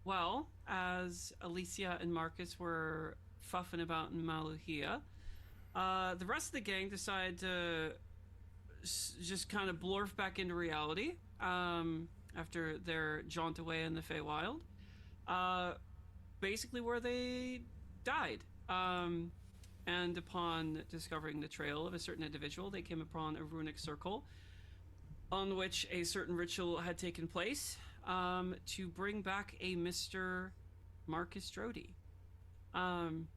Well, as Alicia and Marcus were fuffing about in Maluhia, the rest of the gang decided to just kind of blorf back into reality after their jaunt away in the Feywild. Uh, Basically, where they died. And upon discovering the trail of a certain individual, they came upon a runic circle on which a certain ritual had taken place to bring back a Mr. Marcus Drody. Um,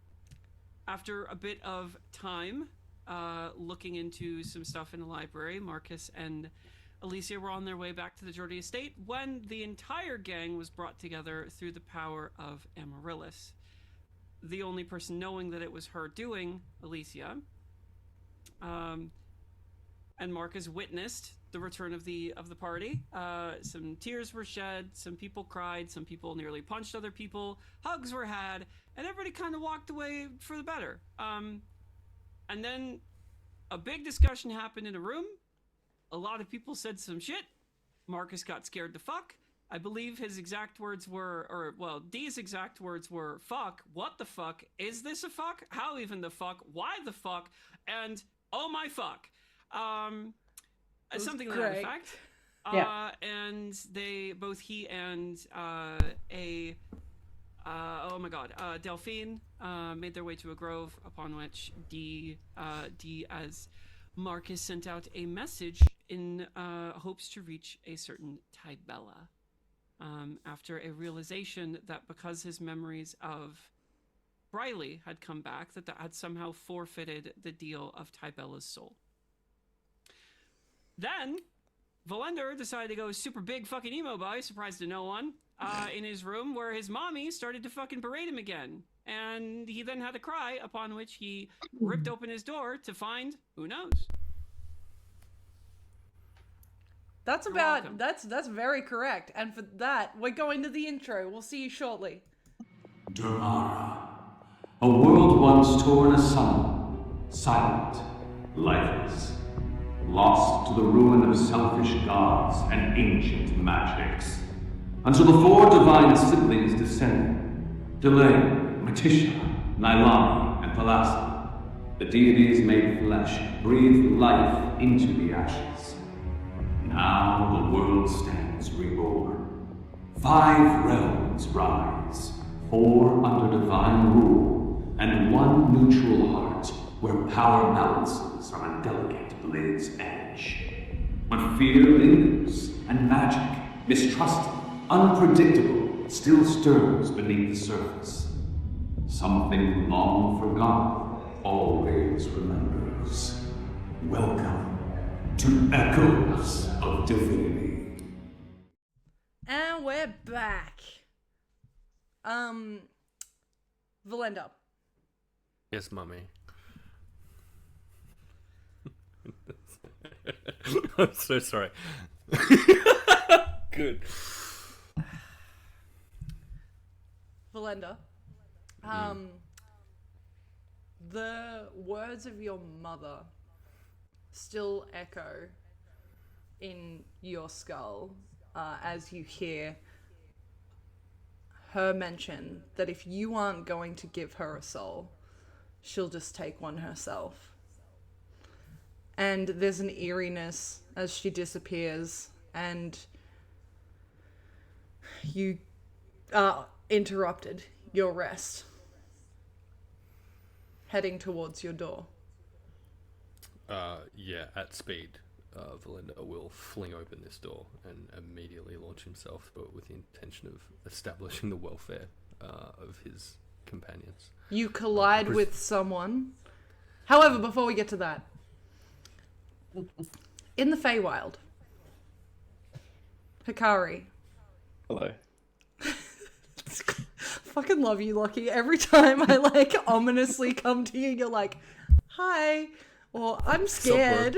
After a bit of time looking into some stuff in the library, Marcus and Alicia were on their way back to the Drody estate when the entire gang was brought together through the power of Amaryllis. The only person knowing that it was her doing, Alicia. And Marcus witnessed the return of the party. Some tears were shed, some people cried, some people nearly punched other people, hugs were had, and everybody kind of walked away for the better. And then a big discussion happened in a room. A lot of people said some shit. Marcus got scared to fuck. I believe his exact words were, D's exact words were, fuck, what the fuck, is this a fuck, how even the fuck, why the fuck, and oh my fuck. Something to that effect. Yeah. And both he and Delphine made their way to a grove, upon which D as Marcus sent out a message in hopes to reach a certain Tybella. After a realization that because his memories of Briley had come back, that had somehow forfeited the deal of Tybella's soul. Then, Velendar decided to go super big fucking emo boy, surprised to no one, in his room where his mommy started to fucking berate him again. And he then had to cry, upon which he ripped open his door to find, who knows? That's that's very correct. And for that, we're going to the intro. We'll see you shortly. Durmara, a world once torn asunder, silent, lifeless, lost to the ruin of selfish gods and ancient magics, until the four divine siblings descended, Delane, Matisha, Nylani, and Thalassa. The deities made flesh, breathed life into the ashes. Now the world stands reborn. 5 realms rise, 4 under divine rule, and 1 neutral heart where power balances on a delicate blade's edge. When fear lingers, and magic, mistrusted, unpredictable, still stirs beneath the surface. Something long forgotten always remembers. Welcome to Echoes of Divinity. And we're back. Velendar. Yes, mummy. I'm so sorry. Good. Velendar. The words of your mother still echo in your skull as you hear her mention that if you aren't going to give her a soul, she'll just take one herself. And there's an eeriness as she disappears, and you interrupted your rest, heading towards your door. Yeah, at speed, Velendar will fling open this door and immediately launch himself, but with the intention of establishing the welfare of his companions. You collide with someone. However, before we get to that, in the Feywild, Hakari. Hello. Fucking love you, Lockie. Every time I ominously come to you, you're like, hi, or I'm scared.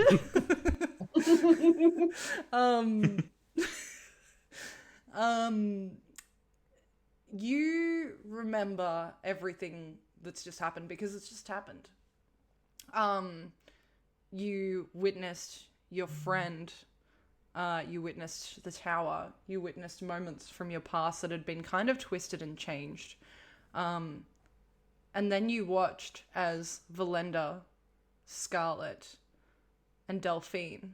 You remember everything that's just happened because it's just happened. You witnessed your friend You witnessed the tower. You witnessed moments from your past that had been kind of twisted and changed. And then you watched as Velendar, Scarlet, and Delphine,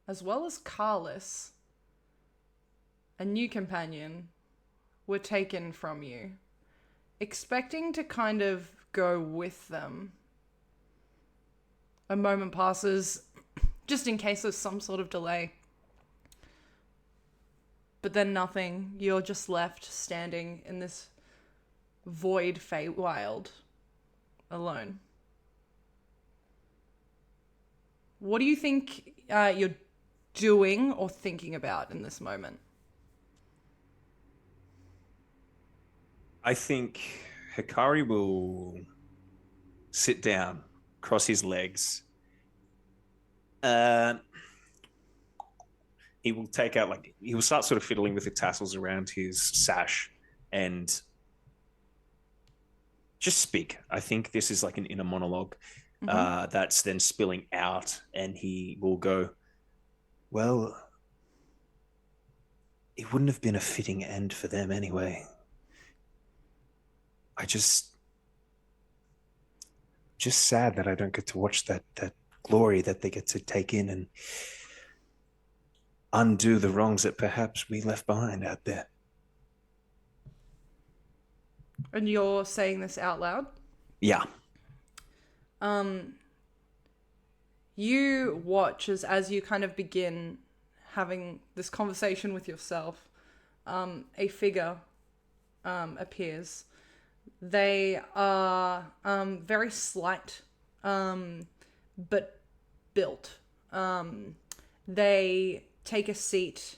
as well as Carlos, a new companion, were taken from you, expecting to kind of go with them. A moment passes, just in case there's some sort of delay. But then nothing. You're just left standing in this void Feywild, alone. What do you think you're doing or thinking about in this moment? I think Hakari will sit down, cross his legs. He will take out, he will start sort of fiddling with the tassels around his sash and just speak. I think this is like an inner monologue that's then spilling out, and he will go, well, it wouldn't have been a fitting end for them anyway. Just sad that I don't get to watch that glory that they get to take in and undo the wrongs that perhaps we left behind out there. And you're saying this out loud? Yeah. You watch as you kind of begin having this conversation with yourself. A figure appears. They are very slight, but built. They take a seat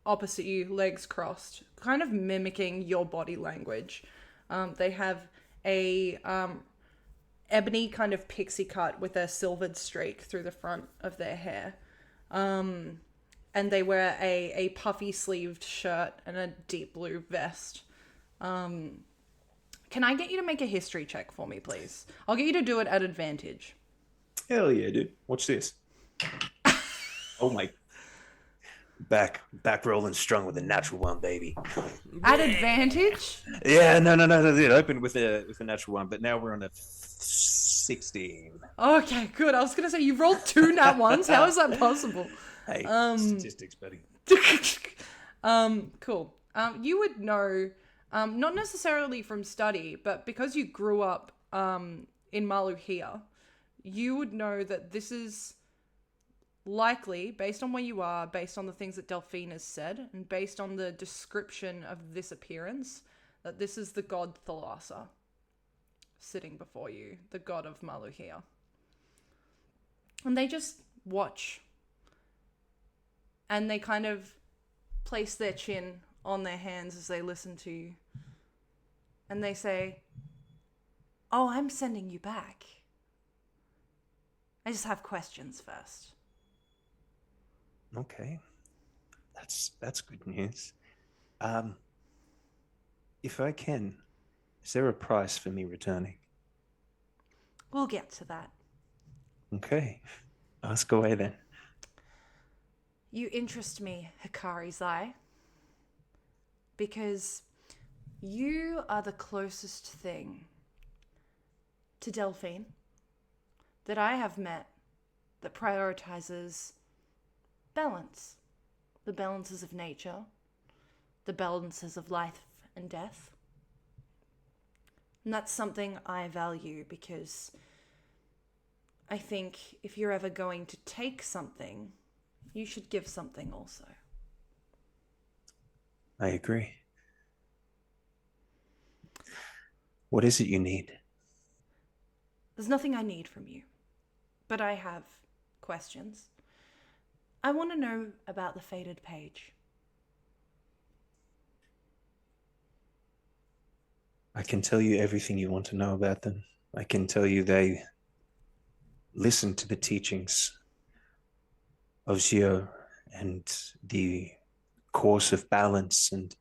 opposite you, legs crossed, kind of mimicking your body language. They have a ebony kind of pixie cut with a silvered streak through the front of their hair. And they wear a puffy sleeved shirt and a deep blue vest. Can I get you to make a history check for me, please? I'll get you to do it at advantage. Hell yeah, dude. Watch this. Oh my. Back rolling strong with a natural one, baby. At advantage? Yeah, no. It opened with a natural one, but now we're on a 16. Okay, good. I was going to say, you rolled 2 nat ones. How is that possible? Hey, statistics, buddy. Cool. You would know, not necessarily from study, but because you grew up in Maluhia, you would know that this is likely, based on where you are, based on the things that Delphine has said, and based on the description of this appearance, that this is the god Thalassa sitting before you, the god of Maluhia. And they just watch. And they kind of place their chin on their hands as they listen to you. And they say, "Oh, I'm sending you back. I just have questions first." Okay. That's good news. If I can, is there a price for me returning? We'll get to that. Okay. Ask away then. You interest me, Hakari's Eye, because you are the closest thing to Delphine that I have met that prioritizes balance. The balances of nature, the balances of life and death. And that's something I value, because I think if you're ever going to take something, you should give something also. I agree. What is it you need? There's nothing I need from you, but I have questions. I want to know about the faded page. I can tell you everything you want to know about them. I can tell you they listen to the teachings of Zio and the course of balance and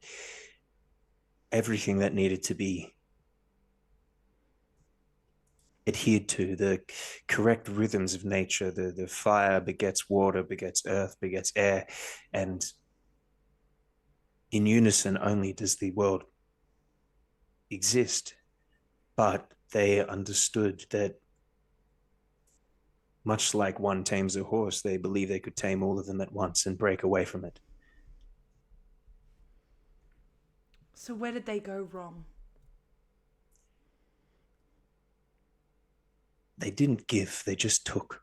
everything that needed to be adhered to, the correct rhythms of nature. The fire begets water, begets earth, begets air, and in unison only does the world exist. But they understood that, much like one tames a horse, they believe they could tame all of them at once and break away from it. So where did they go wrong? They didn't give, they just took.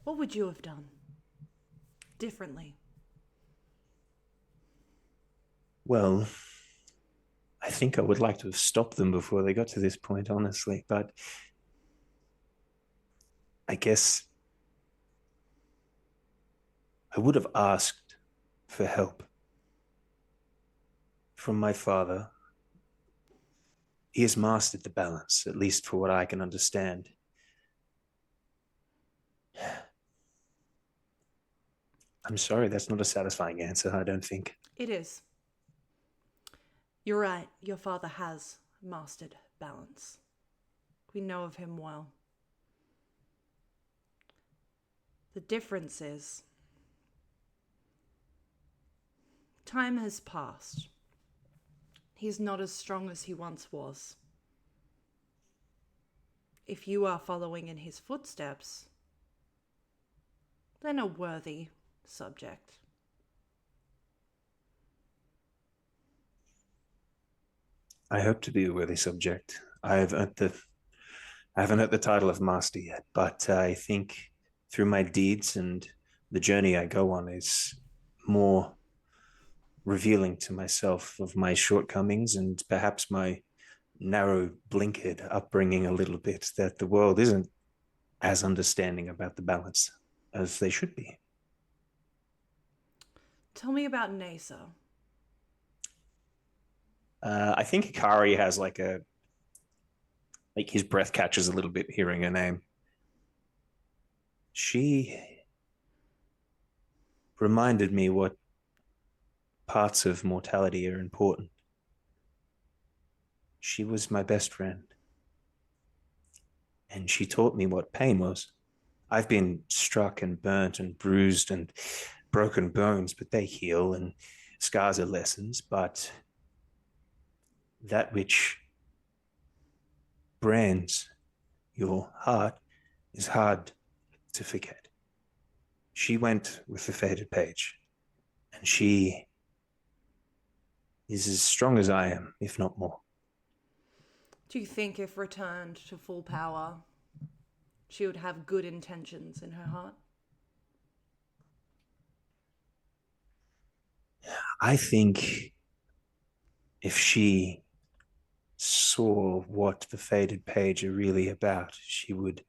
What would you have done differently? Well, I think I would like to have stopped them before they got to this point, honestly, but I guess I would have asked for help from my father. He has mastered the balance, at least for what I can understand. I'm sorry, that's not a satisfying answer, I don't think. It is. You're right, your father has mastered balance. We know of him well. The difference is, time has passed. He's not as strong as he once was. If you are following in his footsteps, then a worthy subject. I hope to be a worthy subject. I haven't earned the title of master yet, but I think through my deeds and the journey I go on is more revealing to myself of my shortcomings and perhaps my narrow, blinkered upbringing a little bit, that the world isn't as understanding about the balance as they should be. Tell me about Nasa. I think Hakari has his breath catches a little bit hearing her name. She reminded me what parts of mortality are important. She was my best friend. And she taught me what pain was. I've been struck and burnt and bruised and broken bones, but they heal and scars are lessons. But that which brands your heart is hard to forget. She went with the faded page, and she is as strong as I am, if not more. Do you think if returned to full power, she would have good intentions in her heart? I think if she saw what the faded page are really about, she would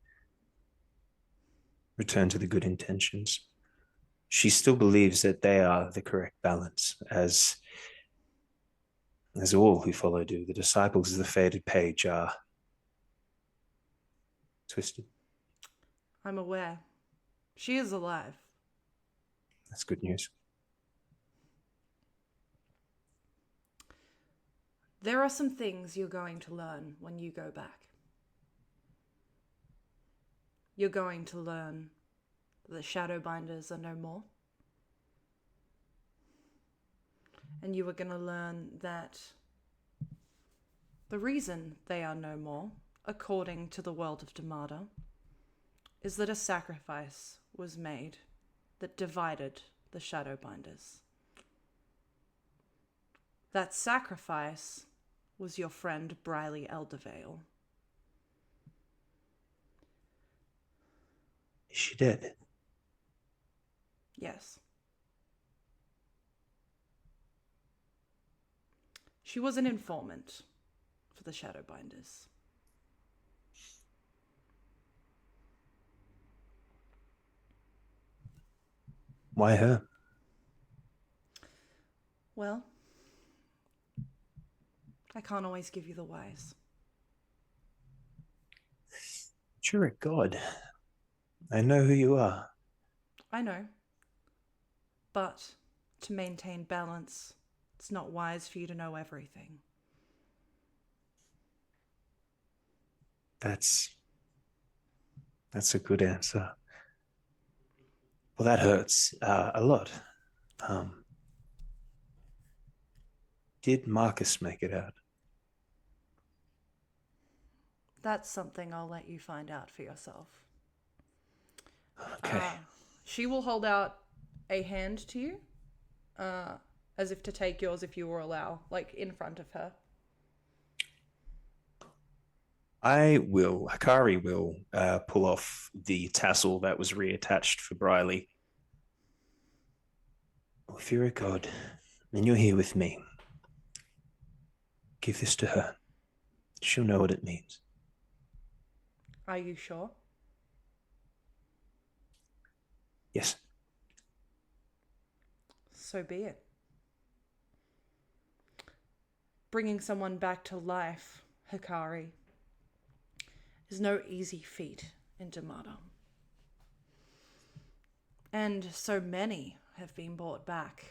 return to the good intentions. She still believes that they are the correct balance, as all who follow do. The disciples of the faded page are twisted. I'm aware. She is alive. That's good news. There are some things you're going to learn when you go back. You're going to learn that the Shadowbinders are no more. And you are going to learn that the reason they are no more, according to the world of Damada, is that a sacrifice was made that divided the Shadowbinders. That sacrifice was your friend Briley Eldervale. Is she dead? Yes. She was an informant for the Shadowbinders. Why her? Well, I can't always give you the whys. You're a god. I know who you are. I know. But to maintain balance, it's not wise for you to know everything. That's a good answer. Well, that hurts a lot. Did Marcus make it out? That's something I'll let you find out for yourself. Okay. She will hold out a hand to you, as if to take yours if you will allow, like in front of her. Hakari will pull off the tassel that was reattached for Briley. Well, if you're a god and you're here with me, give this to her. She'll know what it means. Are you sure? Yes. So be it. Bringing someone back to life, Hakari, is no easy feat in Damada. And so many have been brought back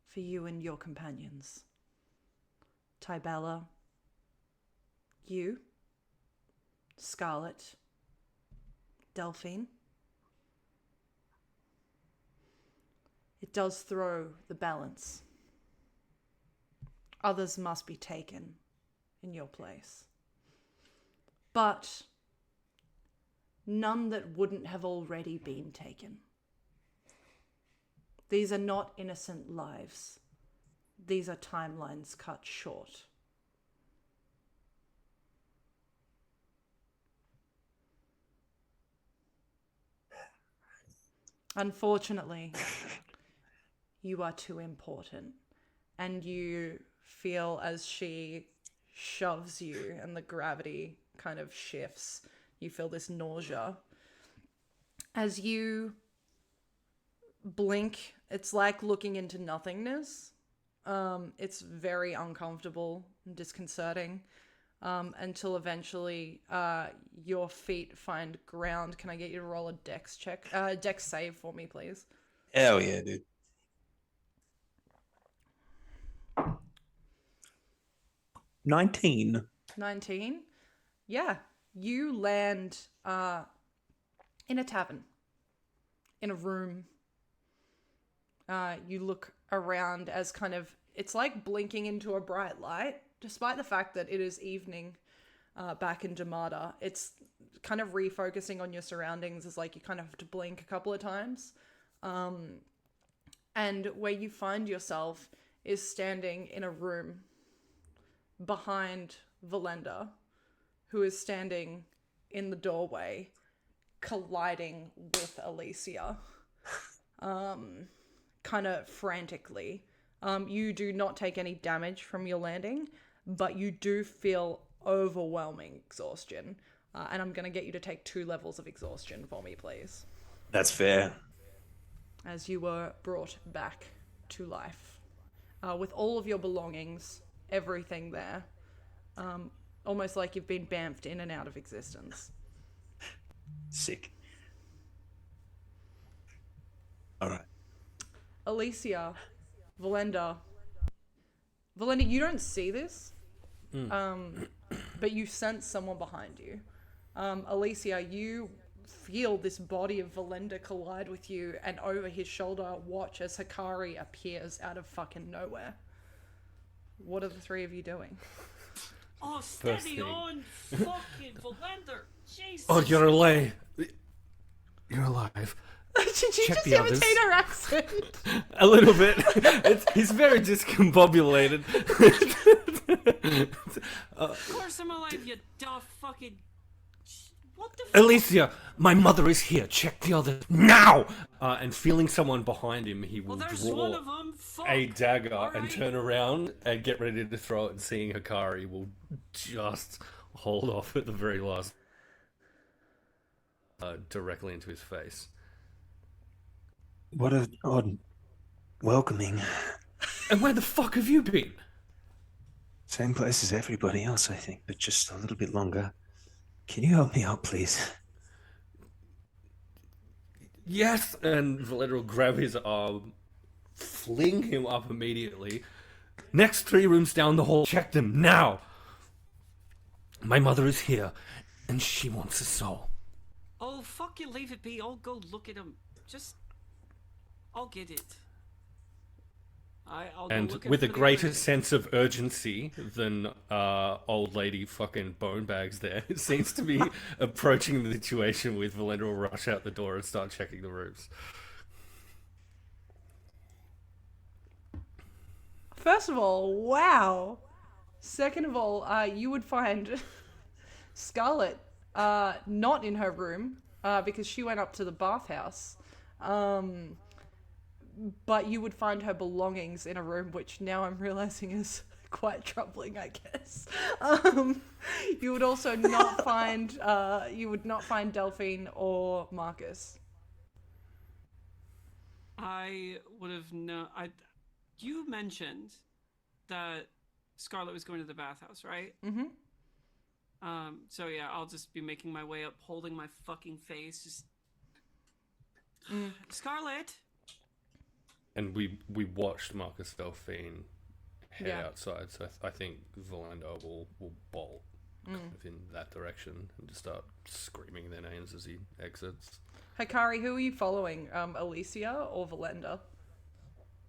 for you and your companions. Tybella, you, Scarlet, Delphine. It does throw the balance. Others must be taken in your place. But none that wouldn't have already been taken. These are not innocent lives. These are timelines cut short. Unfortunately, you are too important. And you feel as she shoves you and the gravity kind of shifts. You feel this nausea. As you blink, it's like looking into nothingness. It's very uncomfortable and disconcerting until eventually your feet find ground. Can I get you to roll a dex check? Dex save for me, please. Hell yeah, dude. 19. 19? Yeah. You land in a tavern. In a room. You look around as kind of... It's like blinking into a bright light. Despite the fact that it is evening back in Damada, it's kind of refocusing on your surroundings. Is like you kind of have to blink a couple of times. And where you find yourself is standing in a room behind Velendar, who is standing in the doorway, colliding with Alicia, kind of frantically. You do not take any damage from your landing, but you do feel overwhelming exhaustion. And I'm going to get you to take 2 levels of exhaustion for me, please. That's fair. As you were brought back to life. With all of your belongings, everything there. Almost like you've been bamfed in and out of existence. Sick. All right. Alicia, Velendar, you don't see this, but you sense someone behind you. Alicia, you feel this body of Velendar collide with you, and over his shoulder watch as Hakari appears out of fucking nowhere. What are the 3 of you doing? Oh, steady on, fucking Velendar. Jesus. Oh, you're alive. You're alive. Did you Check just the others. imitate her accent? A little bit. He's very discombobulated. Of course I'm alive, you daft fucking... What the fuck? Alicia, my mother is here. Check the others now. And feeling someone behind him, he will Well, there's one draw of them. Fuck. a dagger All and right. turn around and get ready to throw it. And seeing Hakari will just hold off at the very last, directly into his face. What an odd welcoming. And where the fuck have you been? Same place as everybody else, I think, but just a little bit longer. Can you help me out, please? Yes, and Velendar will grab his arm, fling him up immediately. Next 3 rooms down the hall, check them now. My mother is here, And she wants a soul. Oh, fuck you, leave it be. I'll go look at him. I'll get it. I'll go And look with a for the greater others. sense of urgency than old lady fucking bone bags there, it seems to be approaching the situation with Velendar will rush out the door and start checking the roofs. First of all, wow. Second of all, you would find Scarlet not in her room because she went up to the bathhouse. But you would find her belongings in a room, which now I'm realizing is quite troubling, I guess. You would also not find Delphine or Marcus. I would have known. You mentioned that Scarlet was going to the bathhouse, right? Mm-hmm. So yeah, I'll just be making my way up, holding my fucking face, just Scarlet. And we watched Marcus Delphine head Yeah. outside, so I think Velendar will bolt kind of in that direction and just start screaming their names as he exits. Hakari, who are you following? Alicia or Velendar?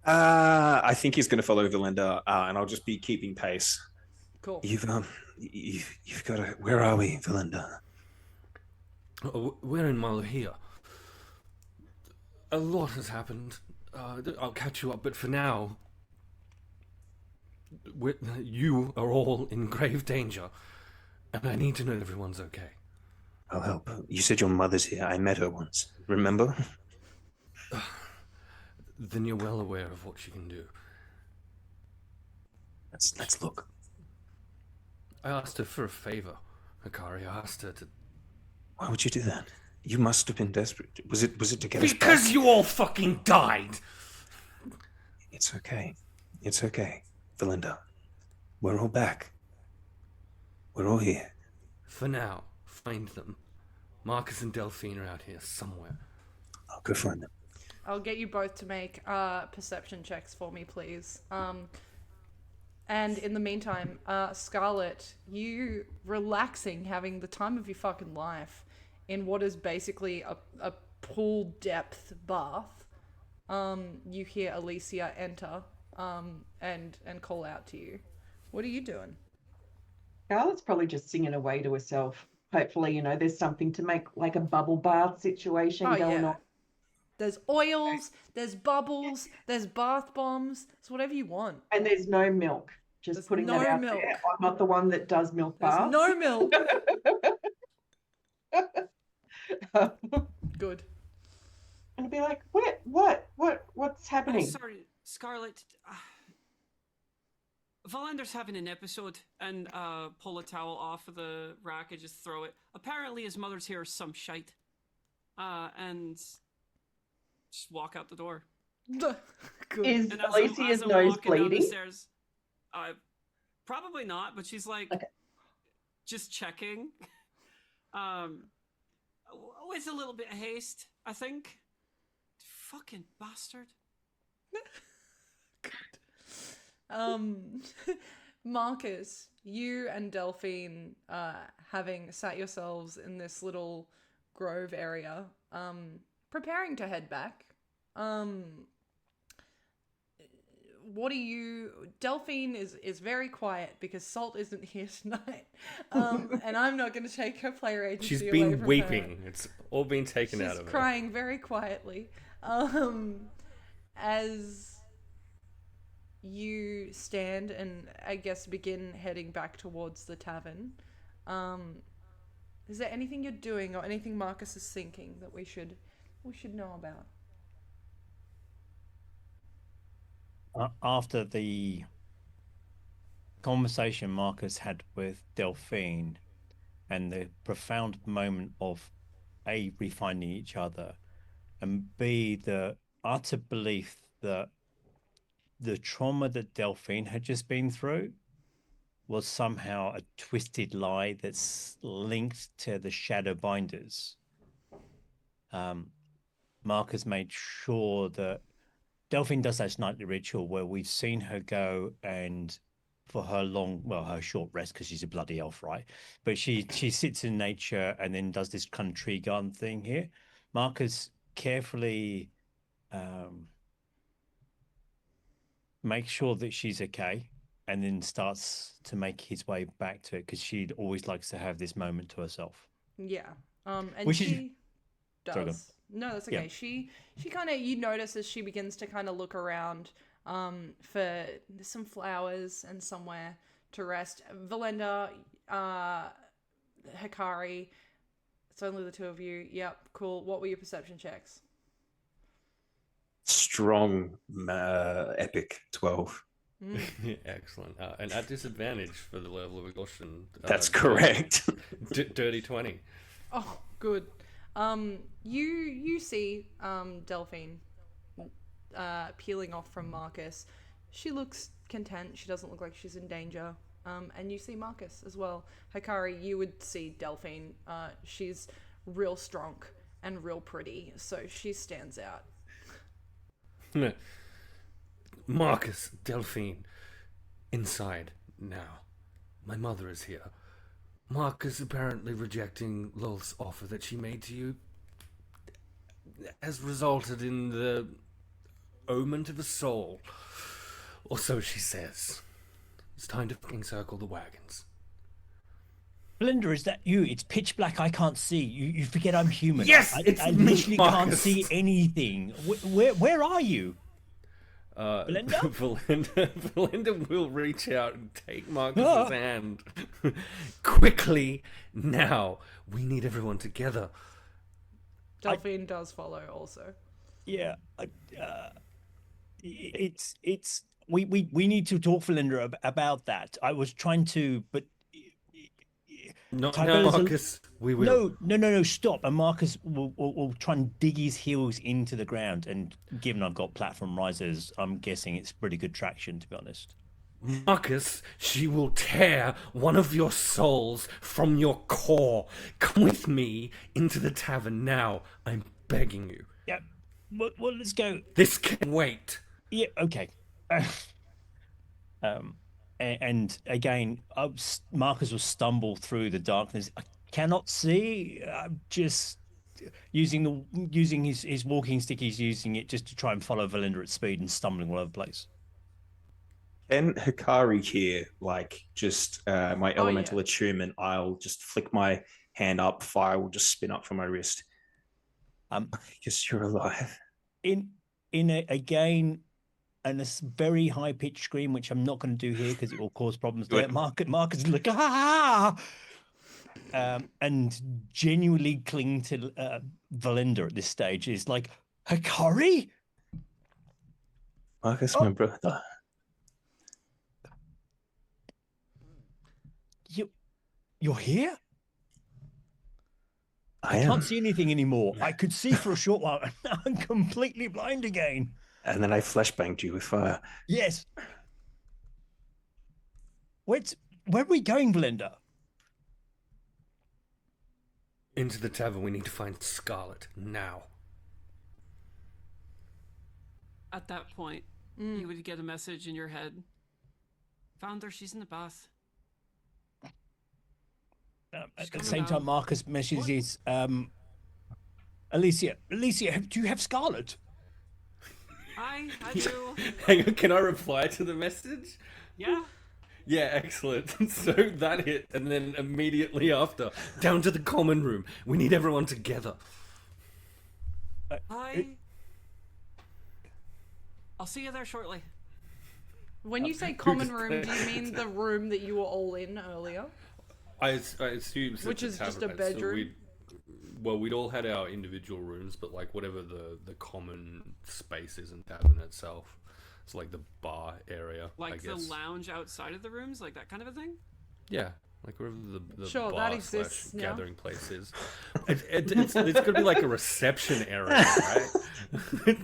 I think he's going to follow Velendar, and I'll just be keeping pace. Cool. You've got to. Where are we, Velendar? Oh, we're in Maluhia. A lot has happened. I'll catch you up, but for now, you are all in grave danger, and I need to know everyone's okay. I'll help. You said your mother's here. I met her once. Remember? Then you're well aware of what she can do. Let's look. I asked her for a favor, Hakari. I asked her to... Why would you do that? You must have been desperate. Was it to get us back? Because you all fucking died! It's okay. It's okay, Velendar. We're all back. We're all here. For now, find them. Marcus and Delphine are out here somewhere. I'll go find them. I'll get you both to make perception checks for me, please. And in the meantime, Scarlet, you relaxing, having the time of your fucking life in what is basically a pool depth bath. You hear Alicia enter and call out to you. What are you doing? Scarlet's probably just singing away to herself. Hopefully, there's something to make like a bubble bath situation going on. There's oils, there's bubbles, there's bath bombs. It's whatever you want. And there's no milk. Just There's putting no that out milk. there. I'm not the one that does milk There's baths. no milk. Good. And I'd be like, what's happening? Sorry, Scarlet. Valandar's having an episode, and pull a towel off of the rack and just throw it. Apparently his mother's here is some shite. And just walk out the door. Good. Is And as Alicia's I'm nose walking down the bleeding? stairs, probably not, but she's like, just checking. With a little bit of haste, I think. Fucking bastard. Marcus, you and Delphine, having sat yourselves in this little grove area, preparing to head back. What are you... Delphine is very quiet because Salt isn't here tonight. And I'm not going to take her player agency She's away been from weeping. her. It's all been taken out She's of her. crying very quietly. As you stand and I guess begin heading back towards the tavern, is there anything you're doing or anything Marcus is thinking that we should know about? After the conversation Marcus had with Delphine and the profound moment of A, refinding each other, and B, the utter belief that the trauma that Delphine had just been through was somehow a twisted lie that's linked to the shadow binders. Marcus made sure that Delphine does that nightly ritual where we've seen her go and for her short rest because she's a bloody elf, right? But she sits in nature and then does this kind of tree garden thing here. Marcus carefully makes sure that she's okay, and then starts to make his way back to it because she always likes to have this moment to herself. Yeah. And Which she Sorry, go on. does. No, that's okay. Yeah. She kind of, you notice as she begins to kind of look around for some flowers and somewhere to rest. Velendar, Hakari, it's only the two of you. Yep, cool. What were your perception checks? Strong, epic 12. Excellent. And at disadvantage for the level of exhaustion. That's correct. Dirty 20. Oh, good. You see Delphine peeling off from Marcus. She looks content. She doesn't look like she's in danger. And you see Marcus as well. Hakari, you would see Delphine. She's real strong and real pretty, so she stands out. Marcus, Delphine, inside now. My mother is here. Marcus apparently rejecting Lolth's offer that she made to you has resulted in the omen to the soul. Or so she says. It's time to fucking circle the wagons. Velendar, is that you? It's pitch black. I can't see. You forget I'm human. Yes, I, it's I me, literally can't Marcus. see anything. Where are you? Velendar? Velendar will reach out and take Marcus's hand. Quickly, now. We need everyone together. Delphine does follow also. Yeah, we need to talk, Velendar, about that. I was trying to, but Not Tybella's now, a- Marcus. We will. No, stop. And Marcus will try and dig his heels into the ground. And given I've got platform risers, I'm guessing it's pretty good traction, to be honest. Marcus, she will tear one of your souls from your core. Come with me into the tavern now. I'm begging you. Yeah, well, let's go. This can wait. Yeah, okay. And again, Marcus will stumble through the darkness. I cannot see. I'm just using his walking stick. He's using it just to try and follow Velendar at speed and stumbling all over the place. Can Hakari here, like, just my elemental yeah. attunement, I'll just flick my hand up, fire will just spin up from my wrist. Because you're alive. In again, and this very high pitched scream, which I'm not going to do here because it will cause problems there. Marcus is like, and genuinely cling to Velendar at this stage. Is like, Hakari? Marcus, my brother. You're here? I can't am. see anything anymore. I could see for a short while, and now I'm completely blind again. And then I flashbanged you with fire. Yes. Where are we going, Velendar? Into the tavern. We need to find Scarlet now. At that point, you would get a message in your head. Found her, she's in the bath. At the same time, Marcus messages, Alicia, do you have Scarlet? I do. Hang on, can I reply to the message? Yeah. Yeah, excellent. So that hit, and then immediately after, down to the common room. We need everyone together. I'll see you there shortly. When you say common room, do you mean the room that you were all in earlier? I assume Which is just a bedroom? We'd all had our individual rooms, but like whatever the common space is in tavern itself. It's like the bar area, Like I the guess. lounge outside of the rooms, like that kind of a thing? Yeah, like wherever the Sure, bar that exists / now. gathering place is. It's gonna be like a reception area, right?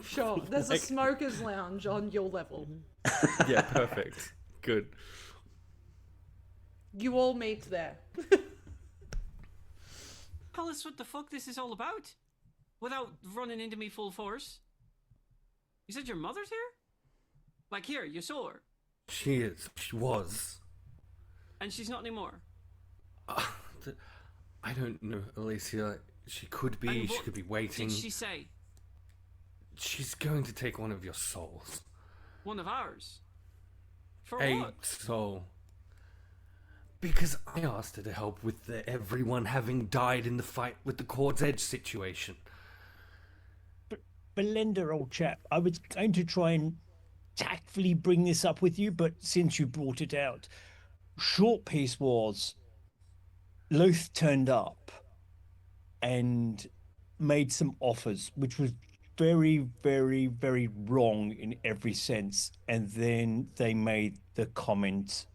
Sure, there's a smoker's lounge on your level. Yeah, perfect. Good. You all meet there. Tell us what the fuck this is all about. Without running into me full force. You said your mother's here? Like here, you saw her. She is. She was. And she's not anymore. I don't know, Alicia. She could be. She could be waiting. Did she say? She's going to take one of your souls. One of ours? For A what? soul. Because I asked her to help with everyone having died in the fight with the Cord's Edge situation. But Velendar, old chap, I was going to try and tactfully bring this up with you, but since you brought it out, short piece was Loth turned up and made some offers, which was very, very, very wrong in every sense. And then they made the comment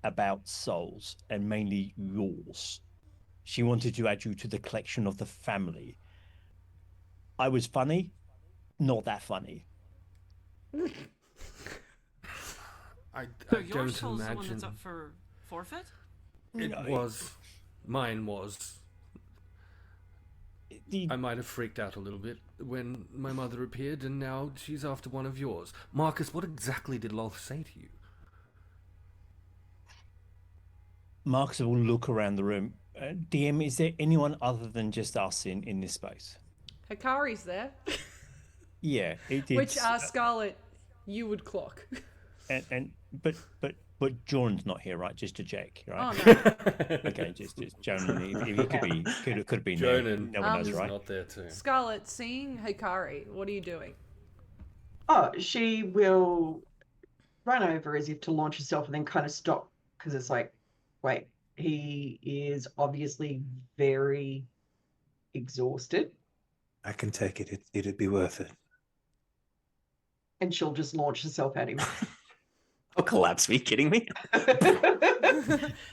about souls, and mainly yours. She wanted to add you to the collection of the family. I was funny, not that funny. I So your don't soul's the one imagine that's up for forfeit? it was. Mine was. I might have freaked out a little bit when my mother appeared, and now she's after one of yours. Marcus, what exactly did Loth say to you? Marcus will look around the room. DM, is there anyone other than just us in this space? Hakari's there. Yeah, it is. Which, Scarlet, you would clock. But Jordan's not here, right? Just to check, right? Oh, no. Okay, just Jonan. If he could have been Jonan, there. No one knows, right? Not there too. Scarlet, seeing Hakari, what are you doing? Oh, she will run over as if to launch herself and then kind of stop because it's like, wait, he is obviously very exhausted. I can take it. It'd be worth it. And she'll just launch herself at him. I'll collapse. Are you kidding me?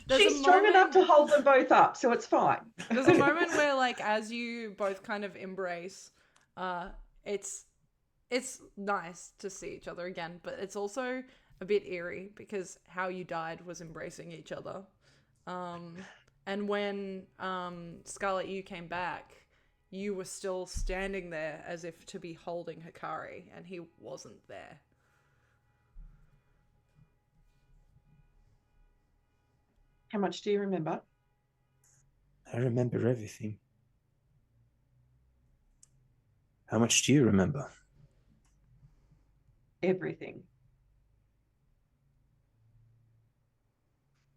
She's strong enough to hold them both up, so it's fine. There's a moment where, like, as you both kind of embrace, it's nice to see each other again, but it's also a bit eerie because how you died was embracing each other. And when Scarlet, you came back, you were still standing there as if to be holding Hakari, and he wasn't there. How much do you remember? I remember everything. How much do you remember? Everything.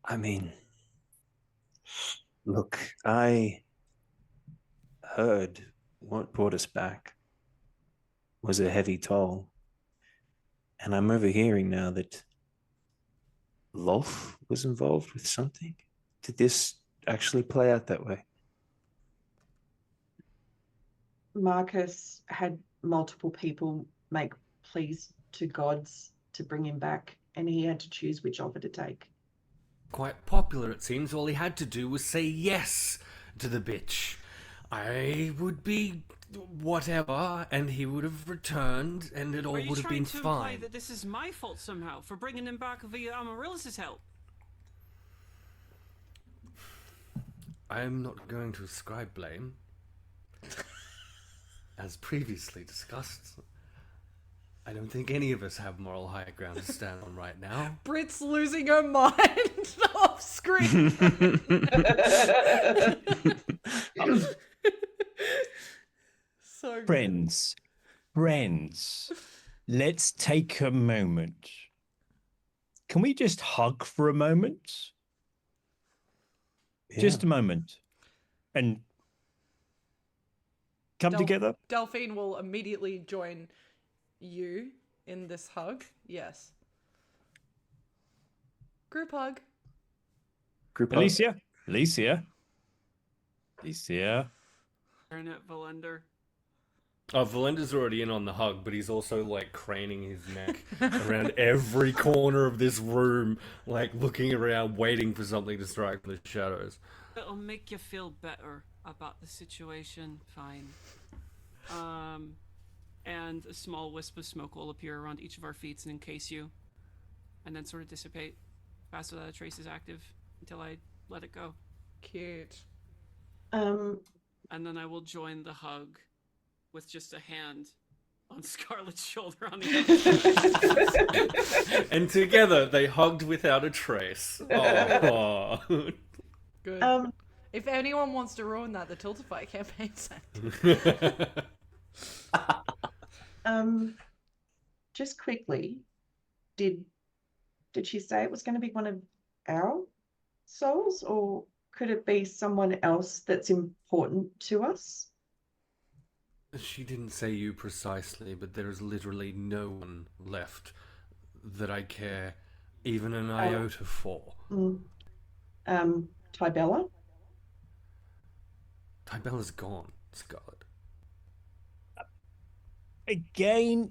I mean, look, I heard what brought us back was a heavy toll. And I'm overhearing now that Loth was involved with something. Did this actually play out that way? Marcus had multiple people make pleas to gods to bring him back, and he had to choose which offer to take. Quite popular, it seems. All he had to do was say yes to the bitch. I would be whatever, and he would have returned, and it all would have been Are you trying to imply fine. that this is my fault somehow for bringing him back via Amaryllis' help? I'm not going to ascribe blame. As previously discussed, I don't think any of us have moral high ground to stand on right now. Britt's losing her mind off screen. So good. Friends, let's take a moment. Can we just hug for a moment? Yeah. Just a moment. And come together? Delphine will immediately join you in this hug. Yes. Group hug. Group hug. Alicia? Staring at Velendar. Oh, Valenda's already in on the hug, but he's also, like, craning his neck around every corner of this room, like, looking around, waiting for something to strike from the shadows. It'll make you feel better about the situation. Fine. And a small wisp of smoke will appear around each of our feet and encase you, and then sort of dissipate fast without a trace is active until I let it go. Cute. And then I will join the hug with just a hand on Scarlet's shoulder on the other side. And together they hugged without a trace. Oh. Good. If anyone wants to ruin that, the Tiltify campaign sent. Just quickly, did she say it was going to be one of our souls, or could it be someone else that's important to us? She didn't say you precisely, but there is literally no one left that I care even an iota for. Tybella? Tybella's gone, Scarlet. Again,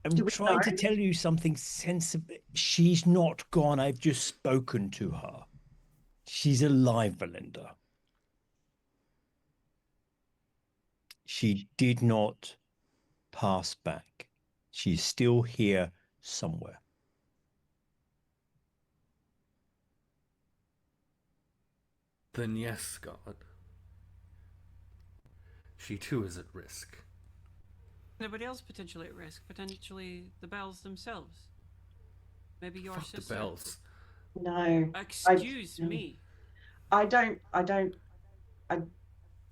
I'm trying to tell you something sensible. She's not gone. I've just spoken to her. She's alive, Velendar. She did not pass back. She's still here somewhere. Then yes, Scarlet. She too is at risk. Anybody else potentially at risk? Potentially the bells themselves? Maybe your Fuck sister? the bells. No. Excuse me.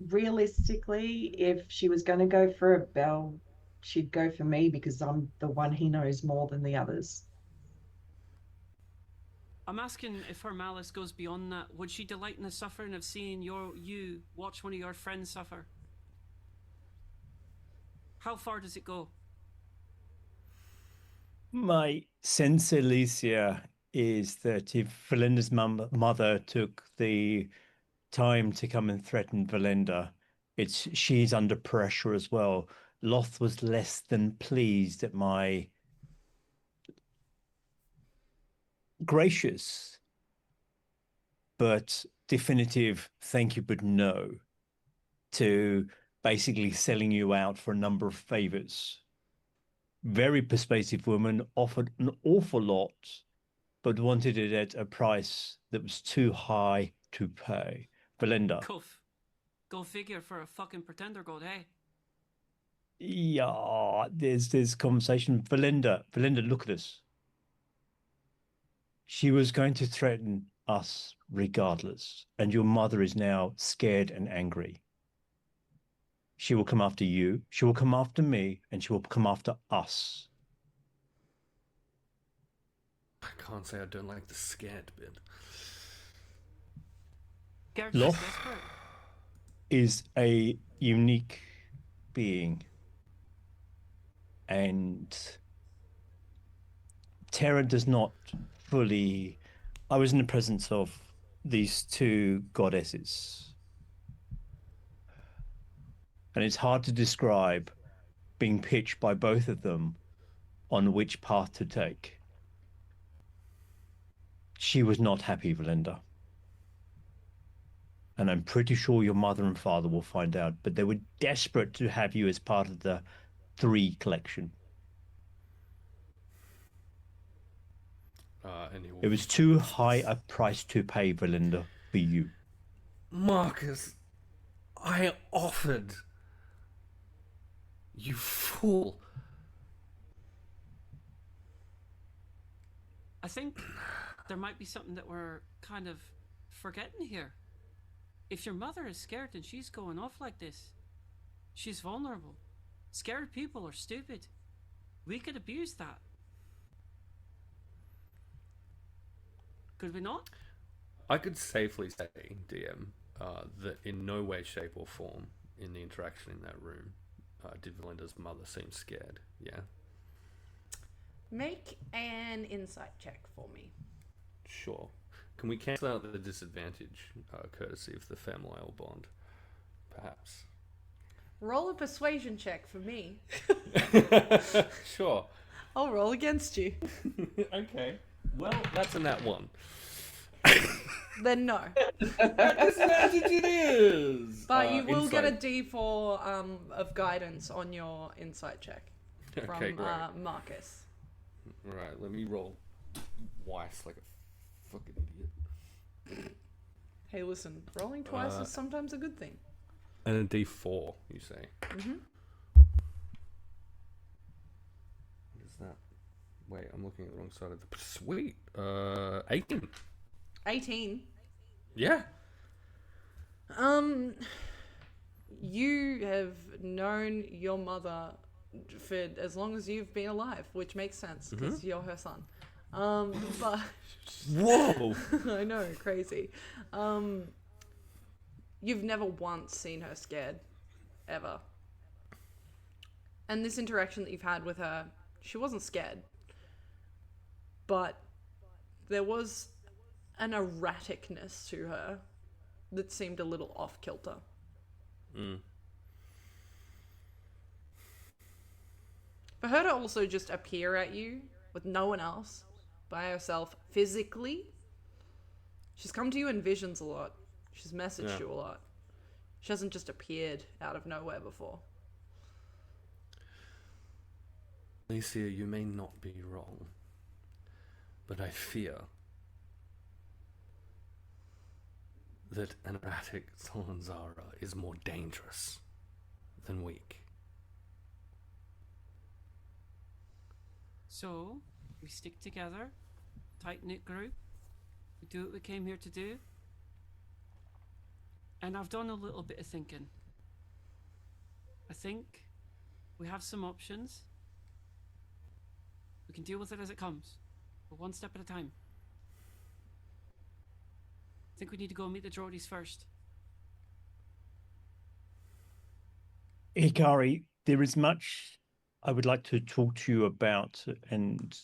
Realistically, if she was going to go for a bell, she'd go for me because I'm the one he knows more than the others. I'm asking if her malice goes beyond that. Would she delight in the suffering of seeing you watch one of your friends suffer? How far does it go? My sense, Alicia, is that if Valenda's mother took the time to come and threaten Velendar, she's under pressure as well. Loth was less than pleased at my gracious but definitive thank you but no to basically selling you out for a number of favors. Very persuasive woman, offered an awful lot, but wanted it at a price that was too high to pay. Velendar. Go figure for a fucking pretender god, hey? Yeah, there's conversation. Velendar, look at us. She was going to threaten us regardless, and your mother is now scared and angry. She will come after you, she will come after me, and she will come after us. I can't say I don't like the scared bit. Loth is a unique being, and Terra does not fully... I was in the presence of these two goddesses, and it's hard to describe being pitched by both of them on which path to take. She was not happy, Velendar. And I'm pretty sure your mother and father will find out, but they were desperate to have you as part of the 3 collection. It was too high a price to pay, Velendar, for you. Marcus, I offered. You fool. I think there might be something that we're kind of forgetting here. If your mother is scared and she's going off like this, she's vulnerable. Scared people are stupid. We could abuse that. Could we not? I could safely say, DM, that in no way, shape, or form in the interaction in that room did Valenda's mother seem scared. Yeah? Make an insight check for me. Sure. Can we cancel out the disadvantage, courtesy of the familial bond? Perhaps. Roll a persuasion check for me. Sure. I'll roll against you. Okay. Well, that's a nat 1. Then no. What disadvantage it is? But you will insight. get a D4 of guidance on your insight check from Okay, great. Marcus. Right, let me roll twice like a fucking idiot. Hey, listen, rolling twice is sometimes a good thing. And a D4, you say? Mm-hmm. What's that? Wait, I'm looking at the wrong side of the... Sweet. 18. 18. Yeah. You have known your mother for as long as you've been alive, which makes sense because you're her son. But Whoa. I know, crazy. You've never once seen her scared, ever. And this interaction that you've had with her, she wasn't scared, but there was an erraticness to her that seemed a little off kilter. For her to also just appear at you with no one else, by herself, physically, she's come to you in visions a lot. She's messaged you a lot. She hasn't just appeared out of nowhere before. Alicia, you may not be wrong, but I fear that an erratic Solenzara is more dangerous than weak. So, we stick together, tight-knit group, we do what we came here to do, and I've done a little bit of thinking. I think we have some options. We can deal with it as it comes, but one step at a time. I think we need to go meet the Drodys first. Hikari, there is much I would like to talk to you about, and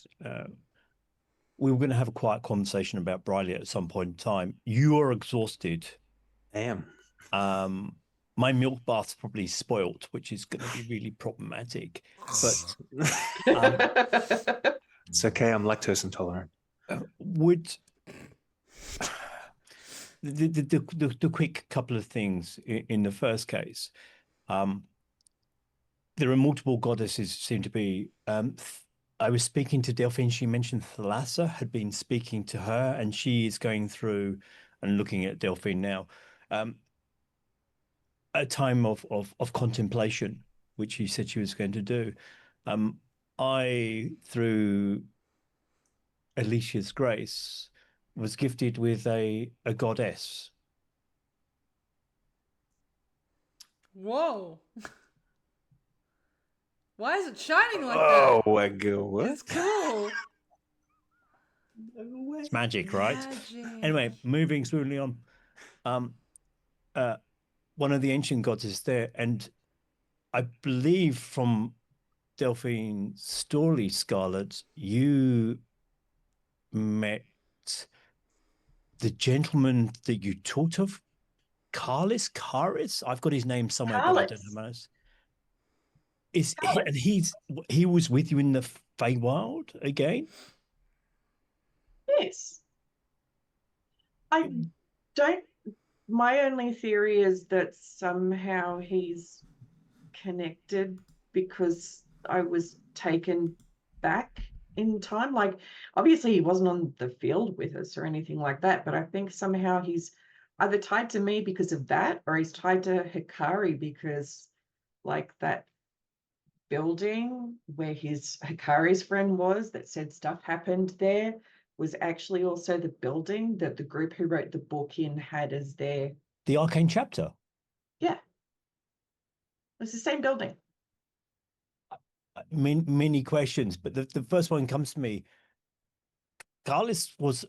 we were going to have a quiet conversation about Briley at some point in time. You are exhausted. I am. My milk bath's probably spoilt, which is going to be really problematic. But It's okay. I'm lactose intolerant. would the quick couple of things in the first case, there are multiple goddesses seem to be. I was speaking to Delphine. She mentioned Thalassa had been speaking to her, and she is going through and looking at Delphine now. A time of contemplation, which she said she was going to do. I, through Alicia's grace, was gifted with a goddess. Whoa. Why is it shining like Oh that? my god! What? It's cool. It's magic, right? Magic. Anyway, moving smoothly on. One of the ancient gods is there, and I believe from Delphine's story, Scarlet, you met the gentleman that you talked of, Caris. I've got his name somewhere, but I don't know. And he was with you in the Feywild again? Yes. I don't. My only theory is that somehow he's connected because I was taken back in time. Like, obviously he wasn't on the field with us or anything like that, but I think somehow he's either tied to me because of that, or he's tied to Hakari because, like, that building where his Hakari's friend was that said stuff happened there was actually also the building that the group who wrote the book in had as their... The Arcane Chapter? Yeah. It's the same building. Many questions, but the first one comes to me. Carlos was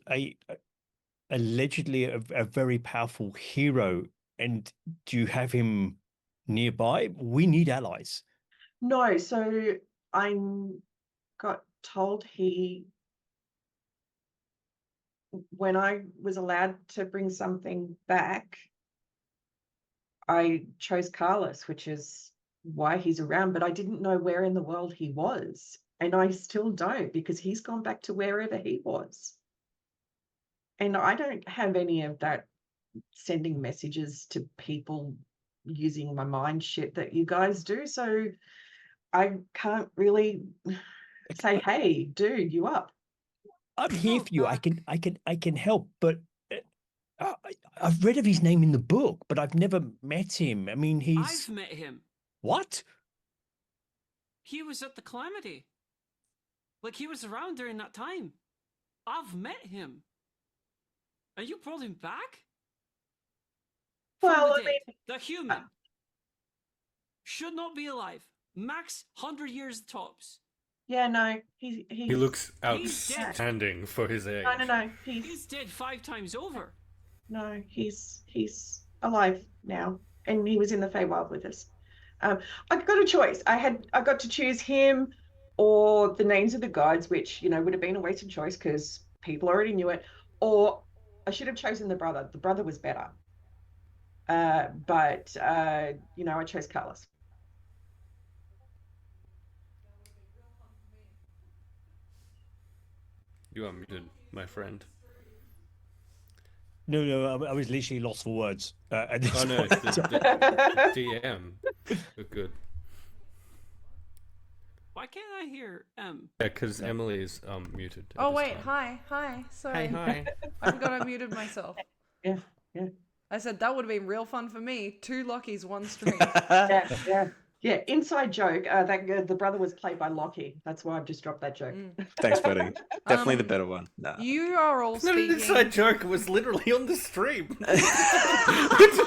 allegedly a very powerful hero, and do you have him nearby? We need allies. No, so I got told when I was allowed to bring something back, I chose Carlos, which is why he's around, but I didn't know where in the world he was. And I still don't, because he's gone back to wherever he was. And I don't have any of that sending messages to people using my mind shit that you guys do. So I can't really say, hey, dude, you up? I'm here for you. I can help, but I've read of his name in the book, but I've never met him. I mean, I've met him. What? He was at the Calamity. Like, he was around during that time. I've met him. And you brought him back? From Well, the I mean, dead. The human. Should not be alive. Max 100 years tops. yeah, no, he's He looks He's dead. outstanding for his age. no, He's dead 5 times over. no, he's alive now, and he was in the Feywild with us. I got a choice. I got to choose him or the names of the gods, which would have been a wasted choice because people already knew it. Or I should have chosen the brother. The brother was better. But I chose Carlos. You are muted, my friend. No, I was literally lost for words. At this Oh no, point. the DM. Good. Why can't I hear M? Yeah, because Emily's muted. at Oh this wait, time. hi. Sorry. Hi. I forgot I muted myself. Yeah. I said that would have been real fun for me. 2 Lockies, 1 stream. Yeah. Inside joke. The brother was played by Lockie. That's why I've just dropped that joke. Thanks, buddy. Definitely the better one. Nah. You are all It's not an speaking. inside joke. It was literally on the stream. That's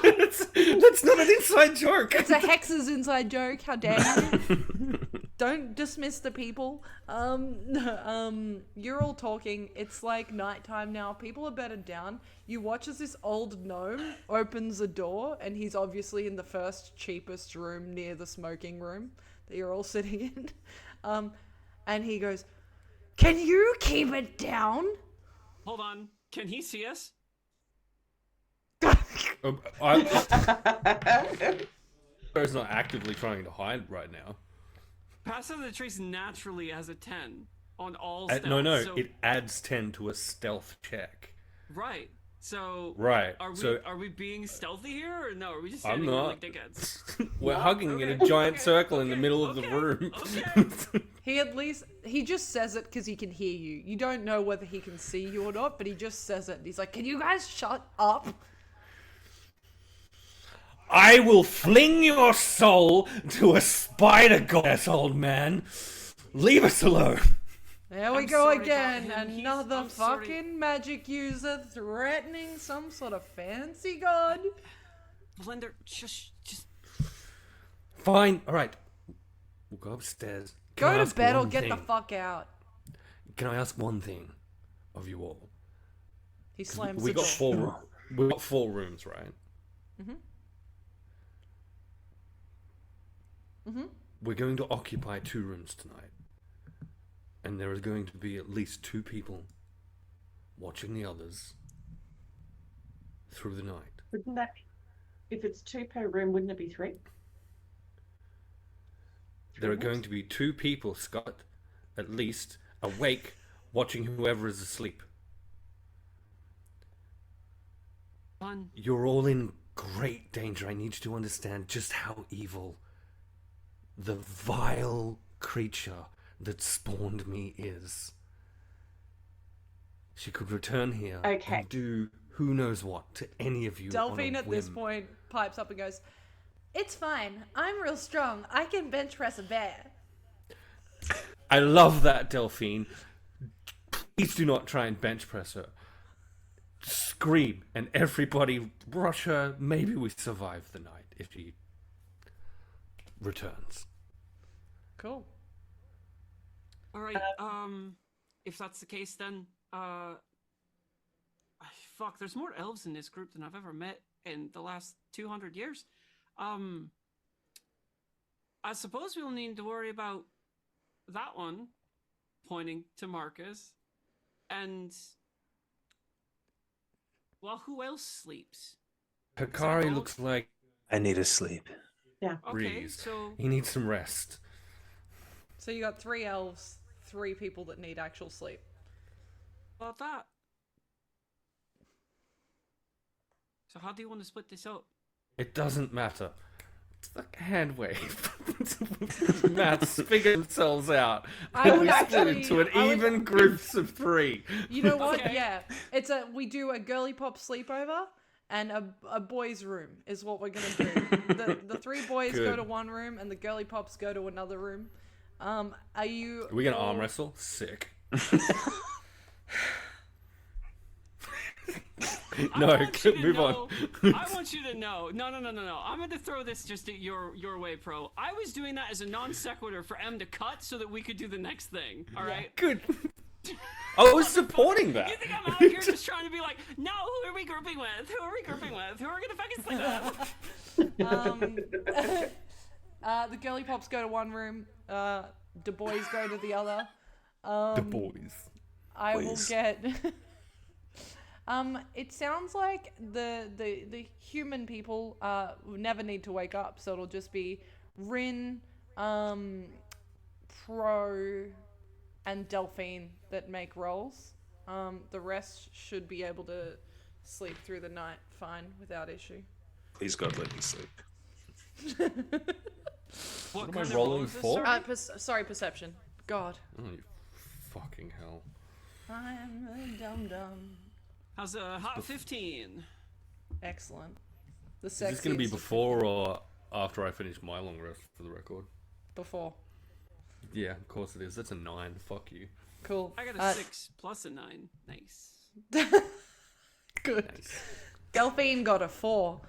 not an inside joke. It's a Hex's inside joke. How dare you? Don't dismiss the people. You're all talking. It's like nighttime now. People are bedded down. You watch as this old gnome opens a door, and he's obviously in the first cheapest room near the smoking room that you're all sitting in. And he goes, "Can you keep it down?" Hold on. Can he see us? He's not actively trying to hide right now. Pass of the Trace naturally has a 10 on all stealth. No, so... it adds 10 to a stealth check. Right. So Right. Are we being stealthy here, or no? Are we just I'm standing here not. like dickheads? We're No? hugging in a Okay, giant okay, circle in the okay, middle of the okay, room. Okay. He just says it because he can hear you. You don't know whether he can see you or not, but he just says it. He's like, "Can you guys shut up?" I will fling your soul to a spider goddess, old man. Leave us alone. There we I'm go sorry, again. God, he's- Another I'm sorry. fucking magic user threatening some sort of fancy god. Velendar, just Fine. All right. We'll go upstairs. Can I Go to ask bed or one get the thing? fuck out. Can I ask one thing of you all? He slams We the got door. we got 4 rooms, right? We're going to occupy 2 rooms tonight. And there is going to be at least 2 people watching the others through the night. Wouldn't that, if it's 2 per room, wouldn't it be 3? There are going to be 2 people, Scott, at least, awake, watching whoever is asleep. fun. You're all in great danger. I need you to understand just how evil the vile creature that spawned me is. She could return here Okay. and do who knows what to any of you. Delphine on a at this whim. point pipes up and goes, "It's fine. I'm real strong. I can bench press a bear." I love that, Delphine. Please do not try and bench press her. Scream and everybody rush her. Maybe we survive the night if she returns. Cool. All right. If that's the case, then fuck. There's more elves in this group than I've ever met in the last 200 years. I suppose we'll need to worry about that one, pointing to Marcus, and well, who else sleeps? Hakari dog? looks like I need to sleep. Yeah. Okay, breeze. so He needs some rest. So you got 3 elves, 3 people that need actual sleep. about that. So how do you want to split this up? It doesn't matter. It's like a hand wave. Maths figure themselves out. I And would we split actually- into an I would- even groups of 3. You know what? Okay. Yeah, we do a girly pop sleepover and a boys' room is what we're gonna do. The 3 boys go Good. to one room and the girly pops go to another room. Are you? Are we gonna arm wrestle? Sick. No, move on. I want you to know. No. I'm going to throw this just at your way, Pro. I was doing that as a non sequitur for M to cut so that we could do the next thing. All right. Good. I was supporting that. You think I'm out here just trying to be like, no, who are we grouping with? Who are we grouping with? Who are we gonna fucking sleep with? The girly pops go to one room. The boys go to the other. The boys. I will get. It sounds like the human people never need to wake up, so it'll just be Rin, Pro, and Delphine that make rolls. The rest should be able to sleep through the night fine without issue. Please God, let me sleep. What am I kind of rolling roll is this, for? sorry? Perception. God. Oh, you fucking hell. I'm a dum-dum. How's a hot 15? Excellent. The Is this going to be before or after I finish my long rest, for the record? Before. Yeah, of course it is. That's a 9. Fuck you. Cool. I got a 6 plus a 9. Nice. Good. Nice. Delphine got a 4.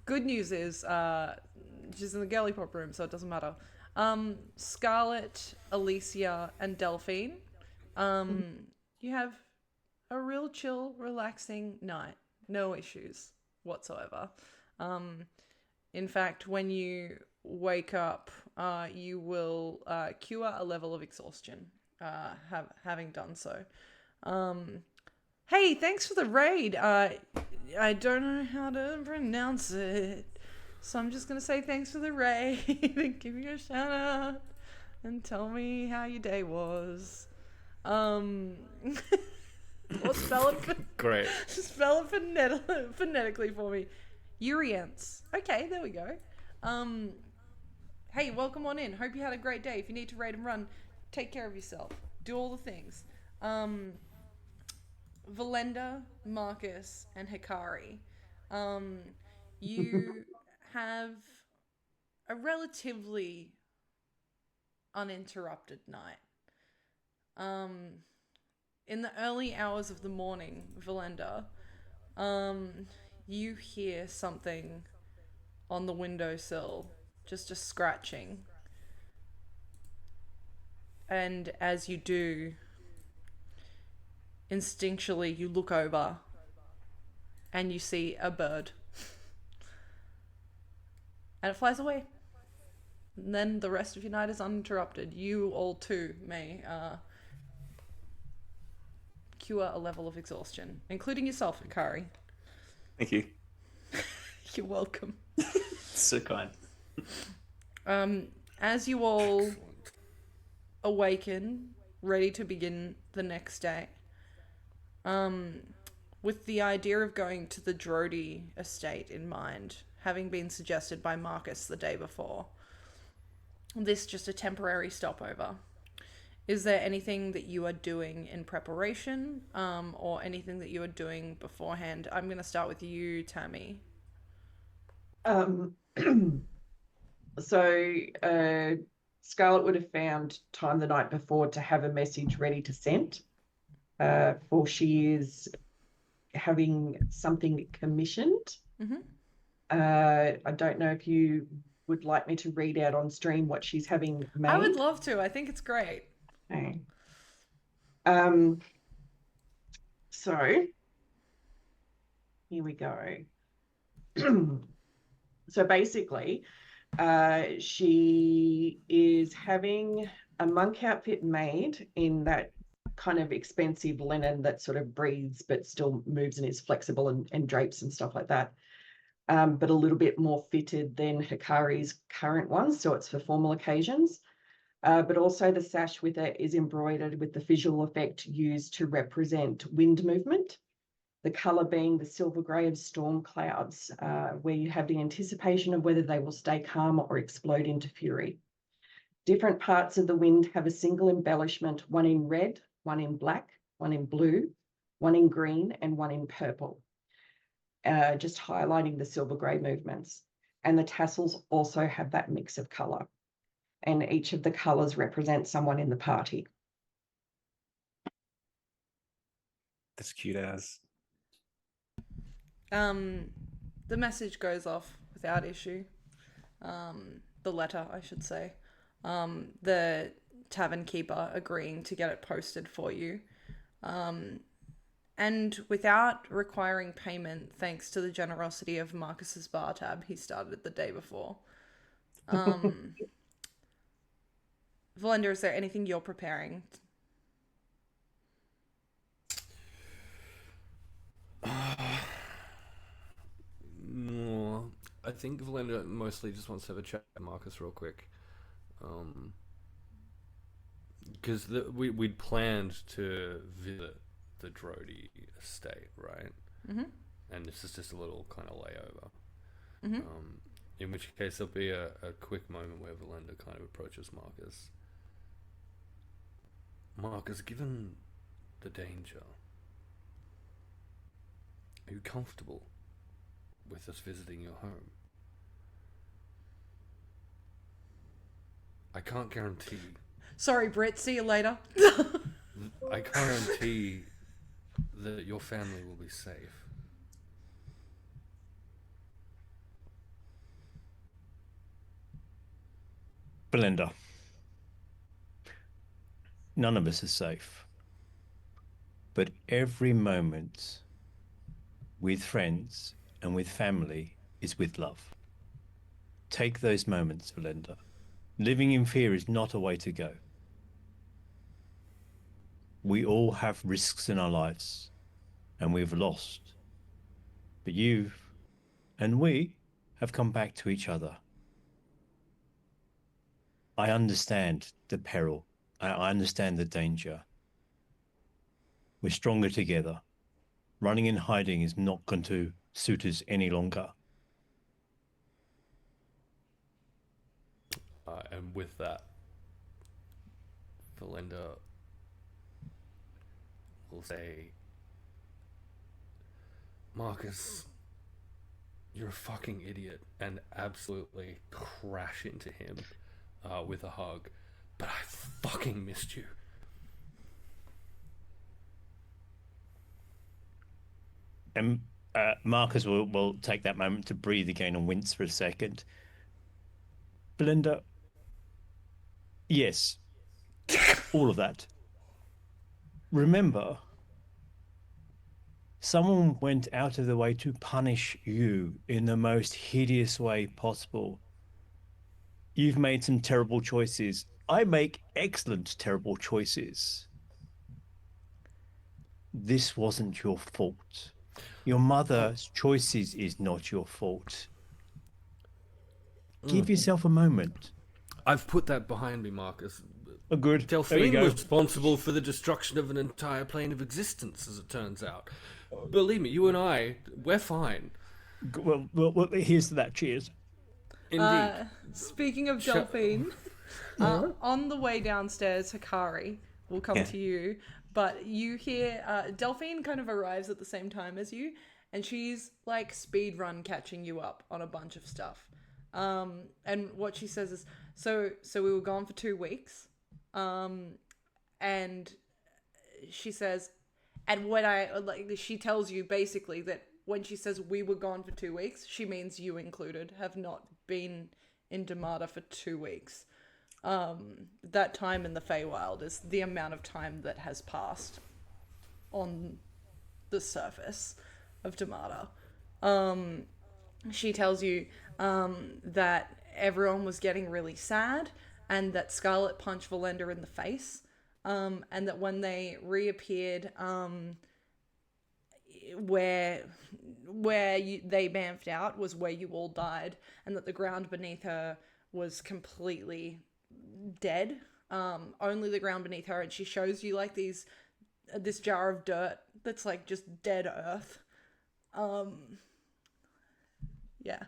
Good news is, she's in the girly pop room, so it doesn't matter. Scarlet, Alicia, and Delphine, you have a real chill, relaxing night. No issues whatsoever. In fact, when you wake up, you will cure a level of exhaustion, having done so. Hey, thanks for the raid. I don't know how to pronounce it, so I'm just going to say thanks for the raid and give you a shout out and tell me how your day was. Let's spell it. Great. Spell it phonetically for me. Urience. Okay, there we go. Hey, welcome on in. Hope you had a great day. If you need to raid and run, take care of yourself. Do all the things. Velendar, Marcus, and Hakari. You have a relatively uninterrupted night. In the early hours of the morning, Velendar, you hear something on the windowsill, just a scratching. And as you do, instinctually you look over and you see a bird. And it flies away. And then the rest of your night is uninterrupted. You all too may cure a level of exhaustion, including yourself, Hakari. Thank you. You're welcome. So kind. As you all awaken, ready to begin the next day, with the idea of going to the Drody estate in mind, having been suggested by Marcus the day before, this just a temporary stopover. Is there anything that you are doing in preparation, or anything that you are doing beforehand? I'm going to start with you, Tammy. Scarlet would have found time the night before to have a message ready to send, for she is having something commissioned. Mm-hmm. I don't know if you would like me to read out on stream what she's having made. I would love to. I think it's great. Okay. So here we go. So basically, she is having a monk outfit made in that kind of expensive linen that sort of breathes but still moves and is flexible and drapes and stuff like that. But a little bit more fitted than Hakari's current ones, so it's for formal occasions. But also the sash with it is embroidered with the visual effect used to represent wind movement, the colour being the silver grey of storm clouds, where you have the anticipation of whether they will stay calm or explode into fury. Different parts of the wind have a single embellishment, one in red, one in black, one in blue, one in green, and one in purple, just highlighting the silver grey movements. and the tassels also have that mix of color. And each of the colors represent someone in the party. That's cute as. The message goes off without issue. The letter, I should say. The tavern keeper agreeing to get it posted for you. And without requiring payment, thanks to the generosity of Marcus's bar tab he started the day before. Velendar, is there anything you're preparing? No, I think Velendar mostly just wants to have a chat with Marcus real quick. Because we'd planned to visit the Drody estate, right? Mm-hmm. And this is just a little kind of layover. Mm-hmm. In which case there'll be a quick moment where Velendar kind of approaches Marcus. Marcus, given the danger, are you comfortable with us visiting your home? I can't guarantee. Sorry, Britt, see you later. I guarantee that your family will be safe. Belinda, none of us are safe. But every moment with friends and with family is with love. Take those moments, Velendar. Living in fear is not a way to go. We all have risks in our lives, and we've lost. But you and we have come back to each other. I understand the peril. I understand the danger. We're stronger together. Running and hiding is not going to suit us any longer. And with that, Velendar will say, Marcus, you're a fucking idiot, and absolutely crash into him with a hug. But I fucking missed you. And Marcus will take that moment to breathe again and wince for a second. Belinda, yes, all of that. Remember, someone went out of the way to punish you in the most hideous way possible. You've made some terrible choices. I make excellent, terrible choices. This wasn't your fault. Your mother's choices is not your fault. Give yourself a moment. I've put that behind me, Marcus. Oh, good. Delphine was responsible for the destruction of an entire plane of existence, as it turns out. Believe me, you and I, we're fine. Well, here's to that. Cheers. Indeed. Speaking of Delphine, on the way downstairs, Hakari will come to you, but you hear Delphine kind of arrives at the same time as you, and she's like speed run catching you up on a bunch of stuff. And what she says is, so we were gone for 2 weeks, and she says, and when she tells you basically that when she says we were gone for 2 weeks, she means you included have not been in Damata for 2 weeks. That time in the Feywild is the amount of time that has passed on the surface of Damata. She tells you that everyone was getting really sad and that Scarlet punched Velendar in the face, and that when they reappeared where they bamfed out was where you all died, and that the ground beneath her was completely dead. Only the ground beneath her, and she shows you like this jar of dirt that's like just dead earth. Yeah.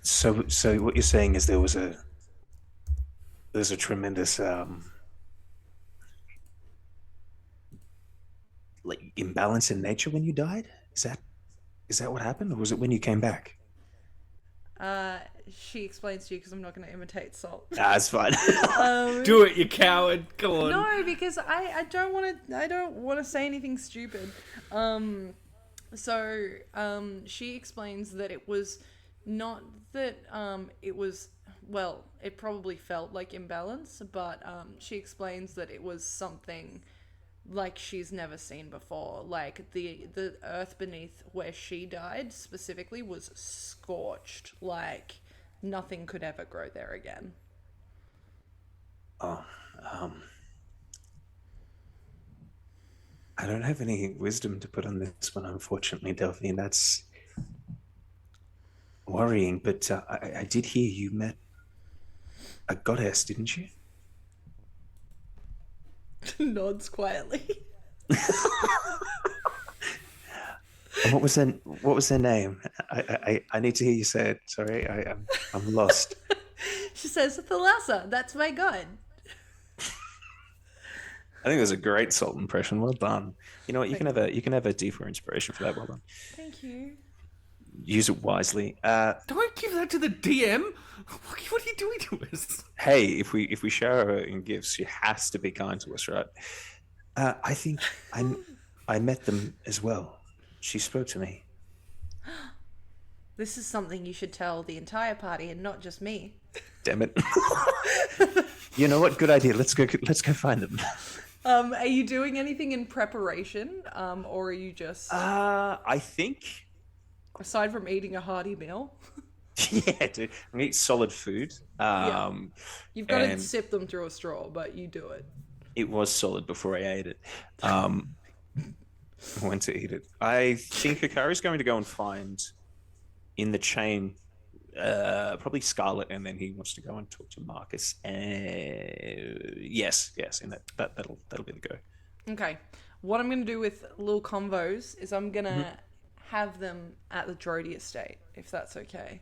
So what you're saying is there's a tremendous like imbalance in nature when you died? Is that what happened, or was it when you came back? She explains to you because I'm not going to imitate Salt. Nah, it's fine. Do it, you coward. Go on. No, because I don't want to say anything stupid. So she explains that it was not that it was, well, it probably felt like imbalance, but she explains that it was something like she's never seen before. Like the earth beneath where she died specifically was scorched, like nothing could ever grow there again. Oh, I don't have any wisdom to put on this one, unfortunately, Delphine. That's worrying, but I did hear you met a goddess, didn't you? Nods quietly. And what was their name? I need to hear you say it. Sorry, I'm lost. She says, Thalassa, that's my god. I think it was a great Salt impression. Well done. You know what? You can have a deeper inspiration for that. Well done. Thank you. Use it wisely. Don't give that to the DM. What are you doing to us? Hey, if we share her in gifts, she has to be kind to us, right? I think I met them as well. She spoke to me. This is something you should tell the entire party and not just me. Damn it. You know what? Good idea. Let's go find them. Are you doing anything in preparation? Or are you just I think aside from eating a hearty meal? yeah, dude. I eat solid food. Yeah. You've got to and sip them through a straw, but you do it. it was solid before I ate it. I went to eat it. I think Hakari's going to go and find in the chain probably Scarlet, and then he wants to go and talk to Marcus. Yes, and that'll be the go. Okay. What I'm going to do with little convos is I'm going to have them at the Drody estate, if that's okay.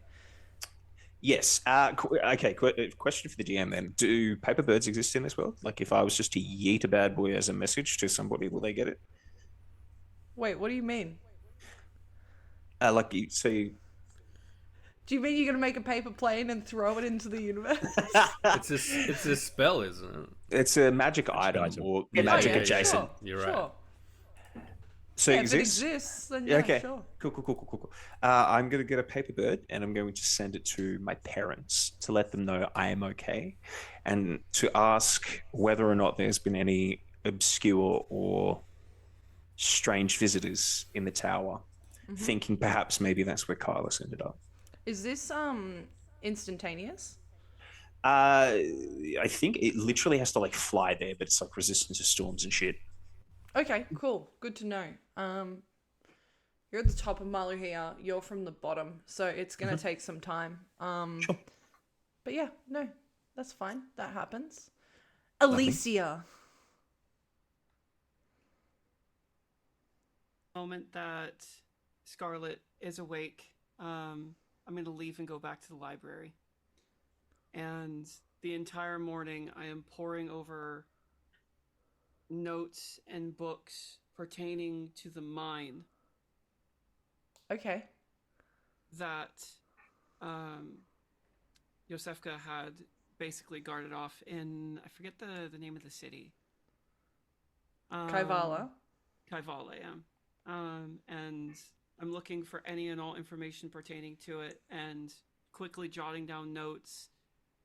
Yes. Okay. Question for the GM then: do paper birds exist in this world? Like, if I was just to yeet a bad boy as a message to somebody, will they get it? Wait, what do you mean? Like you see. Do you mean you're going to make a paper plane and throw it into the universe? It's a spell, isn't it? It's a magic item or magic adjacent. Sure, You're right. sure. So Yeah, it if it exists. exists, then Yeah, yeah, okay. sure. Cool. I'm going to get a paper bird and I'm going to send it to my parents to let them know I am okay, and to ask whether or not there's been any obscure or strange visitors in the tower, thinking perhaps maybe that's where Kylus ended up. Is this instantaneous? I think it literally has to like fly there, but it's like resistant to storms and shit. Okay, cool. Good to know. You're at the top of Maluhia. You're from the bottom, so it's gonna take some time. Sure. But yeah, no, that's fine. That happens. Alicia. Moment that Scarlet is awake, I'm going to leave and go back to the library. And the entire morning, I am poring over notes and books pertaining to the mine Okay. that Yosefka had basically guarded off in, I forget the name of the city. Kaivala. Kaivala, yeah. And I'm looking for any and all information pertaining to it and quickly jotting down notes,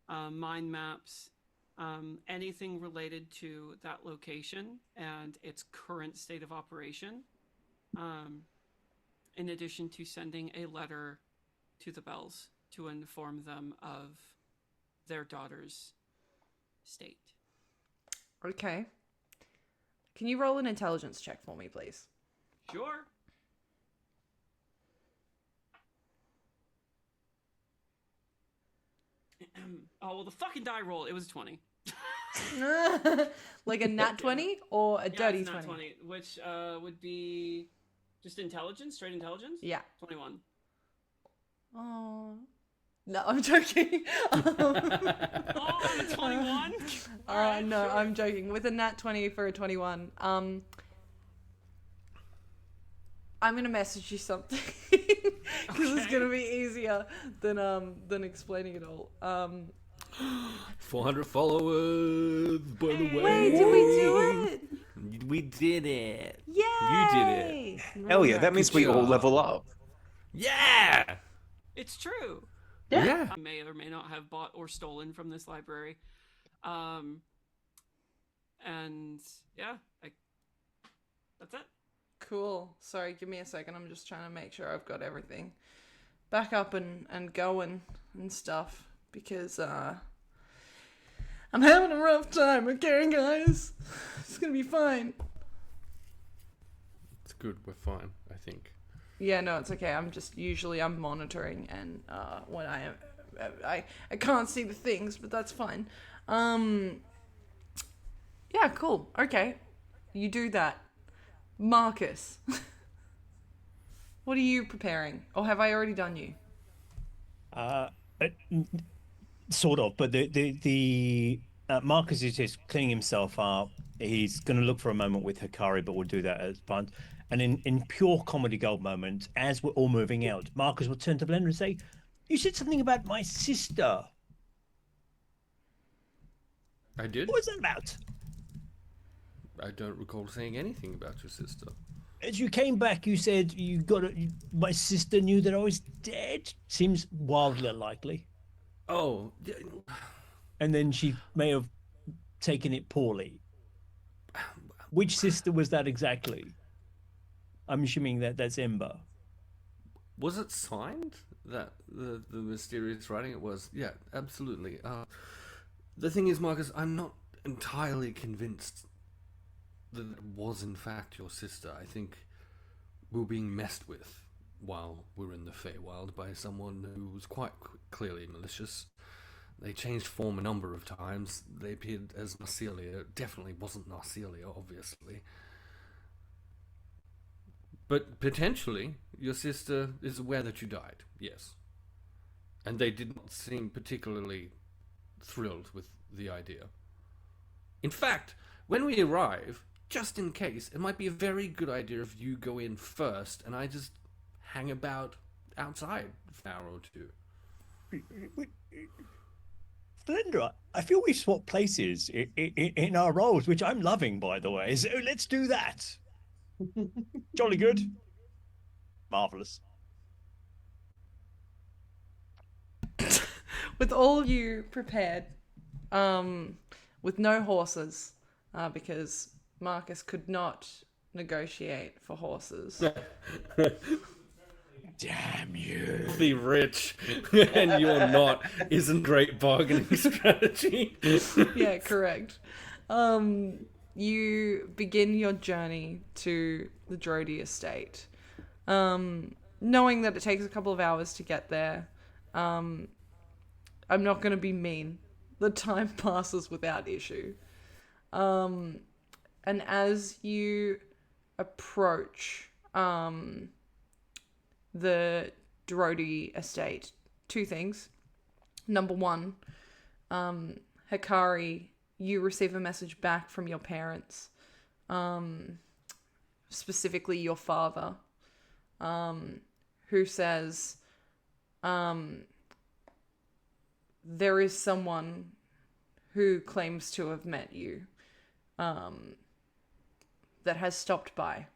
mind maps, anything related to that location and its current state of operation, in addition to sending a letter to the Bells to inform them of their daughter's state. Okay. Can you roll an intelligence check for me, please? Sure. Oh, well, the fucking die roll, it was 20. Like a nat 20 or a dirty it's 20? 20, which would be just intelligence, straight intelligence? Yeah. 21. Oh. No, I'm joking. Oh, I'm a 21? Alright, No, sure. I'm joking. With a nat 20 for a 21. I'm gonna message you something because it's gonna be easier than explaining it all. 400 followers, by the way. Wait, did we do it? We did it. Yay! You did it. Hell yeah, that means we all level up. Yeah. It's true. Yeah. I may or may not have bought or stolen from this library. And yeah, that's it. Cool. Sorry, give me a second. I'm just trying to make sure I've got everything back up and going and stuff because I'm having a rough time. Okay, guys, it's gonna be fine. It's good. We're fine, I think. Yeah, no, it's okay. I'm monitoring, and when I can't see the things, but that's fine. Yeah, cool. Okay, you do that, Marcus. What are you preparing, or have I already done you? Sort of, but the Marcus is just cleaning himself up. He's going to look for a moment with Hakari, but we'll do that as fun. And in pure comedy gold moment, as we're all moving out, Marcus will turn to Velendar and say, "You said something about my sister. I did? What was that about?" I don't recall saying anything about your sister. As you came back, you said my sister knew that I was dead. Seems wildly unlikely. Oh. And then she may have taken it poorly. Which sister was that exactly? I'm assuming that's Ember. Was it signed? That the mysterious writing it was? Yeah, absolutely. The thing is, Marcus, I'm not entirely convinced that it was in fact your sister. I think we were being messed with while we were in the Feywild by someone who was quite clearly malicious. They changed form a number of times. They appeared as Narcelia. It definitely wasn't Narcelia, obviously. But potentially, your sister is aware that you died, yes. And they did not seem particularly thrilled with the idea. In fact, when we arrive, just in case, it might be a very good idea if you go in first and I just hang about outside for an hour or two. Velendar, I feel we swapped places in our roles, which I'm loving, by the way. So let's do that. Jolly good. Marvelous. With all of you prepared, with no horses, because Marcus could not negotiate for horses. Damn you. Be rich and you're not isn't great bargaining strategy. Yeah, correct. You begin your journey to the Drody estate, knowing that it takes a couple of hours to get there. I'm not going to be mean. The time passes without issue. And as you approach the Drody estate, two things. Number one, Hakari, you receive a message back from your parents, specifically your father, who says there is someone who claims to have met you that has stopped by.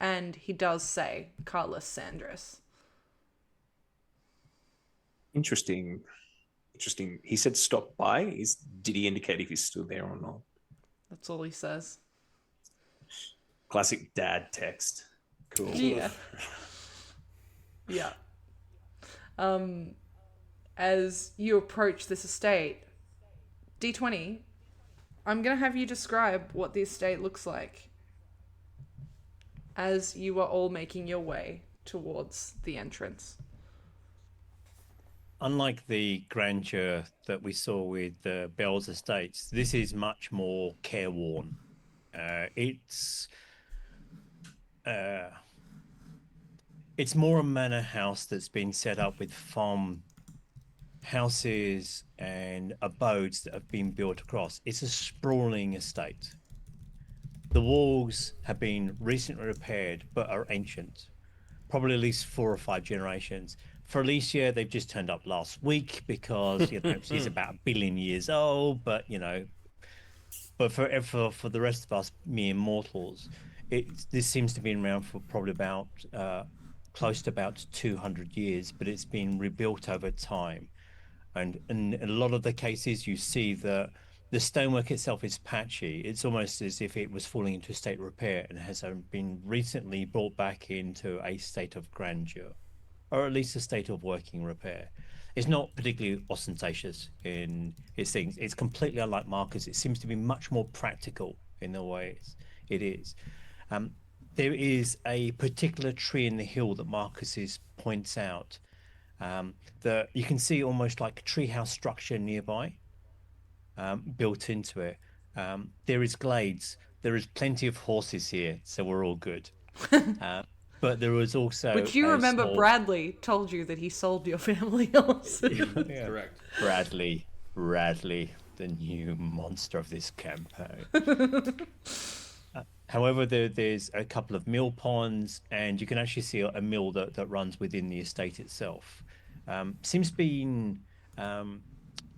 And he does say Carlos Sandris. Interesting. He said stop by. Did he indicate if he's still there or not? That's all he says. Classic dad text. Cool. Yeah. Yeah. As you approach this estate, Deetwenty, I'm going to have you describe what the estate looks like as you are all making your way towards the entrance. Unlike the grandeur that we saw with the Bell's estates, this is much more careworn. It's more a manor house that's been set up with farm houses and abodes that have been built across. It's a sprawling estate. The walls have been recently repaired, but are ancient, probably at least 4 or 5 generations. For Alicia, they've just turned up last week because she's about 1 billion years old. But but for the rest of us mere mortals, this seems to be around for probably about close to about 200 years, but it's been rebuilt over time. And in a lot of the cases, you see that the stonework itself is patchy. It's almost as if it was falling into a state of repair and has been recently brought back into a state of grandeur, or at least a state of working repair. It's not particularly ostentatious in its things. It's completely unlike Marcus. It seems to be much more practical in the way it is. There is a particular tree in the hill that Marcus points out that you can see almost like a treehouse structure nearby built into it. There is glades. There is plenty of horses here, so we're all good. But there was also... Which you remember small... Bradley told you that he sold your family horses. Yeah. Correct. Bradley, the new monster of this campaign. However, there's a couple of mill ponds, and you can actually see a mill that runs within the estate itself. Seems to be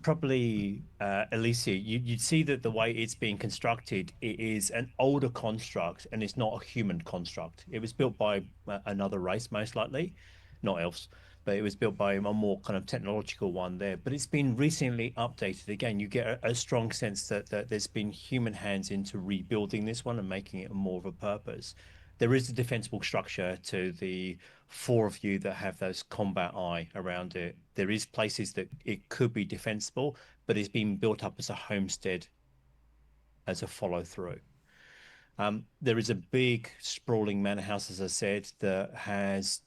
probably, Alicia, you'd see that the way it's being constructed, it is an older construct, and it's not a human construct. It was built by another race, most likely, not elves, but it was built by a more kind of technological one there. But it's been recently updated. Again, you get a strong sense that there's been human hands into rebuilding this one and making it more of a purpose. There is a defensible structure to the 4 of you that have those combat eye around it. There is places that it could be defensible, but it's been built up as a homestead, as a follow through. There is a big sprawling manor house, as I said, that has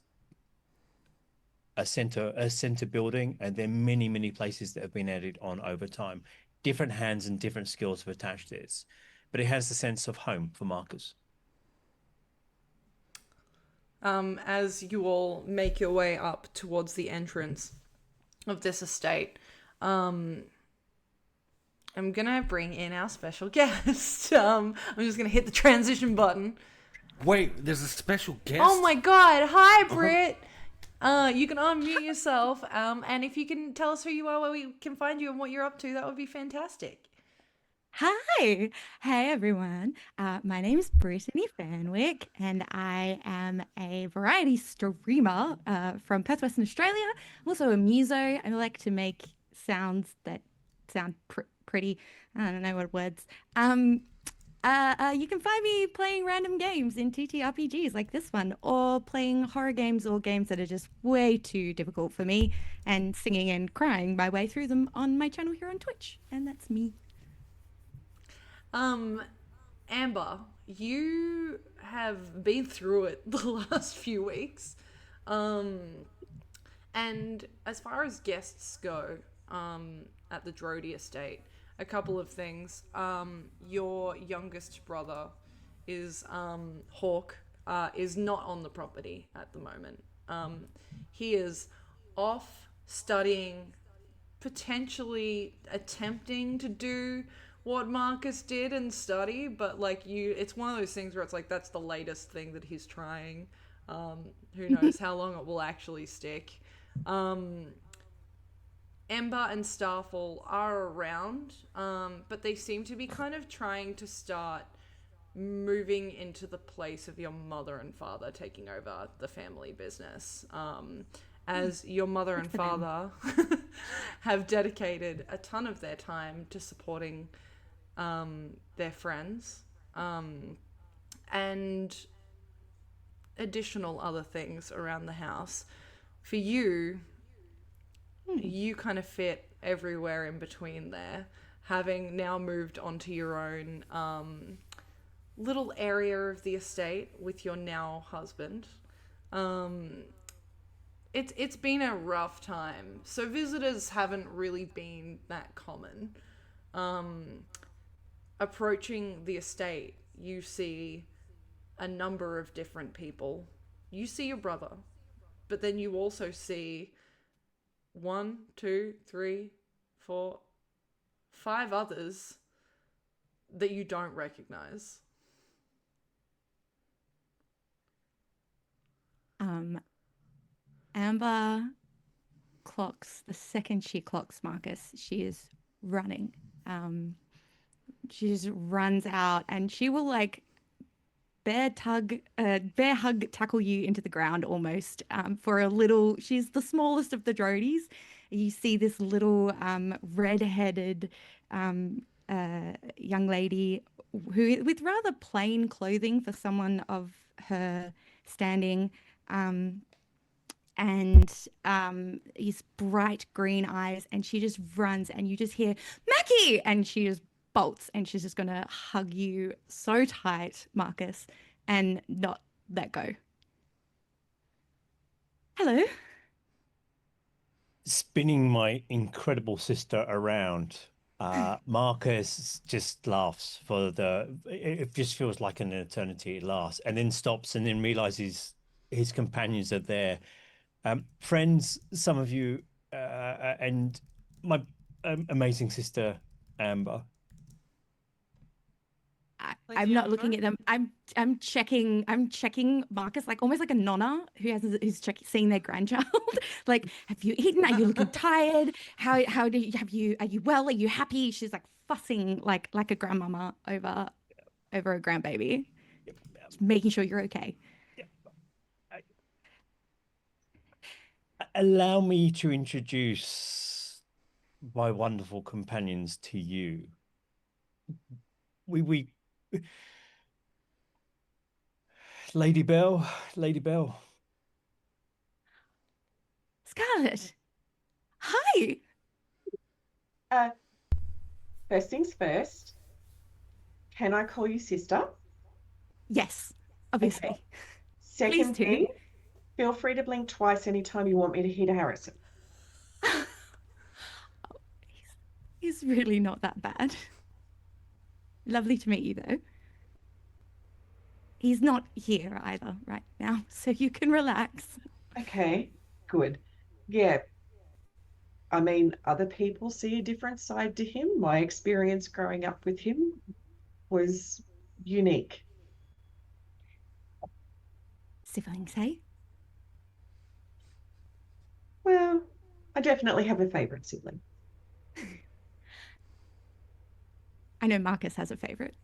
a center building, and there are many places that have been added on over time. Different hands and different skills have attached this, but it has the sense of home for Marcus. As you all make your way up towards the entrance of this estate, I'm gonna bring in our special guest. I'm just gonna hit the transition button. Wait, there's a special guest? Oh my god! Hi, Britt. You can unmute yourself, and if you can tell us who you are, where we can find you, and what you're up to, that would be fantastic. Hi! Hey everyone. My name is Brittany Fenwick, and I am a variety streamer from Perth, Western Australia. I'm also a muso. I like to make sounds that sound pretty. I don't know what words. You can find me playing random games in TTRPGs like this one, or playing horror games or games that are just way too difficult for me, and singing and crying my way through them on my channel here on Twitch. And that's me. Amber, you have been through it the last few weeks. And as far as guests go, at the Drody estate, a couple of things. Your youngest brother is, Hawk, is not on the property at the moment. He is off studying, potentially attempting to do what Marcus did and study, but it's one of those things where it's like, that's the latest thing that he's trying. Who knows how long it will actually stick. Ember and Starfall are around, but they seem to be kind of trying to start moving into the place of your mother and father taking over the family business. As your mother and father have dedicated a ton of their time to supporting their friends, and additional other things around the house. For you, you kind of fit everywhere in between there, having now moved onto your own little area of the estate with your now husband. It's been a rough time, so visitors haven't really been that common. Approaching the estate, you see a number of different people. You see your brother, but then you also see 1, 2, 3, 4, 5 others that you don't recognize. Amber clocks, the second she clocks Marcus, she is running. She just runs out and she will like bear hug tackle you into the ground almost for a little. She's the smallest of the Drodies. You see this little red-headed young lady who with rather plain clothing for someone of her standing, and these bright green eyes, and she just runs and you just hear Mackie, and she just bolts and she's just gonna hug you so tight, Marcus, and not let go. Hello. Spinning my incredible sister around, Marcus just laughs for it just feels like an eternity it lasts, and then stops and then realizes his companions are there. Friends, some of you, and my amazing sister, Amber. I'm not looking at them. I'm checking Marcus, like almost like a nonna who's seeing their grandchild. Like, have you eaten? Are you looking tired? Are you well? Are you happy? She's like fussing like a grandmama over a grandbaby. Yep. Just making sure you're okay. Yep. Allow me to introduce my wonderful companions to you. We Lady Bell. Scarlet. Hi. First things first, can I call you sister? Yes, obviously. Okay. Second Please do. thing, feel free to blink twice anytime you want me to hit Harrison. He's really not that bad. Lovely to meet you, though. He's not here either right now, so you can relax. Okay, good. Yeah. I mean, other people see a different side to him. My experience growing up with him was unique. Siblings, eh? Well, I definitely have a favorite sibling. I know Marcus has a favorite.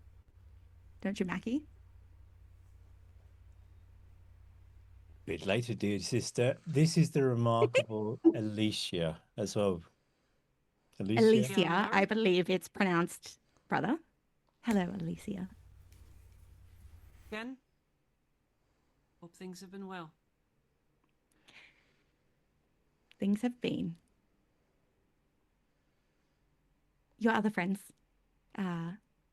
Don't you, Mackie? Bit later, dear sister. This is the remarkable Alicia as well. Alicia, Yeah. I believe it's pronounced brother. Hello, Alicia. Ken? Hope things have been well. Things have been. Your other friends,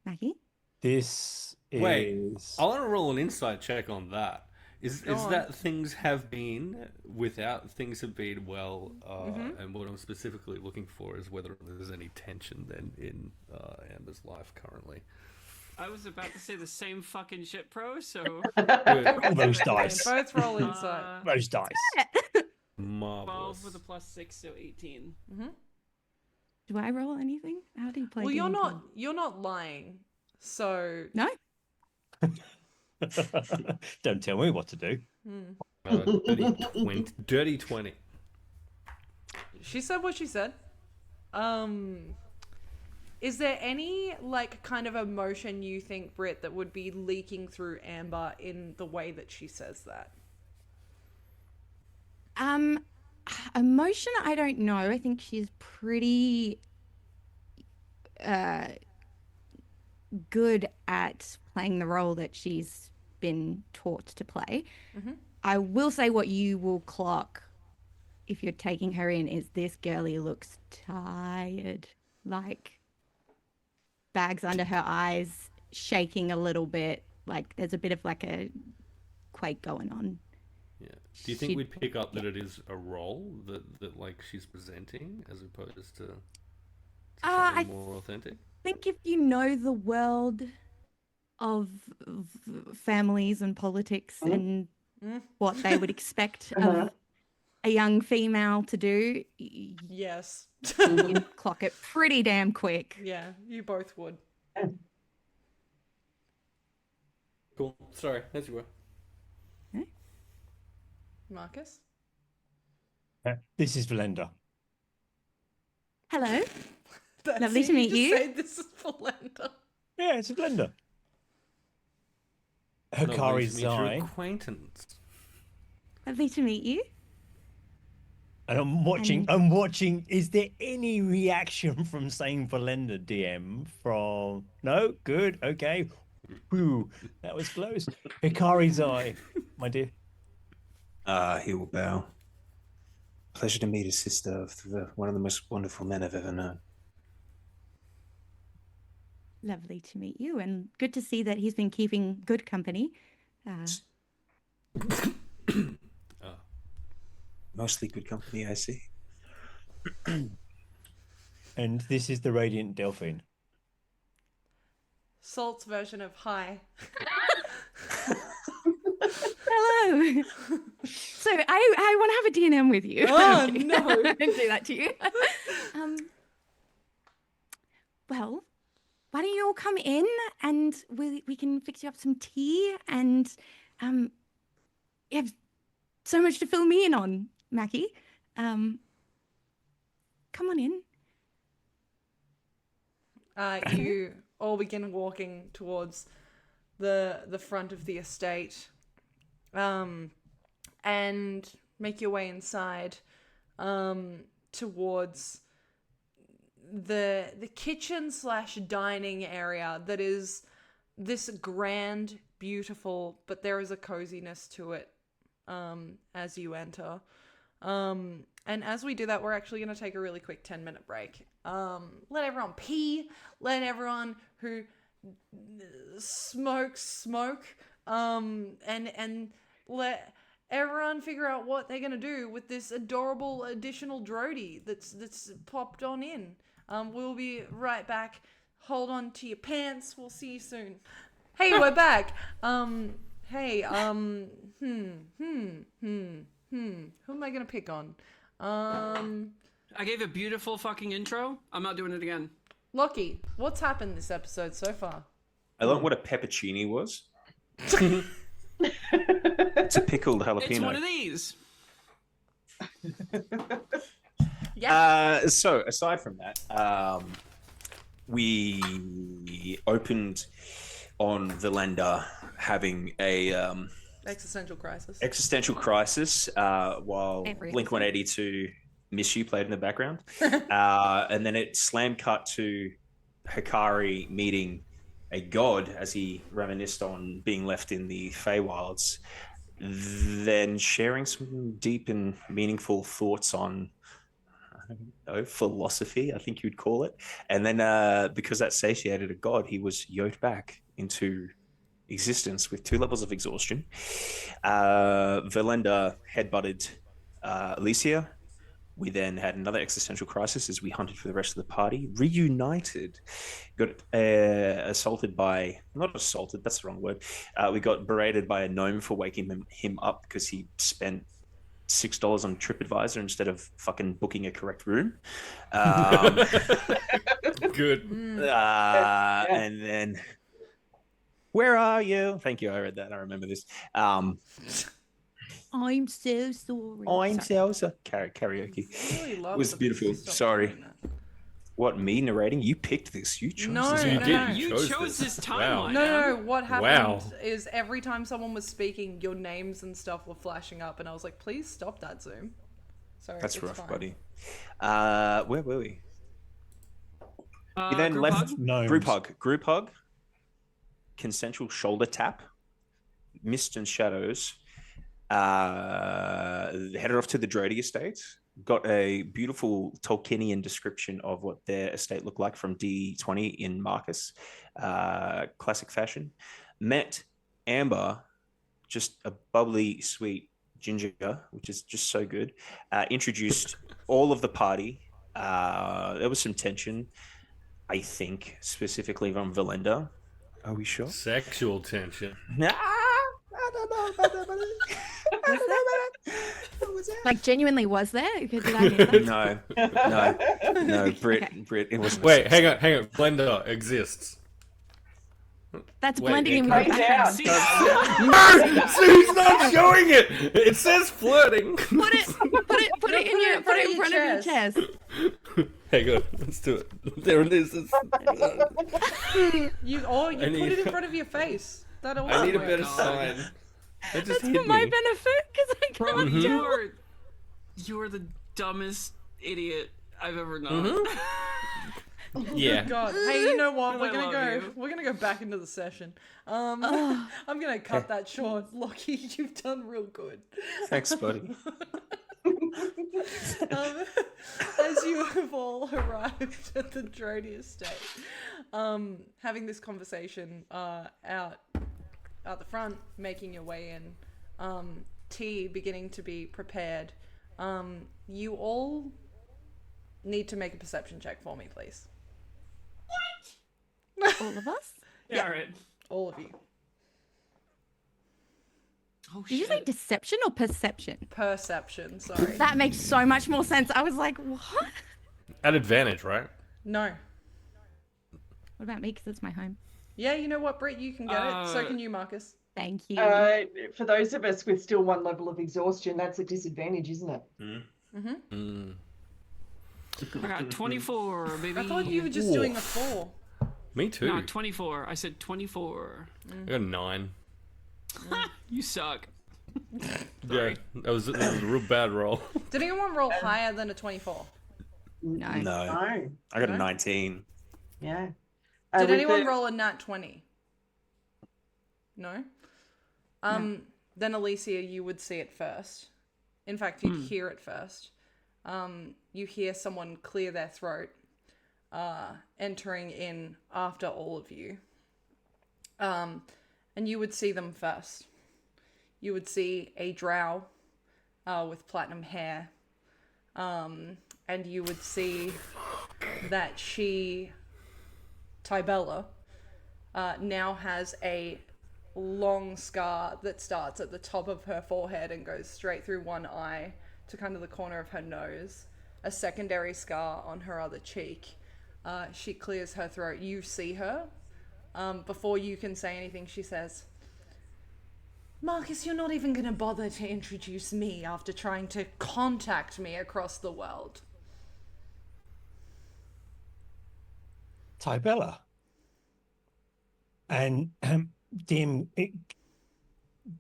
Mackie? This is... Wait, I want to roll an insight check on that. Is on. that things have been without things have been well, and what I'm specifically looking for is whether there's any tension then in Amber's life currently. I was about to say the same fucking shit, pro, so... All those dice. Both roll inside. Those dice. 12 12 with a plus 6, so 18. Do I roll anything? How do you play? Well, D&D? you're not lying. So No? Don't tell me what to do. Dirty 20. she said what she said. Is there any like kind of emotion you think, Britt, that would be leaking through Amber in the way that she says that? Emotion, I don't know. I think she's pretty good at playing the role that she's been taught to play. I will say what you will clock if you're taking her in is this girlie looks tired, like bags under her eyes, shaking a little bit, like there's a bit of like a quake going on. Yeah. Do you think we'd pick up that it is a role that like she's presenting as opposed to something more authentic? I think if you know the world of families and politics and what they would expect of a young female to do, Yes. you clock it pretty damn quick. Yeah, you both would. Cool. Sorry, as you were. Marcus? This is Velendar. Hello. That's Lovely it, to meet just you. Say this is Velendar. Yeah, it's Velendar. Lovely Hakari to meet your Zai. acquaintance. Lovely to meet you. And I'm watching. And- I'm watching. Is there any reaction from saying Velendar DM from? No. Good. Okay. Whew, that was close. Hakari Zai, my dear. He will bow. Pleasure to meet a sister of one of the most wonderful men I've ever known. Lovely to meet you, and good to see that he's been keeping good company. Mostly good company, I see. And this is the Radiant Delphine. Salt's version of hi. Hello. So I want to have a D&M with you. Oh, Okay. no. Don't do that to you. Well, why don't you all come in and we can fix you up some tea, and you have so much to fill me in on, Mackie. Come on in. You all begin walking towards the front of the estate, and make your way inside, towards the kitchen / dining area that is this grand, beautiful, but there is a coziness to it, as you enter. And as we do that, we're actually going to take a really quick 10-minute break. Let everyone pee. Let everyone who smokes smoke. And let everyone figure out what they're going to do with this adorable additional Drody that's popped on in. We'll be right back. Hold on to your pants. We'll see you soon. Hey, we're back. Hey, who am I gonna pick on? I gave a beautiful fucking intro. I'm not doing it again. Lockie, what's happened this episode so far? I learned what a peppercini was. It's a pickled jalapeno. It's one of these. Yeah. So aside from that, we opened on Velendar having a Existential crisis. While Every episode. episode. Blink 182 Miss You played in the background. And then it slam cut to Hakari meeting a god as he reminisced on being left in the Feywilds, then sharing some deep and meaningful thoughts on philosophy, I think you'd call it. And then because that satiated a god, he was yoked back into existence with 2 levels of exhaustion. Velendar headbutted Alicia. We then had another existential crisis as we hunted for the rest of the party. Reunited. Got assaulted by... Not assaulted, that's the wrong word. We got berated by a gnome for waking him up because he spent $6 on TripAdvisor instead of fucking booking a correct room. Good. And then... Where are you? Thank you, I read that. I remember this. I'm so sorry. I'm Sorry. so karaoke. I really love It was that beautiful. you stopped Sorry. doing that. What, me narrating? You picked this. You chose No, this. no, You no, did. no. You chose this timeline. No. What happened Wow. is every time someone was speaking, your names and stuff were flashing up, and I was like, please stop that, Zoom. Sorry, That's it's rough, fine. buddy. Where were we? We then Group left hug? Gnomes. Group hug. Consensual shoulder tap. Mist and shadows. Headed off to the Drody estate. Got a beautiful Tolkienian description of what their estate looked like from D20 in Marcus. Classic fashion. Met Amber, just a bubbly, sweet ginger, which is just so good. Introduced all of the party. There was some tension, I think, specifically from Velendar. Are we sure? Sexual tension. I don't know about that. I don't know about that. Like, genuinely, was there? Did I miss that? No, Britt, Okay. Britt, it wasn't. Wait, hang on. Blender exists. That's Wait, blending in with Write the it background. down. No! Sue's not showing it! It says flirting. Put it in front of your chest. Hey, good. Let's do it. There it is. You put it in front of your face. That also I need a works. better sign. That just That's hit for my me. benefit because I Bro, can't tell. you are the dumbest idiot I've ever known. Yeah. God. Hey, you know what? I We're gonna love go. you. We're gonna go back into the session. I'm gonna cut that short. Lockie, you've done real good. Thanks, buddy. As you have all arrived at the Drody estate, having this conversation out the front, making your way in, tea beginning to be prepared. You all need to make a perception check for me, please. All of us? Yeah, alright. All of you. Oh, Did you say deception or perception? Perception, sorry. That makes so much more sense. I was like, what? At advantage, right? No. What about me? Because it's my home. Yeah, you know what, Britt? You can get it. So can you, Marcus. Thank you. For those of us with still one level of exhaustion, that's a disadvantage, isn't it? I got 24, baby. I thought you were just doing a 4. Me too. No, 24. I said 24. I got a 9. You suck. Yeah, that was a real bad roll. Did anyone roll higher than a 24? no. No. No. I got a No? 19. Yeah. Did with anyone the- roll a nat 20? No? Then Alicia, you would see it first. In fact, you'd hear it first. You hear someone clear their throat, entering in after all of you. And you would see them first. You would see a drow with platinum hair. And you would see that Tybella, now has a long scar that starts at the top of her forehead and goes straight through one eye to kind of the corner of her nose. A secondary scar on her other cheek. She clears her throat. You see her. Before you can say anything, she says, "Marcus, you're not even going to bother to introduce me after trying to contact me across the world." Tybella. And Dim,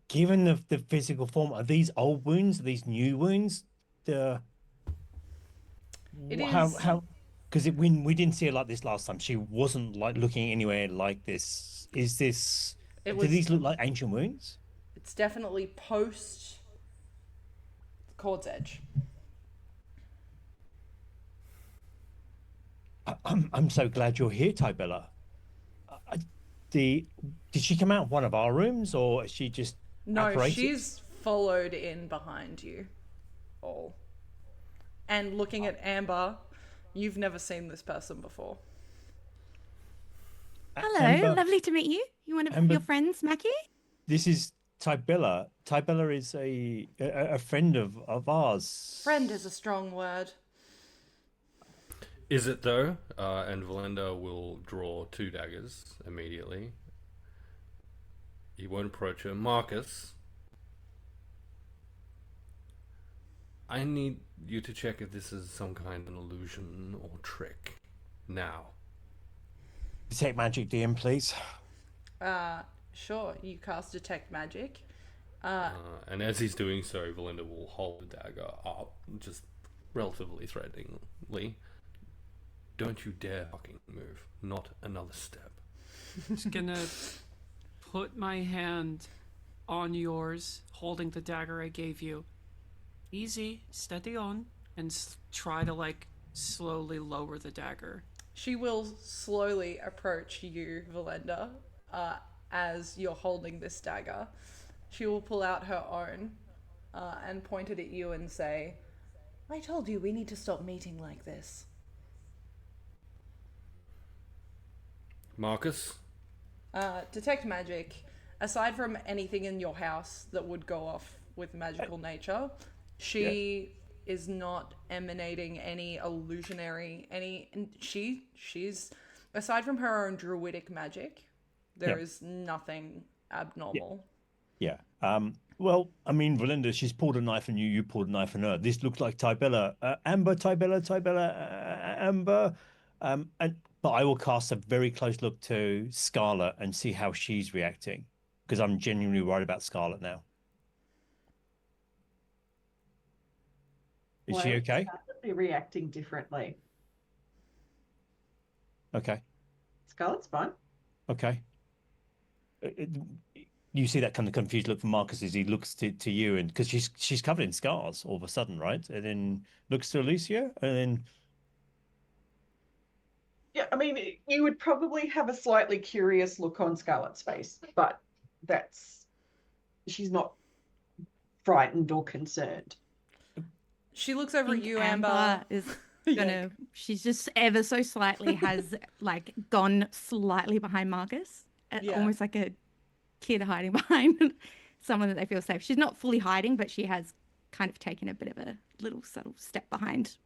given the physical form, are these old wounds? Are these new wounds? It how is- because when we didn't see her like this last time, she wasn't like looking anywhere like this. Is this? It Do was- these look like ancient wounds? It's definitely post Cord's Edge. I'm so glad you're here, Tybella. Did she come out of one of our rooms, or is she just No, apparated? she's followed in behind you all. And looking at Amber, you've never seen this person before. Hello, Amber, lovely to meet you. You one of Amber- your friends, Mackie? This is Tybella. Tybella is a friend of ours. Friend is a strong word. Is it though? And Velendar will draw 2 daggers immediately. He won't approach her. Marcus, I need you to check if this is some kind of illusion or trick. Now. Detect magic, DM, please. Sure, you cast Detect Magic. And as he's doing so, Velendar will hold the dagger up, just relatively threateningly. Don't you dare fucking move. Not another step. Just gonna put my hand on yours, holding the dagger I gave you. Easy, steady on, and try to like slowly lower the dagger. She will slowly approach you, Velendar, as you're holding this dagger. She will pull out her own and point it at you and say, "I told you we need to stop meeting like this." Marcus? Detect Magic, aside from anything in your house that would go off with magical nature, she is not emanating any illusionary, she's, aside from her own druidic magic, There is nothing abnormal. Yeah. Well, I mean, Velendar, she's pulled a knife on you. You pulled a knife on her. This looks like Tybella. Amber, Tybella, Amber. But I will cast a very close look to Scarlet and see how she's reacting, because I'm genuinely worried about Scarlet now. Is she okay? Definitely reacting differently. Okay. Scarlet's fine. Okay. You see that kind of confused look from Marcus as he looks to you, and because she's covered in scars all of a sudden, right? And then looks to Alicia, and then Yeah, I mean, you would probably have a slightly curious look on Scarlet's face, but she's not frightened or concerned. She looks over at you, Amber Amber. is gonna. She's just ever so slightly has like gone slightly behind Marcus, almost like a kid hiding behind someone that they feel safe. She's not fully hiding, but she has kind of taken a bit of a little subtle step behind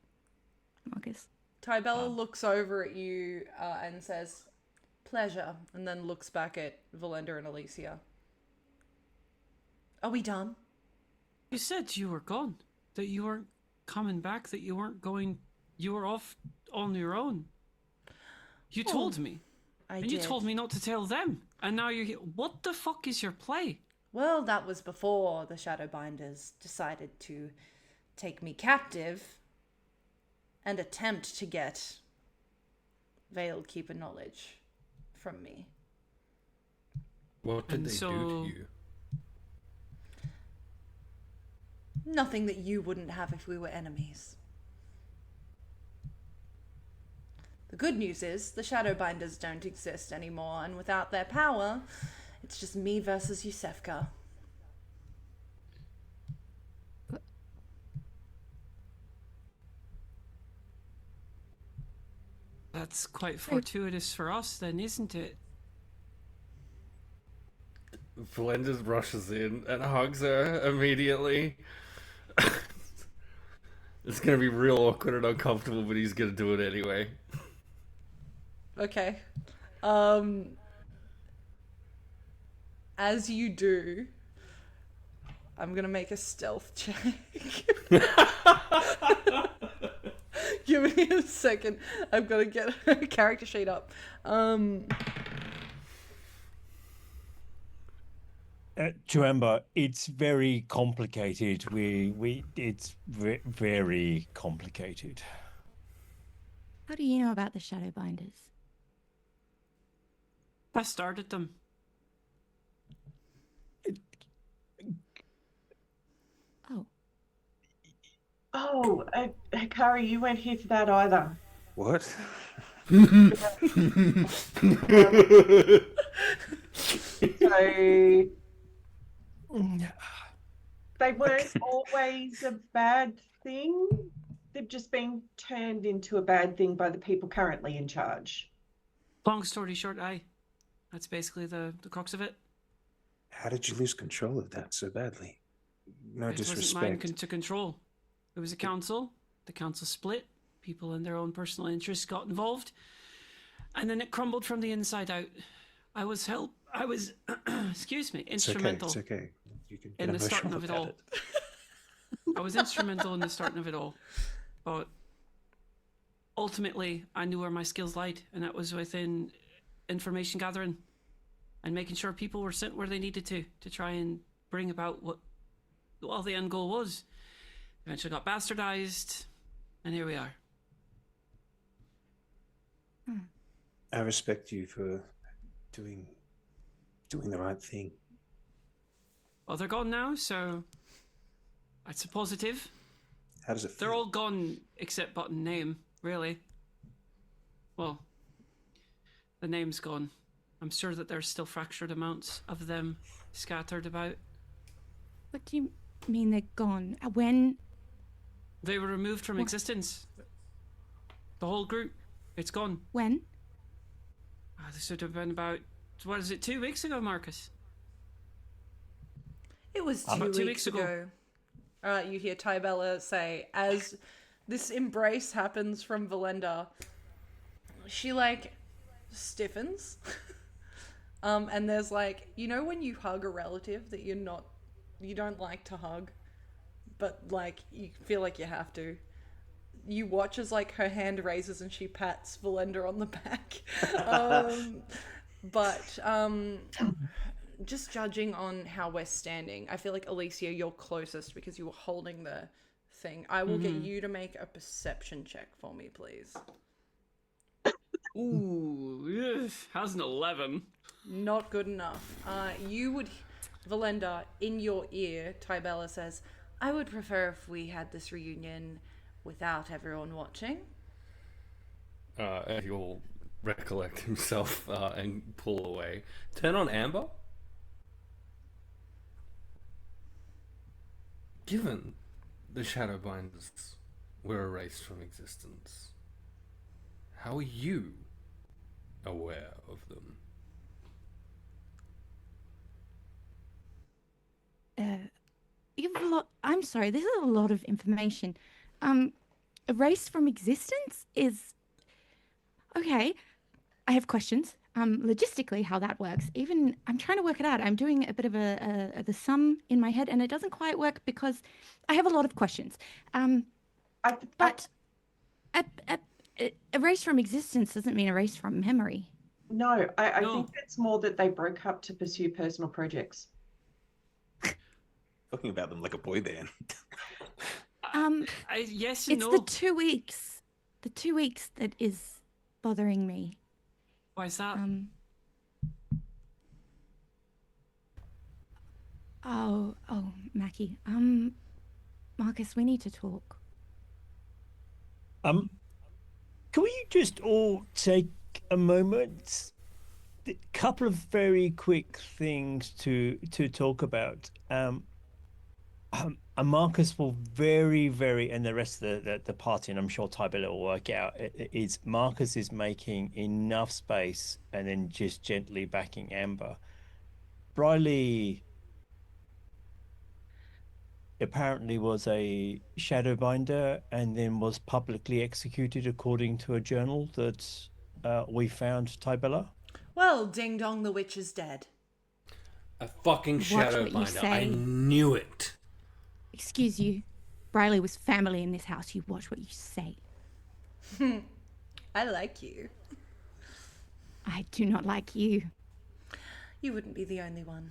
Marcus. Tybella looks over at you and says, "Pleasure," and then looks back at Velendar and Alicia. Are we done? You said you were gone, that you weren't coming back, that you weren't going, you were off on your own. You told me. And you told me not to tell them. And now you're here. What the fuck is your play? Well, that was before the Shadowbinders decided to take me captive and attempt to get Veiled Keeper knowledge from me. What did they do to you? Nothing that you wouldn't have if we were enemies. The good news is the Shadowbinders don't exist anymore, and without their power, it's just me versus Yusefka. That's quite fortuitous for us then, isn't it? Velendar rushes in and hugs her immediately. It's gonna be real awkward and uncomfortable, but he's gonna do it anyway. Okay. As you do, I'm gonna make a stealth check. Give me a second. I've got to get a character sheet up. To Amber, it's very complicated. It's very complicated. How do you know about the Shadowbinders? I started them. Oh, Hakari, you weren't here for that either. What? So they weren't always a bad thing. They've just been turned into a bad thing by the people currently in charge. Long story short, that's basically the crux of it. How did you lose control of that so badly? No disrespect. It wasn't mine to control. It was a council. The council split. People in their own personal interests got involved. And then it crumbled from the inside out. I was, excuse me, instrumental. It's okay. You can in the starting of it all. I was instrumental in the starting of it all. But ultimately, I knew where my skills lied, and that was within information gathering and making sure people were sent where they needed to try and bring about what the end goal was. Eventually got bastardized, and here we are. I respect you for doing the right thing. Well, they're gone now, so that's a positive. How does it feel? They're all gone except button name, really. Well, the name's gone. I'm sure that there's still fractured amounts of them scattered about. What do you mean they're gone? When? They were removed from existence. The whole group. It's gone. When? This would have been about, 2 weeks ago, Marcus? It was About 2 weeks ago. You hear Tybella say, as this embrace happens from Velendar, she, stiffens. And there's like, you know when you hug a relative that you don't like to hug, but like you feel like you have to. You watch as like her hand raises and she pats Velendar on the back. But just judging on how we're standing, I feel like Alicia, you're closest because you were holding the thing. I will get you to make a perception check for me, please. Ooh, how's an 11? Not good enough. Velendar, in your ear, Tybella says, I would prefer if we had this reunion without everyone watching. He'll recollect himself and pull away. Turn on Amber. Given the Shadowbinders were erased from existence, how are you aware of them? You have a lot. I'm sorry. This is a lot of information. Erased from existence is okay. I have questions. Logistically, how that works. Even I'm trying to work it out. I'm doing a bit of the sum in my head, and it doesn't quite work because I have a lot of questions. But erased from existence doesn't mean erased from memory. No, I think it's more that they broke up to pursue personal projects. Talking about them like a boy band. Yes and It's no. the 2 weeks. The 2 weeks that is bothering me. Why is that? Oh, Mackie. Marcus, we need to talk. Can we just all take a moment? A couple of very quick things to talk about. And Marcus will very, and the rest of the party, and I'm sure Tybella will work out, is Marcus is making enough space and then just gently backing Amber. Briley apparently was a Shadowbinder and then was publicly executed according to a journal that we found, Tybella. Well, ding dong, the witch is dead. A fucking Watch what you Shadowbinder. say. I knew it. Excuse you. Briley was family in this house. You watch what you say. I like you. I do not like you. You wouldn't be the only one.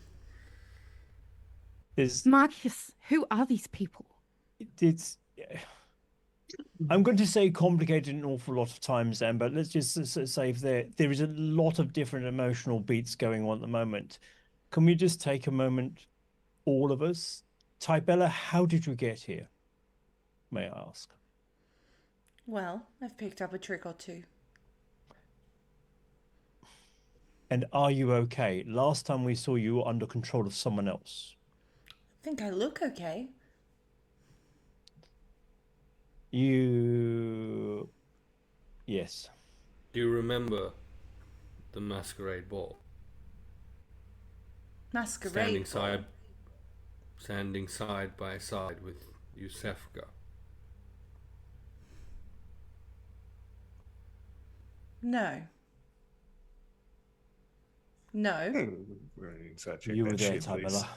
Marcus, who are these people? It's I'm going to say complicated an awful lot of times, Amber. Let's just say if there is a lot of different emotional beats going on at the moment. Can we just take a moment, all of us? Tybella, how did you get here? May I ask? Well, I've picked up a trick or two. And are you okay? Last time we saw you were under control of someone else. I think I look okay. Yes. Do you remember the masquerade ball? Masquerade Standing side by side with Yusefka. No. We're an insight check You that were there, shit, please. Tybella.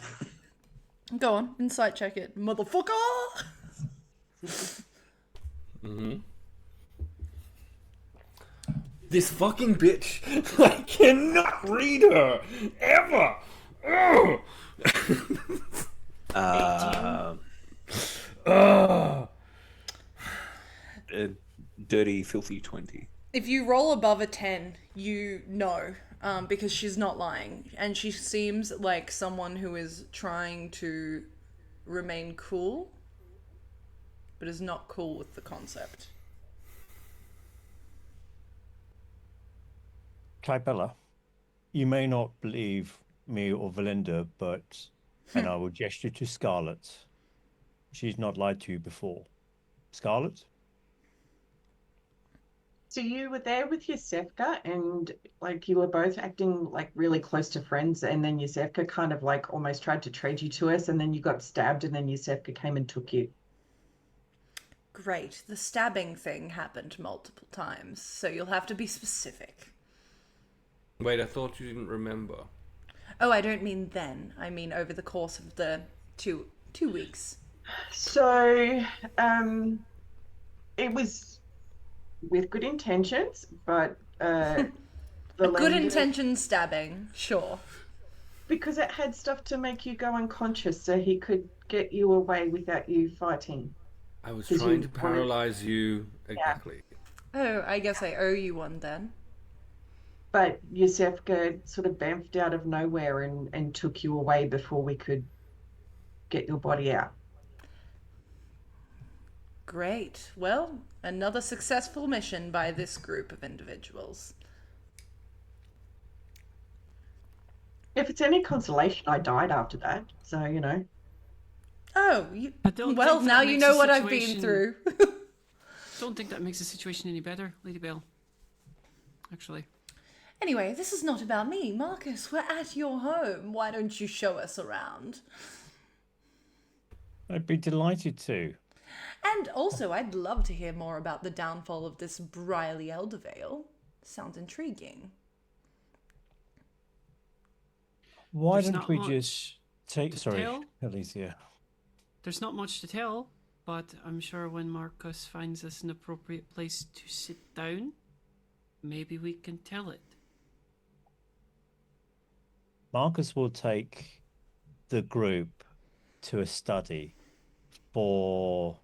Go on, insight check it, motherfucker! This fucking bitch! I cannot read her! Ever! Dirty, filthy 20. If you roll above a 10, you know, because she's not lying. And she seems like someone who is trying to remain cool, but is not cool with the concept. Tybella, you may not believe me or Velendar, but, and I will gesture to Scarlet, she's not lied to you before. Scarlet? So you were there with Yusefka and like you were both acting like really close to friends, and then Yusefka kind of like almost tried to trade you to us, and then you got stabbed, and then Yusefka came and took you. Great. The stabbing thing happened multiple times, so you'll have to be specific. Wait, I thought you didn't remember. Oh, I don't mean then. I mean over the course of the two weeks. So, it was with good intentions, but A good Velendar, intention stabbing, sure. because it had stuff to make you go unconscious, so he could get you away without you fighting. I was 'Cause trying you to wanted- paralyze you. Exactly. Oh, I guess I owe you one then. But Yusefka sort of bamfed out of nowhere and took you away before we could get your body out. Great. Well, another successful mission by this group of individuals. If it's any consolation, I died after that. So, you know. Oh, I don't well, think that now you makes know the what I've been situation- through. Don't think that makes the situation any better, Lady Bell. Actually. Anyway, this is not about me. Marcus, we're at your home. Why don't you show us around? I'd be delighted to. And also, I'd love to hear more about the downfall of this Briley Eldervale. Sounds intriguing. Why There's don't not we much just take... to Sorry, tell. Alicia. There's not much to tell, but I'm sure when Marcus finds us an appropriate place to sit down, maybe we can tell it. Marcus will take the group to a study for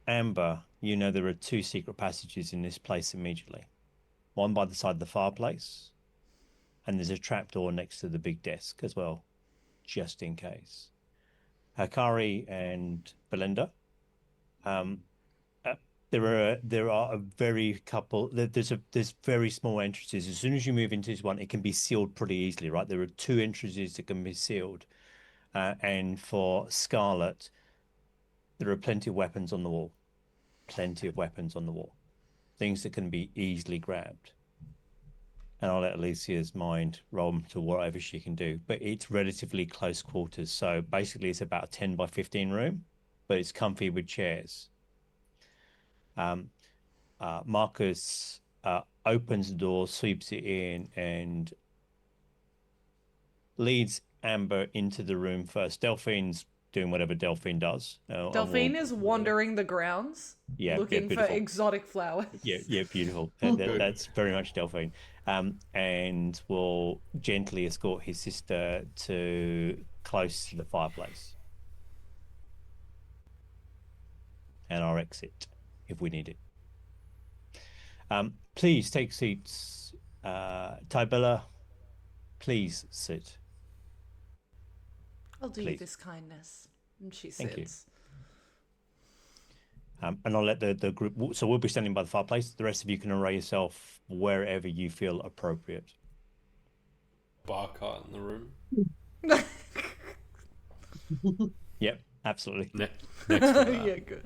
Amber. You know there are 2 secret passages in this place immediately. One by the side of the fireplace, and there's a trapdoor next to the big desk as well, just in case. Hakari and Velendar, there are a very couple. There's very small entrances. As soon as you move into this one, it can be sealed pretty easily, right? There are 2 entrances that can be sealed, and for Scarlet, there are plenty of weapons on the wall. Plenty of weapons on the wall, things that can be easily grabbed. And I'll let Alicia's mind roam to whatever she can do. But it's relatively close quarters. So basically it's about a 10 by 15 room, but it's comfy with chairs. Marcus opens the door, sweeps it in, and leads Amber into the room first. Delphine's doing whatever Delphine does. Delphine is wandering the grounds, looking for beautiful. exotic flowers. Yeah, beautiful. That's very much Delphine. And will gently escort his sister to close to the fireplace. And our exit, if we need it. Please take seats. Tybella, please sit. I'll do you Please. this kindness. And she Thank you. sits. And I'll let the group... So we'll be standing by the fireplace. The rest of you can array yourself wherever you feel appropriate. Bar cart in the room. Yep, absolutely. Next to that. Yeah, good.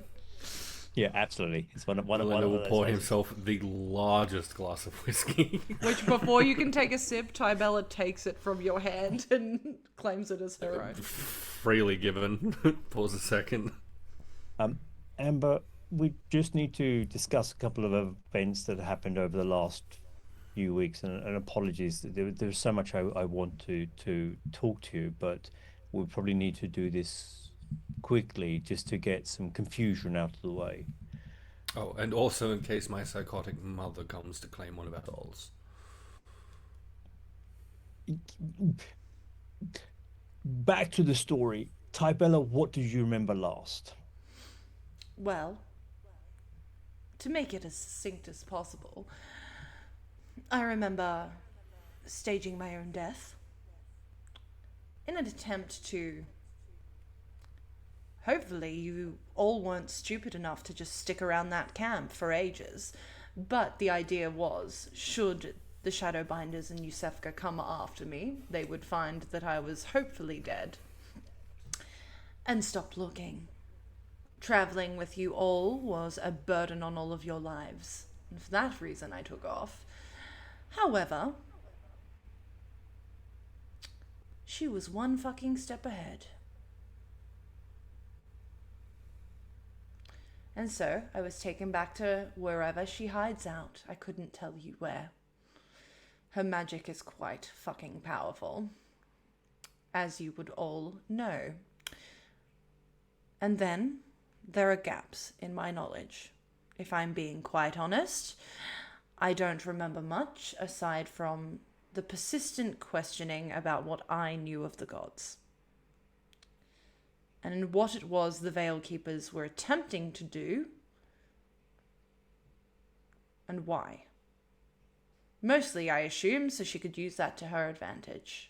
Yeah, absolutely. It's one of Velendar will those pour places. himself the largest glass of whiskey. Which, before you can take a sip, Tybella takes it from your hand and claims it as her own. Freely given. Pause a second. Amber, we just need to discuss a couple of events that happened over the last few weeks, and apologies. There's so much I want to talk to you, but we probably need to do this quickly just to get some confusion out of the way. Oh, and also in case my psychotic mother comes to claim one of our dolls. Back to the story. Tybella, what do you remember last? Well, to make it as succinct as possible, I remember staging my own death in an attempt to... Hopefully you all weren't stupid enough to just stick around that camp for ages. But the idea was, should the Shadowbinders and Yusefka come after me, they would find that I was hopefully dead. And stop looking. Traveling with you all was a burden on all of your lives. And for that reason I took off. However, she was one fucking step ahead. And so I was taken back to wherever she hides out. I couldn't tell you where. Her magic is quite fucking powerful, as you would all know. And then there are gaps in my knowledge. If I'm being quite honest, I don't remember much aside from the persistent questioning about what I knew of the gods. And what it was the Veil Keepers were attempting to do, and why. Mostly, I assume, so she could use that to her advantage.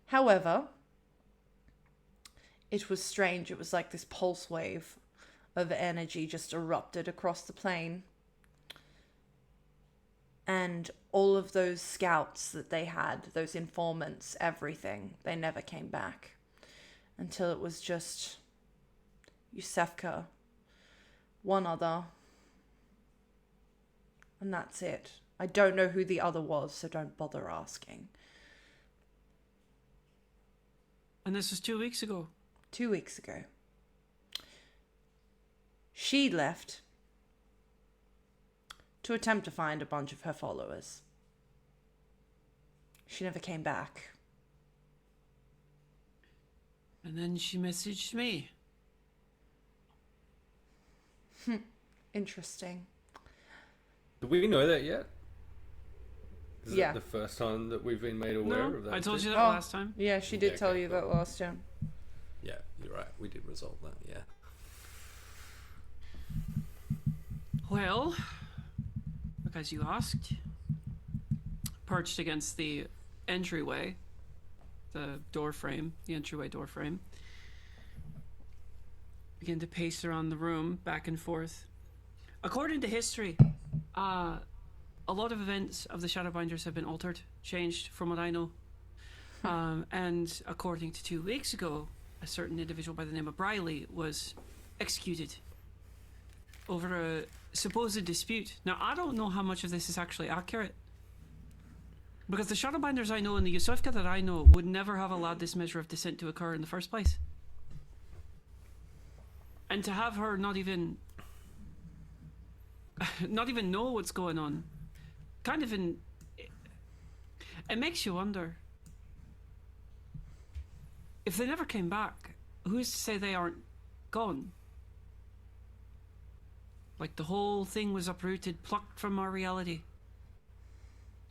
However, it was strange. It was like this pulse wave of energy just erupted across the plane. And all of those scouts that they had, those informants, everything, they never came back. Until it was just Yusefka, one other, and that's it. I don't know who the other was, so don't bother asking. And this was 2 weeks ago. 2 weeks ago. She left to attempt to find a bunch of her followers. She never came back. And then she messaged me. Interesting. Do we know that yet? Is Yeah. it the first time that we've been made aware No, of that? I told too? you that last time. Yeah, she did Yeah, tell okay, you that cool. last time. Yeah, you're right. We did resolve that. Yeah. Well, as you asked, perched against the entryway, the door frame, the entryway door frame, begin to pace around the room, back and forth. According to history, a lot of events of the Shadowbinders have been altered, changed, from what I know. And according to 2 weeks ago, a certain individual by the name of Briley was executed over a supposed dispute. Now, I don't know how much of this is actually accurate, because the Shadowbinders I know and the Yusufka that I know would never have allowed this measure of dissent to occur in the first place. And to have her not even know what's going on, kind of it makes you wonder. If they never came back, who's to say they aren't gone? Like the whole thing was uprooted, plucked from our reality,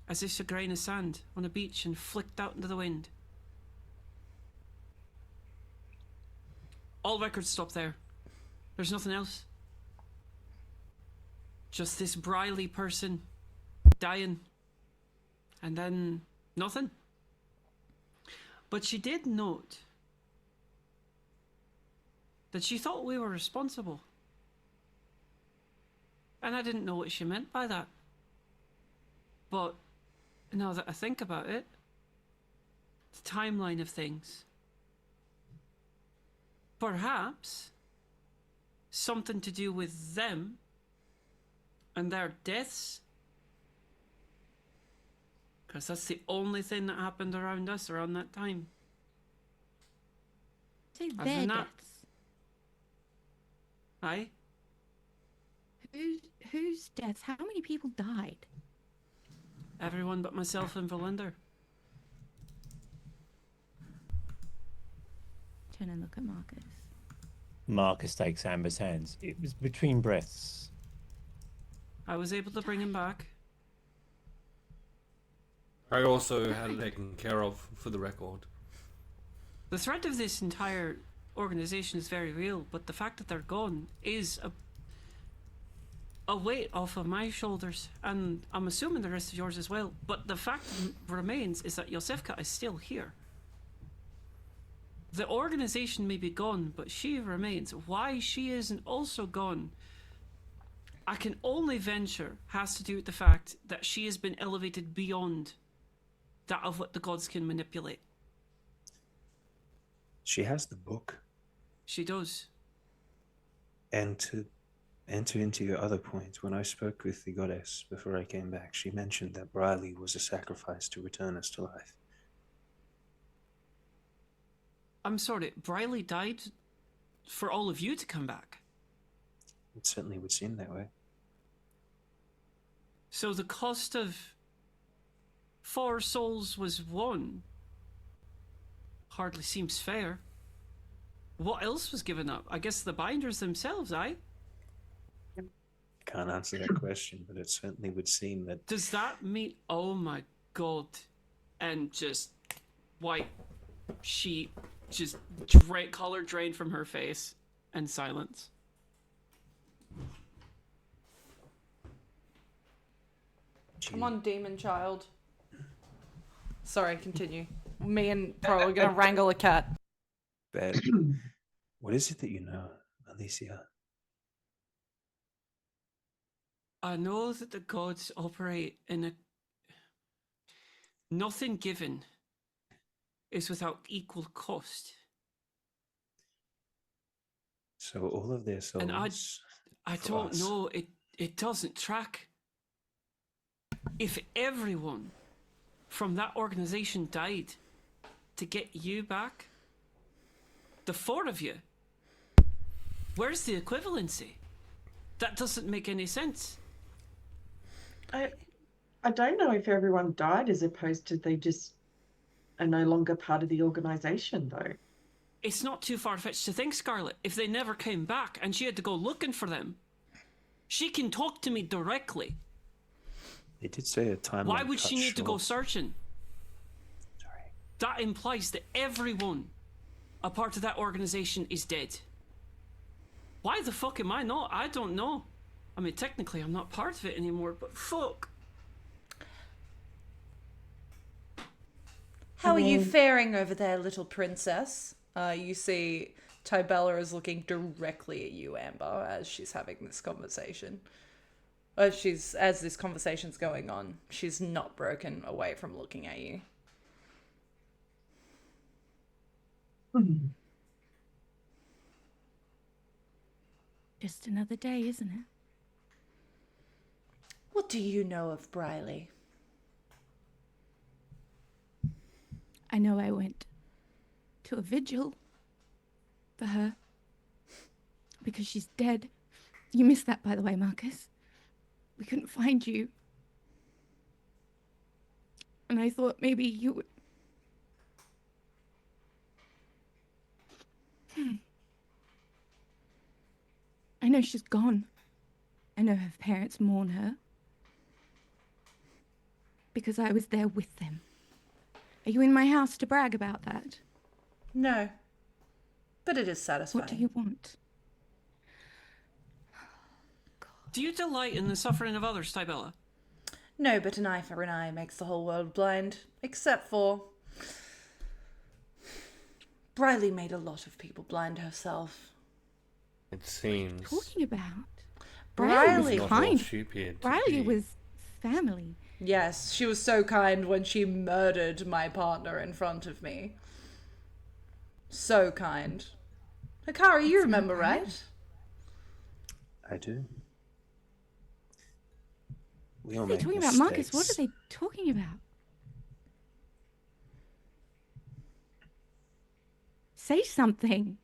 as if a grain of sand on a beach and flicked out into the wind. All records stop there. There's nothing else. Just this Briley person dying, and then nothing. But she did note that she thought we were responsible. And I didn't know what she meant by that. But now that I think about it, the timeline of things, perhaps something to do with them and their deaths. Because that's the only thing that happened around us around that time. Say Other their than that- deaths. Aye? Whose deaths? How many people died? Everyone but myself and Velendar. Turn and look at Marcus. Marcus takes Amber's hands. It was between breaths. I was able to bring him back. I also had it taken care of, for the record. The threat of this entire organization is very real, but the fact that they're gone is a weight off of my shoulders, and I'm assuming the rest of yours as well. But the fact remains is that Yosefka is still here. The organization may be gone, but she remains. Why she isn't also gone, I can only venture, has to do with the fact that she has been elevated beyond that of what the gods can manipulate. She has the book. She does. And to enter into your other point, when I spoke with the goddess before I came back, she mentioned that Briley was a sacrifice to return us to life. I'm sorry, Briley died for all of you to come back. It certainly would seem that way. So the cost of 4 souls was 1. Hardly seems fair. What else was given up? I guess the binders themselves, aye? Can't answer that question, but it certainly would seem that. Does that mean... Oh my god. And just white sheet, just color drained from her face, and silence. Come on, demon child. Sorry, continue. Me and Pro are gonna wrangle a cat. That, what is it that you know, Alicia? I know that the gods operate in a... Nothing given is without equal cost. So all of their souls. And I don't know. It doesn't track. If everyone from that organization died to get you back, the 4 of you, where's the equivalency? That doesn't make any sense. I don't know if everyone died as opposed to they just are no longer part of the organization, though. It's not too far-fetched to think, Scarlet, if they never came back and she had to go looking for them, she can talk to me directly. They did say a timeline. Why would she need to go short. searching? Sorry. That implies that everyone a part of that organization is dead. Why the fuck am I not? I don't know. I mean, technically I'm not part of it anymore, but fuck. How are you faring over there, little princess? You see Tybella is looking directly at you, Amber, as she's having this conversation. As this conversation's going on, she's not broken away from looking at you. Just another day, isn't it? What do you know of Briley? I know I went to a vigil for her because she's dead. You missed that, by the way, Marcus. We couldn't find you. And I thought maybe you would... I know she's gone. I know her parents mourn her. Because I was there with them. Are you in my house to brag about that? No. But it is satisfying. What do you want? Do you delight in the suffering of others, Tybella? No, but an eye for an eye makes the whole world blind. Except for... Briley made a lot of people blind herself. It seems. What are you talking about? Briley was not all kind. she appeared to Briley be. was family. Yes, she was so kind when she murdered my partner in front of me. So kind. Hakari, you remember, right? I do. We all What are they make talking about, Marcus? What are they talking about? Say something.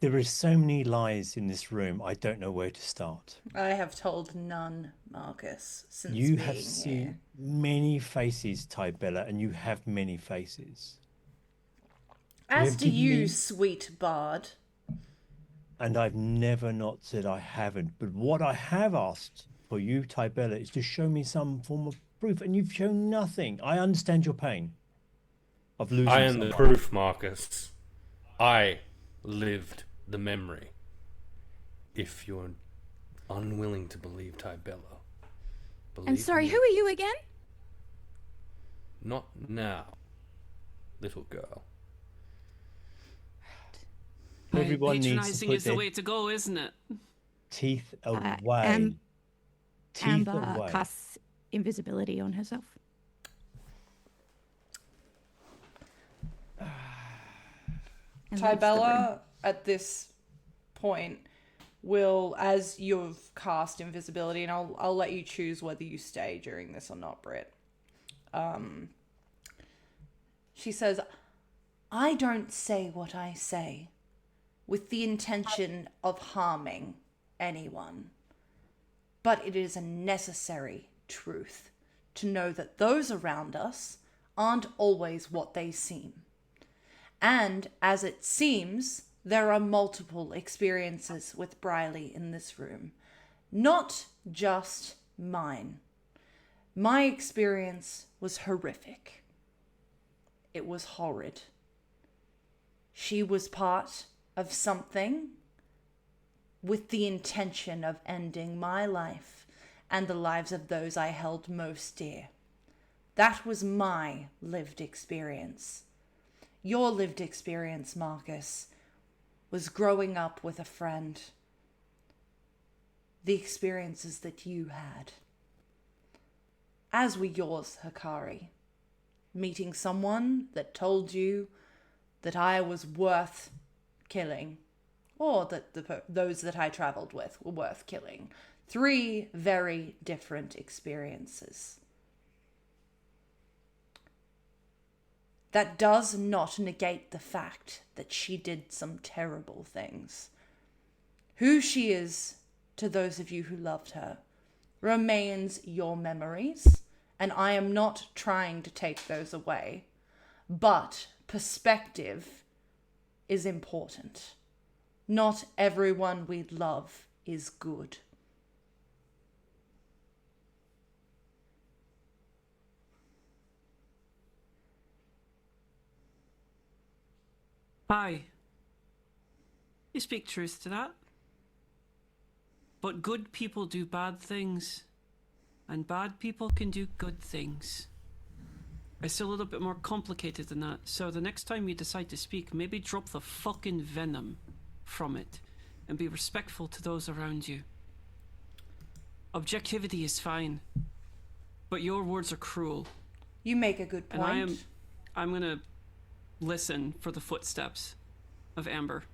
There is so many lies in this room. I don't know where to start. I have told none, Marcus, since You being have here. seen many faces, Tybella, and you have many faces. As have do given you, me- sweet bard. And I've never not said I haven't. But what I have asked for you, Tybella, is to show me some form of proof, and you've shown nothing. I understand your pain of losing I am the someone. proof, Marcus. I lived the memory. If you're unwilling to believe Tybella, believe And sorry, me. who are you again? Not now, little girl. Everyone needs to Patronizing put is the their way to go, isn't it? teeth away. Teeth Amber away. casts invisibility on herself. And leaves the room. Tybella, at this point, will, as you've cast invisibility, and I'll let you choose whether you stay during this or not, Britt. She says, I don't say what I say with the intention of harming anyone, but it is a necessary truth to know that those around us aren't always what they seem. And as it seems, there are multiple experiences with Briley in this room, not just mine. My experience was horrific. It was horrid. She was part of something with the intention of ending my life and the lives of those I held most dear. That was my lived experience. Your lived experience, Marcus, was growing up with a friend. The experiences that you had. As were yours, Hakari. Meeting someone that told you that I was worth killing, or that those that I traveled with were worth killing. 3 very different experiences. That does not negate the fact that she did some terrible things. Who she is, to those of you who loved her, remains your memories, and I am not trying to take those away, but perspective is important. Not everyone we love is good. Aye. You speak truth to that. But good people do bad things, and bad people can do good things. It's a little bit more complicated than that, so the next time you decide to speak, maybe drop the fucking venom from it, and be respectful to those around you. Objectivity is fine, but your words are cruel. You make a good point. And I'm gonna listen for the footsteps of Amber.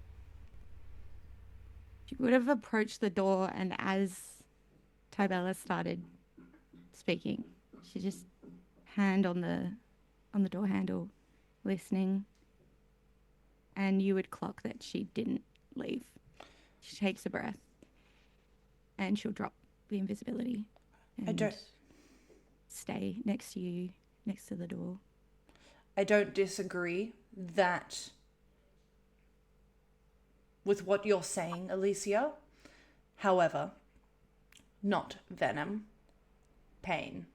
She would have approached the door, and as Tybella started speaking, she just hand on the door handle, listening, and you would clock that she didn't leave. She takes a breath, and she'll drop the invisibility and stay next to you, next to the door. I don't disagree that with what you're saying, Alicia. However, not venom, pain.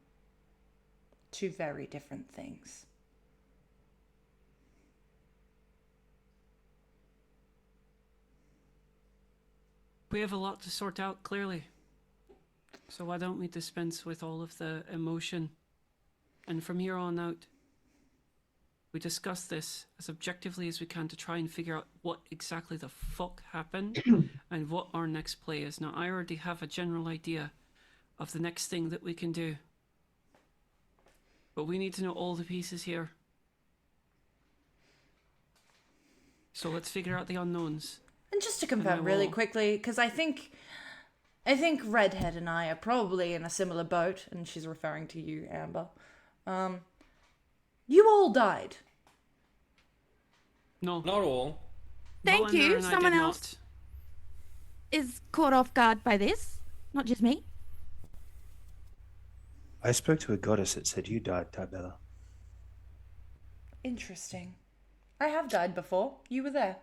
2 very different things. We have a lot to sort out, clearly. So why don't we dispense with all of the emotion? And from here on out, we discuss this as objectively as we can to try and figure out what exactly the fuck happened and what our next play is. Now, I already have a general idea of the next thing that we can do. But we need to know all the pieces here. So let's figure out the unknowns. And just to confirm really quickly, because I think Redhead and I are probably in a similar boat, and she's referring to you, Amber. You all died. No. Not all. Thank Velendar you. and I Someone did else not. is caught off guard by this, not just me. I spoke to a goddess that said you died, Tybella. Interesting. I have died before. You were there.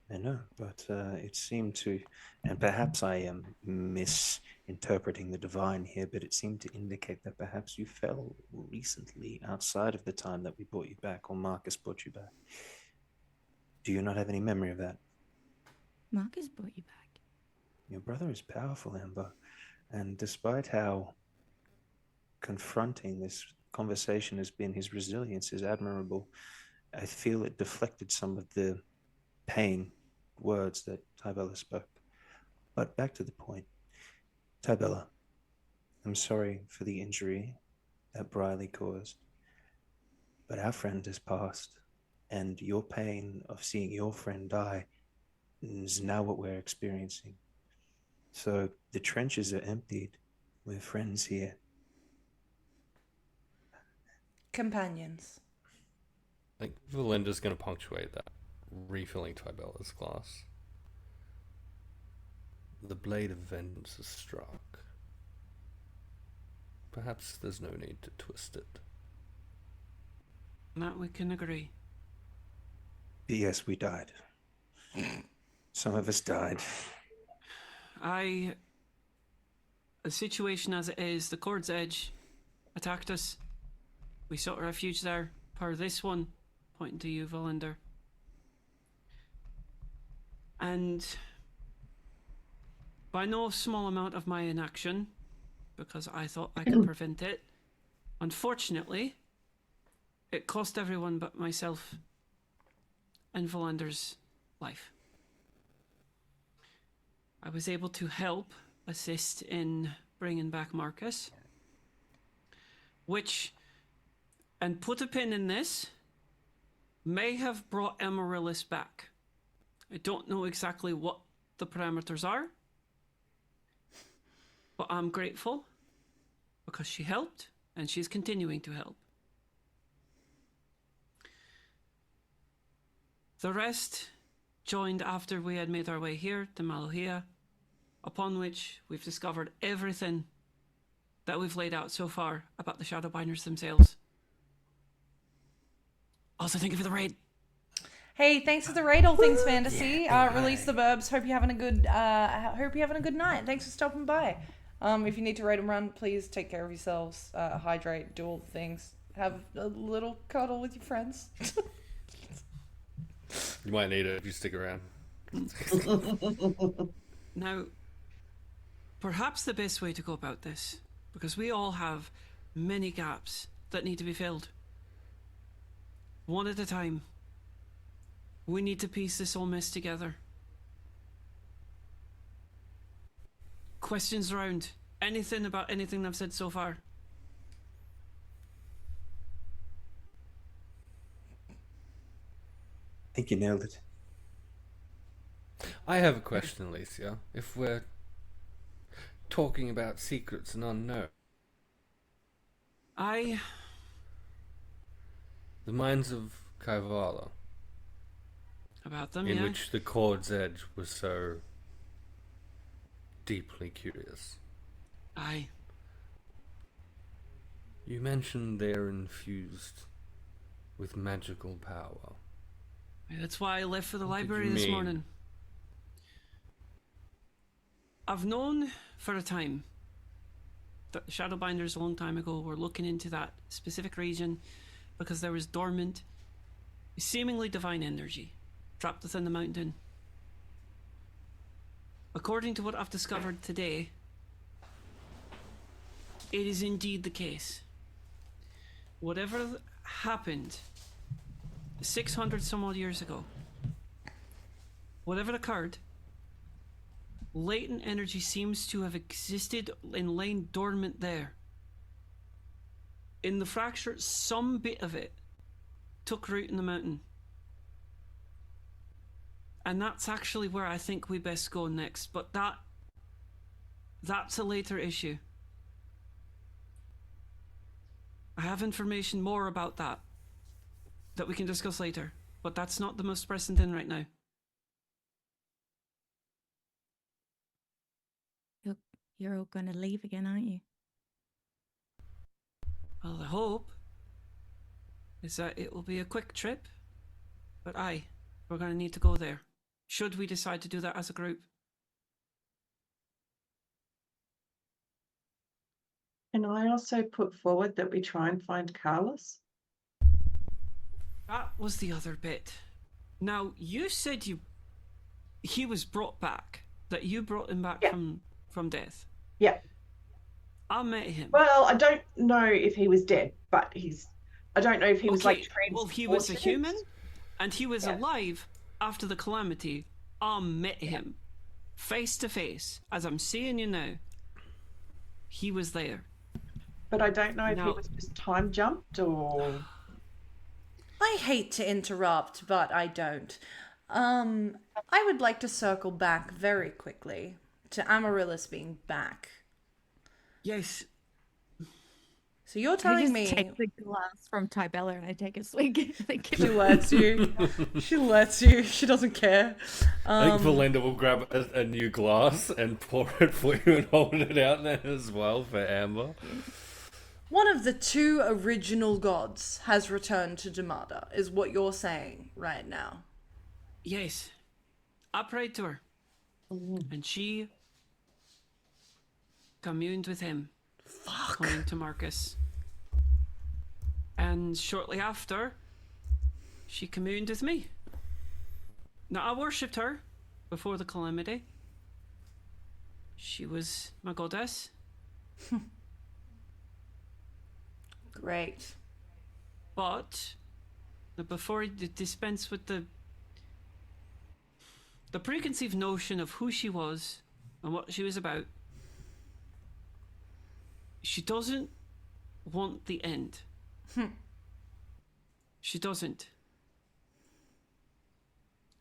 I know, but it seemed to, and perhaps I am misinterpreting the divine here, but it seemed to indicate that perhaps you fell recently outside of the time that we brought you back, or Marcus brought you back. Do you not have any memory of that? Marcus brought you back. Your brother is powerful, Amber, and despite how confronting this conversation has been, his resilience is admirable. I feel it deflected some of the pain words that Tybella spoke. But back to the point. Tybella, I'm sorry for the injury that Briley caused, but our friend has passed, and your pain of seeing your friend die is now what we're experiencing. So the trenches are emptied. We're friends here. Companions. I think Valinda's going to punctuate that, refilling Tybella's glass. The blade of vengeance is struck. perhaps there's no need to twist it. That we can agree. Yes, we died. Some of us died. The situation as it is, the Cord's Edge attacked us. We sought refuge there. Per this one, pointing to you, Velendar. And by no small amount of my inaction, because I thought I could prevent it, unfortunately, it cost everyone but myself and Velendar's life. I was able to help assist in bringing back Marcus, which, and put a pin in this, may have brought Amaryllis back. I don't know exactly what the parameters are, but I'm grateful because she helped and she's continuing to help. The rest joined after we had made our way here to Malohia, upon which we've discovered everything that we've laid out so far about the Shadowbinders themselves. Also, thank you for the raid. Hey, thanks for the raid, All Things Fantasy. Release the verbs. Hope you're having a good. Night. Thanks for stopping by. If you need to raid and run, please take care of yourselves. Hydrate. Do all the things. Have a little cuddle with your friends. You might need it if you stick around. Now, perhaps the best way to go about this, because we all have many gaps that need to be filled. One at a time. We need to piece this whole mess together. Questions around anything about anything I've said so far? I think you nailed it. I have a question, Alicia. If we're talking about secrets and unknown, the mines of Kaivala, about them, in yeah. which the Cord's Edge was so deeply curious. Aye. You mentioned they're infused with magical power. That's why I left for the What did library you this mean? morning. I've known for a time that the Shadowbinders a long time ago were looking into that specific region because there was dormant, seemingly divine energy trapped within the mountain. According to what I've discovered today, it is indeed the case. Whatever happened 600 some odd years ago, whatever occurred, latent energy seems to have existed and lain dormant there. In the fracture, some bit of it took root in the mountain. And that's actually where I think we best go next, but that's a later issue. I have information more about that we can discuss later, but that's not the most pressing thing right now. You're all gonna leave again, aren't you? Well, the hope is that it will be a quick trip, but we're going to need to go there, should we decide to do that as a group. Can I also put forward that we try and find Carlos? That was the other bit. Now, you said he was brought back, that you brought him back from death. Yeah. I met him. Well, I don't know if he was dead, but I don't know if he was like transported. Well, he was a human, and he was alive after the calamity. I met him face to face, as I'm seeing you now. He was there. But I don't know if he was just time jumped or... I hate to interrupt, but I don't. I would like to circle back very quickly to Amaryllis being back. Yes. So you're telling me... I take the glass from Tybella and I take a swig. She lets you. She lets you. She doesn't care. I think Velendar will grab a new glass and pour it for you and hold it out there as well for Amber. One of the two original gods has returned to Demada, is what you're saying right now. Yes. I prayed to her. And she communed with him. Fuck. According to Marcus. And shortly after, she communed with me. Now, I worshipped her before the calamity. She was my goddess. Great. But before he dispense with the preconceived notion of who she was and what she was about, she doesn't want the end. She doesn't.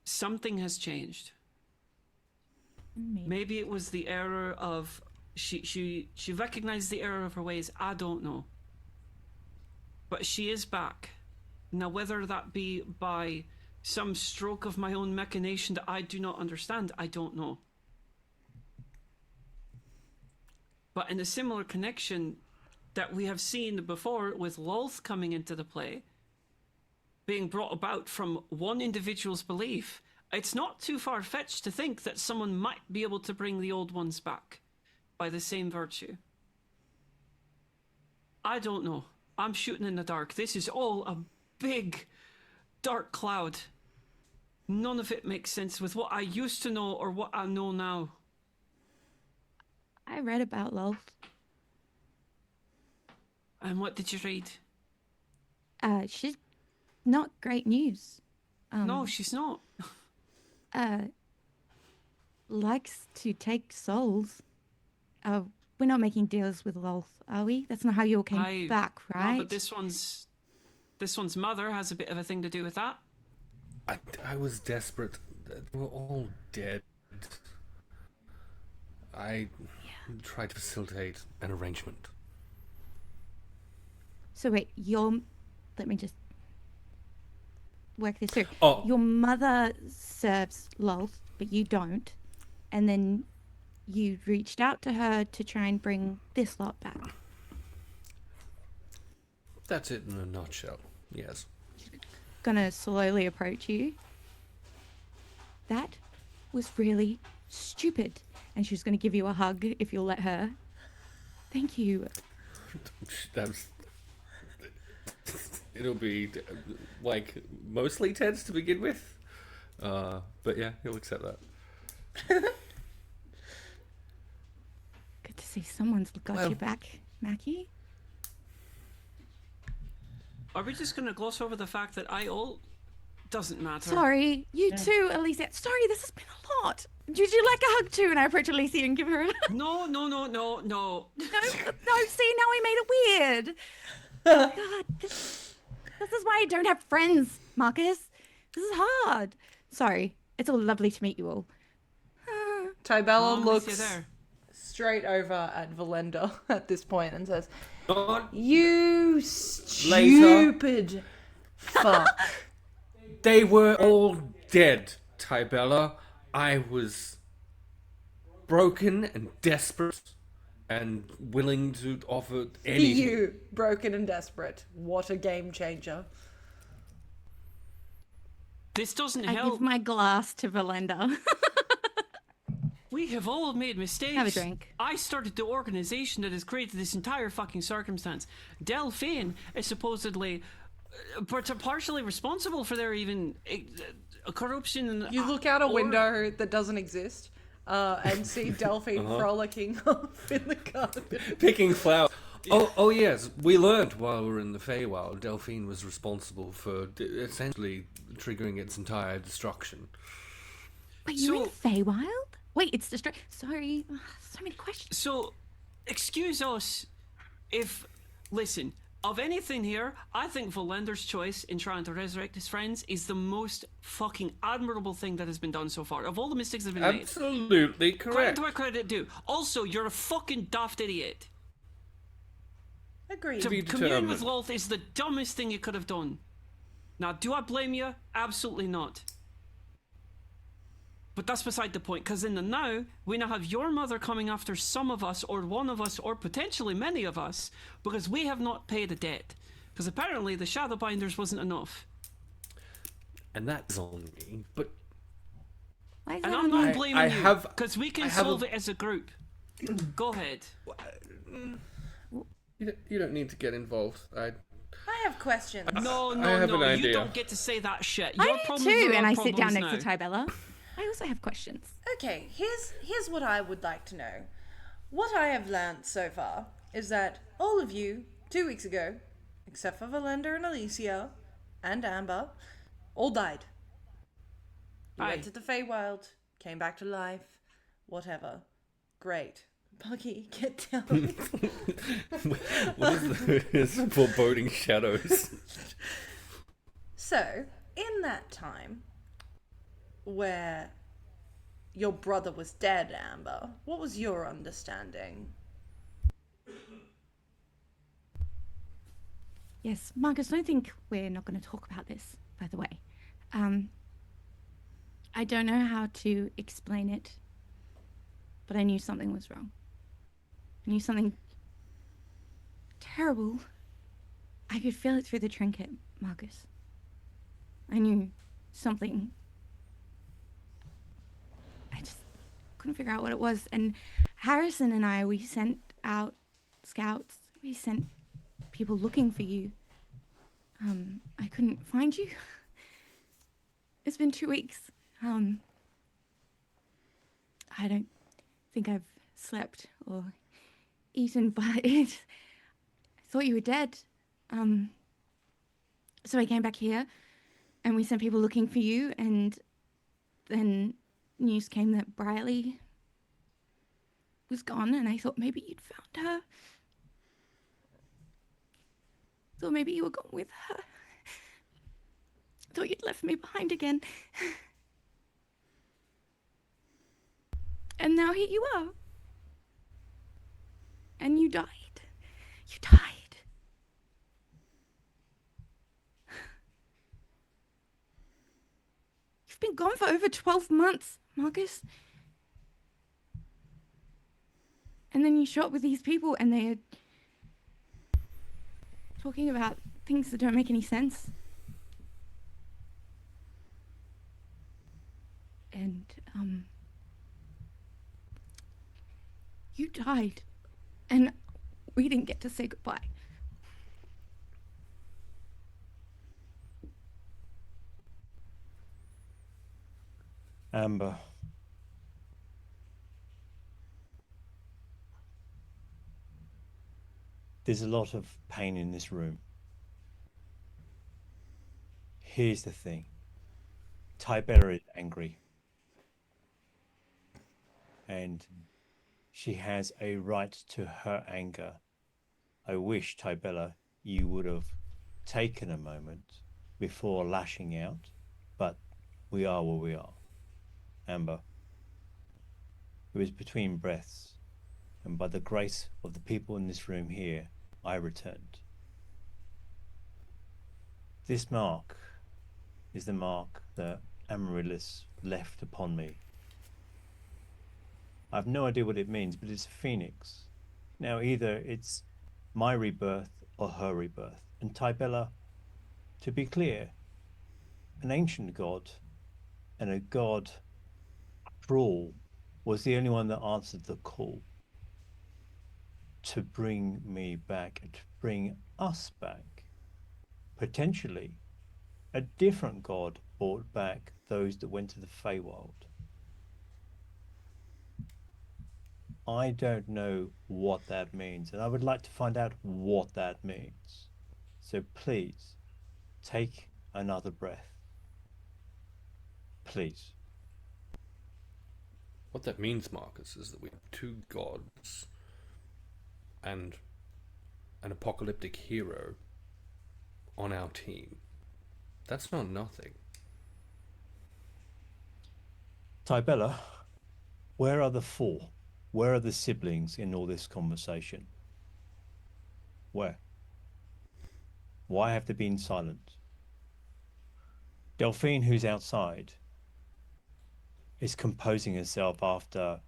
Something has changed. Maybe it was the error of she recognized the error of her ways. I don't know. But she is back. Now, whether that be by some stroke of my own machination that I do not understand, I don't know. But in a similar connection that we have seen before with Lolth coming into the play, being brought about from one individual's belief, it's not too far-fetched to think that someone might be able to bring the old ones back by the same virtue. I don't know. I'm shooting in the dark. This is all a big, dark cloud. None of it makes sense with what I used to know or what I know now. I read about Lolth. And what did you read? She's not great news. No, she's not. Likes to take souls. We're not making deals with Lolth, are we? That's not how you all came back, right? No, but this one's mother has a bit of a thing to do with that. I was desperate. They were all dead. I tried to facilitate an arrangement. So wait, let me just work this through. Oh. Your mother serves Lolth, but you don't. And then you reached out to her to try and bring this lot back. That's it in a nutshell, yes. Gonna slowly approach you. That was really stupid. And she's gonna give you a hug if you'll let her. Thank you. It'll be like mostly tense to begin with, but yeah, he'll accept that. Good to see someone's got your back, Mackie. Are we just going to gloss over the fact that doesn't matter? Sorry, you too, Alicia. Sorry, this has been a lot. Would you like a hug too? And I approach Alicia and give her a hug. No. No, see, now we made it weird. God, this is why I don't have friends, Marcus. This is hard. Sorry, it's all lovely to meet you all. Tybella looks straight over at Velendar at this point and says, "You stupid fuck." They were all dead, Tybella. I was broken and desperate and willing to offer anything. You, broken and desperate. What a game changer. This doesn't I help. give my glass to Velendar. We have all made mistakes. Have a drink. I started the organization that has created this entire fucking circumstance. Delphine is supposedly partially responsible for their even corruption. And, You look out a window that doesn't exist and see Delphine frolicking off in the garden. Picking flowers. Oh yes, we learned while we were in the Feywild, Delphine was responsible for essentially triggering its entire destruction. Wait, you're in Feywild? Wait, it's Sorry, so many questions. So, excuse us if... Listen, of anything here, I think Volendar's choice in trying to resurrect his friends is the most fucking admirable thing that has been done so far. Of all the mistakes that have been made. Absolutely correct. Credit to where credit due. Also, you're a fucking daft idiot. Agreed. To commune with Lolth is the dumbest thing you could have done. Now, do I blame you? Absolutely not. But that's beside the point, because in the now, we now have your mother coming after some of us, or one of us, or potentially many of us, because we have not paid a debt. Because apparently the Shadowbinders wasn't enough. And that's on me, but... Why is And that I'm on not you? blaming you, because we can solve it as a group. Go ahead. You don't need to get involved. I have questions. No, I have an you idea. don't get to say that shit. I Your do problems too, are and our I sit down problems next now. to Tybella. I also have questions. Okay, here's what I would like to know. What I have learned so far is that all of you, 2 weeks ago, except for Velendar and Alicia and Amber, all died. You Aye. went to the Feywild, came back to life, whatever. Great. Buggy, get down. What is this? Foreboding shadows. So, in that time where your brother was dead, Amber, what was your understanding? Yes, Marcus, I think we're not going to talk about this, by the way. I don't know how to explain it, but I knew something was wrong. I knew something terrible. I could feel it through the trinket, Marcus. I knew something. I just couldn't figure out what it was. And Harrison and I, we sent out scouts. We sent people looking for you. I couldn't find you. It's been 2 weeks. I don't think I've slept or eaten, but I thought you were dead. So I came back here and we sent people looking for you, and then news came that Briley was gone, and I thought maybe you'd found her. Thought maybe you were gone with her. Thought you'd left me behind again. And now here you are. And you died. You died. You've been gone for over 12 months, Marcus. And then you show up with these people and they're talking about things that don't make any sense. And, you died. And we didn't get to say goodbye. Amber. There's a lot of pain in this room. Here's the thing. Tybella is angry. And she has a right to her anger. I wish, Tybella, you would have taken a moment before lashing out, but we are where we are. Amber, it was between breaths, and by the grace of the people in this room here, I returned. This mark is the mark that Amaryllis left upon me. I have no idea what it means, but it's a phoenix. Now, either it's my rebirth or her rebirth. And Tybella, to be clear, an ancient god and a god cruel was the only one that answered the call to bring me back and to bring us back. Potentially, a different god brought back those that went to the Feywild. I don't know what that means, and I would like to find out what that means. So please, take another breath. Please. What that means, Marcus, is that we have two gods and an apocalyptic hero on our team. That's not nothing. Tybella, where are the four? Where are the siblings in all this conversation? Where? Why have they been silent? Delphine, who's outside, is composing herself after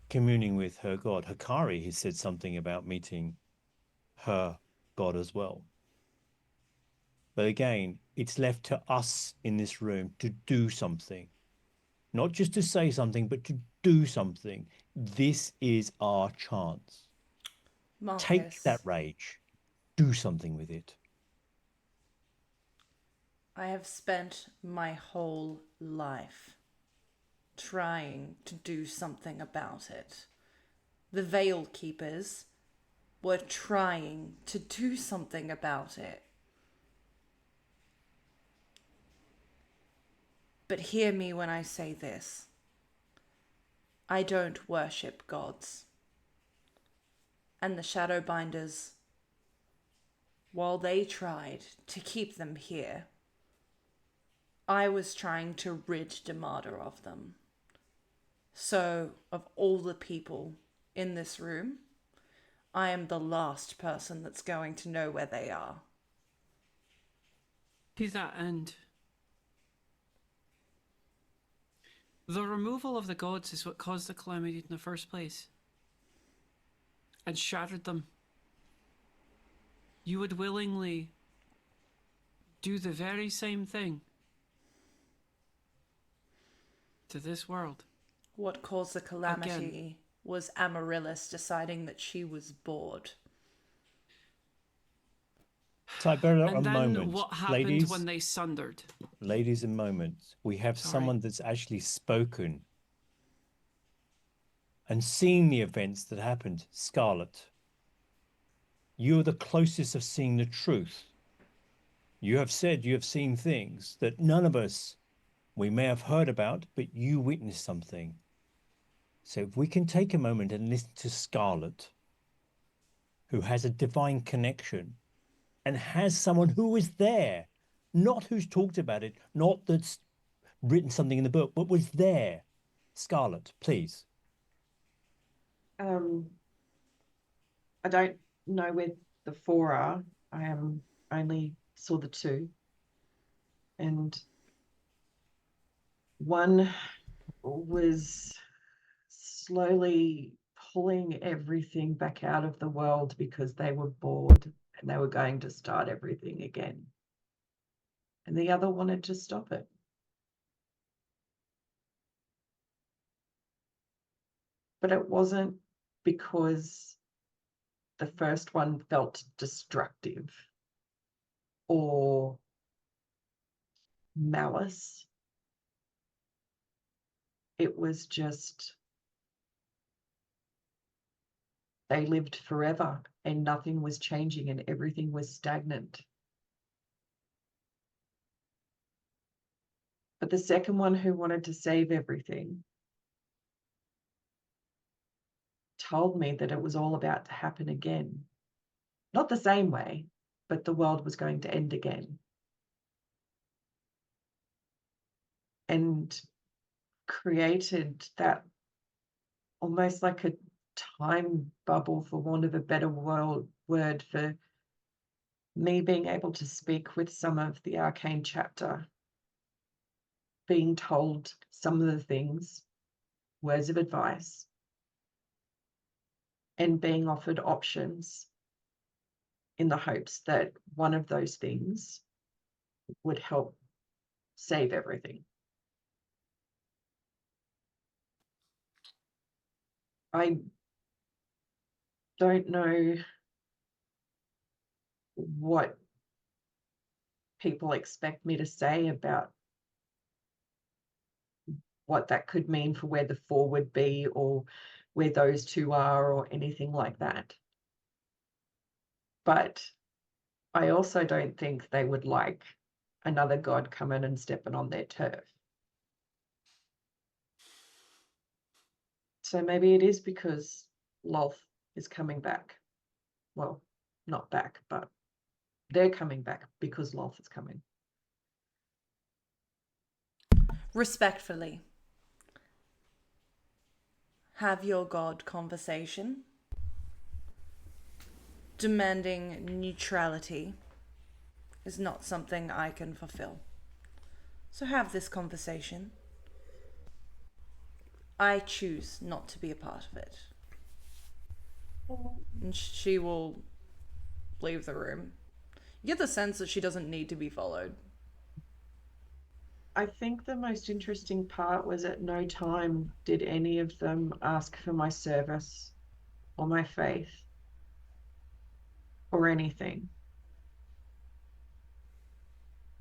communing with her god. Hakari has said something about meeting her god as well. But again, it's left to us in this room to do something. Not just to say something, but to do something. This is our chance. Marcus, Take that rage. Do something with it. I have spent my whole life trying to do something about it. The Veil Keepers were trying to do something about it. But hear me when I say this. I don't worship gods. And the Shadowbinders, while they tried to keep them here, I was trying to rid Demada of them. So, of all the people in this room, I am the last person that's going to know where they are. To that end, the removal of the gods is what caused the calamity in the first place and shattered them. You would willingly do the very same thing to this world. What caused the calamity Again. was Amaryllis deciding that she was bored. So I better And a then moment, what happened ladies. when they sundered? Ladies and moments, we have Sorry. someone that's actually spoken and seen the events that happened. Scarlet, you're the closest of seeing the truth. You have said you have seen things that none of us, we may have heard about, but you witnessed something. So if we can take a moment and listen to Scarlet, who has a divine connection and has someone who was there, not who's talked about it, not that's written something in the book, but was there. Scarlet, please. I don't know where the four are. I only saw the two. And one was slowly pulling everything back out of the world because they were bored and they were going to start everything again. And the other wanted to stop it. But it wasn't because the first one felt destructive or malice. It was just they lived forever and nothing was changing and everything was stagnant. But the second one, who wanted to save everything, told me that it was all about to happen again. Not the same way, but the world was going to end again. And created that almost like a time bubble, for want of a better word, for me being able to speak with some of the arcane chapter, being told some of the things, words of advice, and being offered options in the hopes that one of those things would help save everything. I don't know what people expect me to say about what that could mean for where the four would be or where those two are or anything like that. But I also don't think they would like another god coming and stepping on their turf. So maybe it is because Lolth is coming back. Well, not back, but they're coming back because Lolth is coming. Respectfully, have your god conversation. Demanding neutrality is not something I can fulfill. So have this conversation. I choose not to be a part of it. And she will leave the room. You get the sense that she doesn't need to be followed. I think the most interesting part was at no time did any of them ask for my service or my faith or anything.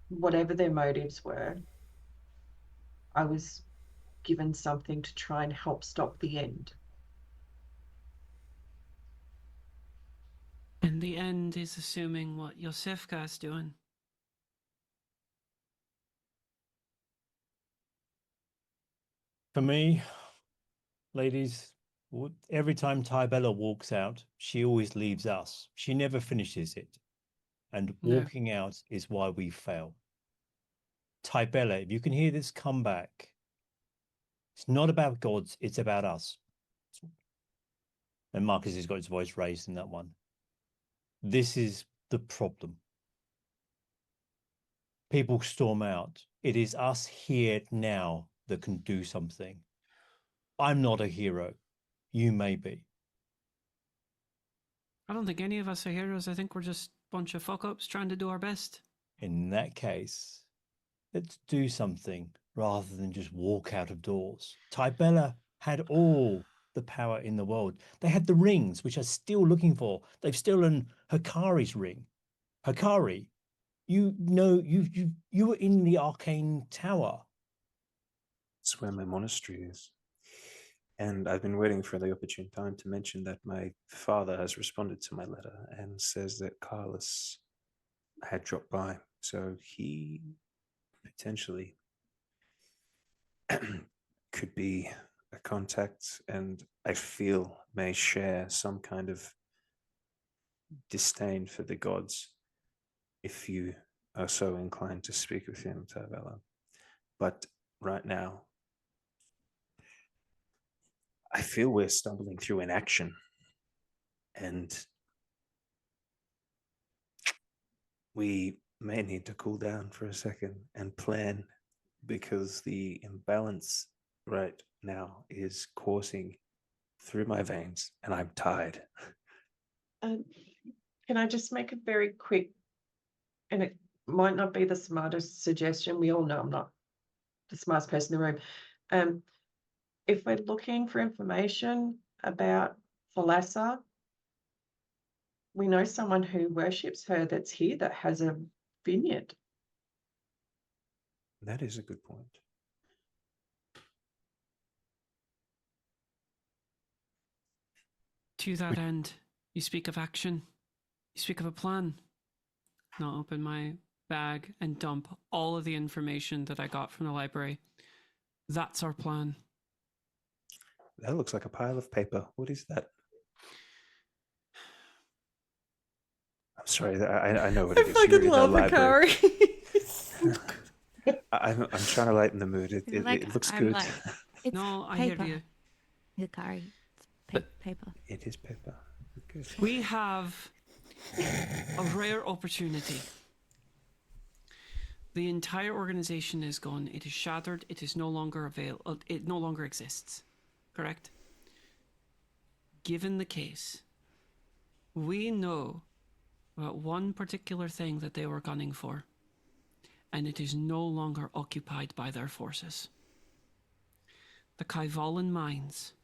Whatever their motives were, I was given something to try and help stop the end. And the end is assuming what Yosefka's doing. For me, ladies, every time Tybella walks out, she always leaves us. She never finishes it. And No. walking out is why we fail. Tybella, if you can hear this, come back. It's not about gods, it's about us. And Marcus has got his voice raised in that one. This is the problem. People storm out. It is us here now that can do something. I'm not a hero. You may be. I don't think any of us are heroes. I think we're just a bunch of fuck-ups trying to do our best. In that case, let's do something rather than just walk out of doors. Tybella had all the power in the world. They had the rings, which I'm still looking for. They've stolen Hakari's ring. Hakari, you know, you were in the arcane tower. That's where my monastery is. And I've been waiting for the opportune time to mention that my father has responded to my letter and says that Carlos had dropped by. So he potentially could be a contact, and I feel may share some kind of disdain for the gods if you are so inclined to speak with him, Tavella. But right now, I feel we're stumbling through inaction, and we may need to cool down for a second and plan, because the imbalance right now is coursing through my veins and I'm tired. Can I just make a very quick, and it might not be the smartest suggestion. We all know I'm not the smartest person in the room. If we're looking for information about Thalassa, we know someone who worships her that's here that has a vineyard. That is a good point. To that end, you speak of action. You speak of a plan. Now open my bag and dump all of the information that I got from the library. That's our plan. That looks like a pile of paper. What is that? I'm sorry, I know what it is. I You're fucking in a love library. Hakari. I'm trying to lighten the mood. It looks good. It's No, I paper. hear you. Hikari. It's paper. It is paper. Good. We have a rare opportunity. The entire organization is gone. It is shattered. It is no longer available. It no longer exists. Correct? Given the case, we know about one particular thing that they were gunning for, and it is no longer occupied by their forces. The Kaivalan mines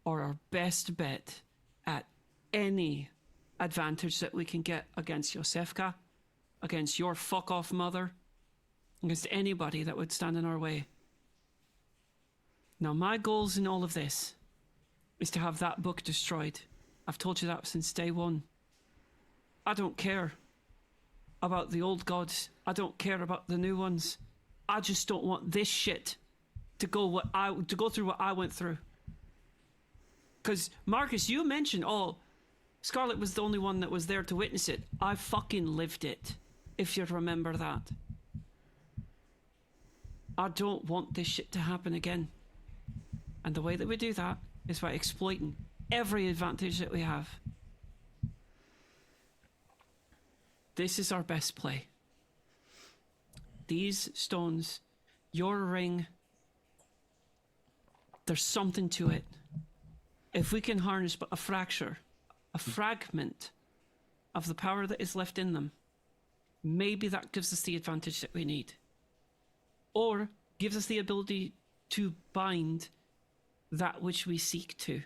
are our best bet at any advantage that we can get against Yosefka, against your fuck-off mother, against anybody that would stand in our way. Now, my goals in all of this is to have that book destroyed. I've told you that since day one. I don't care about the old gods. I don't care about the new ones. I just don't want this shit to go through what I went through. Because, Marcus, you mentioned, Scarlet was the only one that was there to witness it. I fucking lived it, if you remember that. I don't want this shit to happen again. And the way that we do that is by exploiting every advantage that we have. This is our best play. these stones, your ring, there's something to it. If we can harness a fracture, a fragment of the power that is left in them, maybe that gives us the advantage that we need. Or gives us the ability to bind that which we seek to.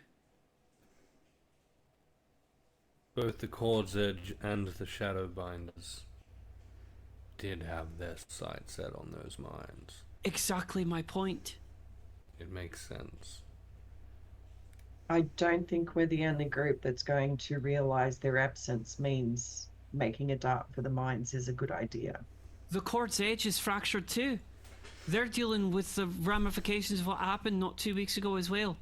Both the Cord's Edge and the Shadowbinders did have their sights set on those mines. Exactly my point. It makes sense. I don't think we're the only group that's going to realize their absence means making a dart for the mines is a good idea. The Court's Edge is fractured too. They're dealing with the ramifications of what happened not 2 weeks ago as well.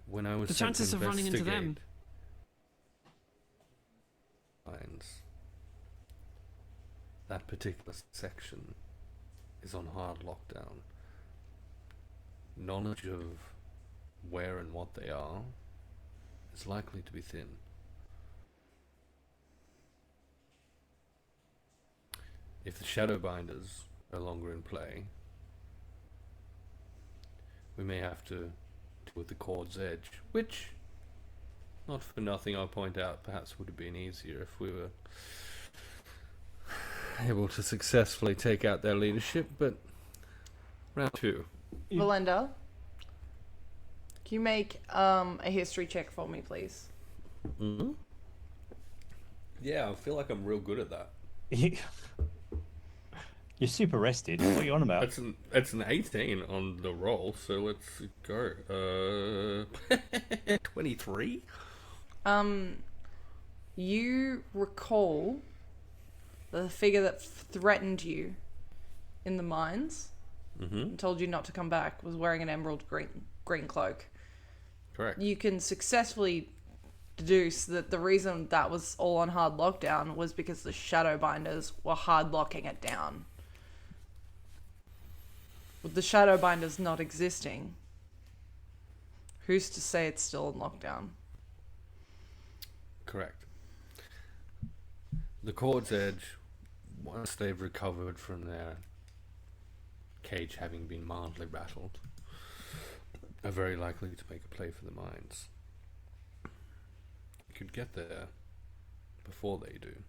When I was The sent to chances of running into them. investigate mines, that particular section is on hard lockdown. Knowledge of where and what they are is likely to be thin. If the Shadowbinders are no longer in play, we may have to deal with the Cord's Edge, which, not for nothing, I'll point out, perhaps would have been easier if we were able to successfully take out their leadership, but round two. Velendar, can you make a history check for me, please? Mm-hmm. Yeah, I feel like I'm real good at that. You're super rested. What are you on about? That's an 18 on the roll, so let's go. 23? You recall the figure that threatened you in the mines and told you not to come back was wearing an emerald green cloak. Correct. You can successfully deduce that the reason that was all on hard lockdown was because the Shadowbinders were hard locking it down. With the Shadowbinders not existing, who's to say it's still in lockdown? Correct. The Cord's Edge, once they've recovered from their cage having been mildly rattled, are very likely to make a play for the mines. We could get there before they do.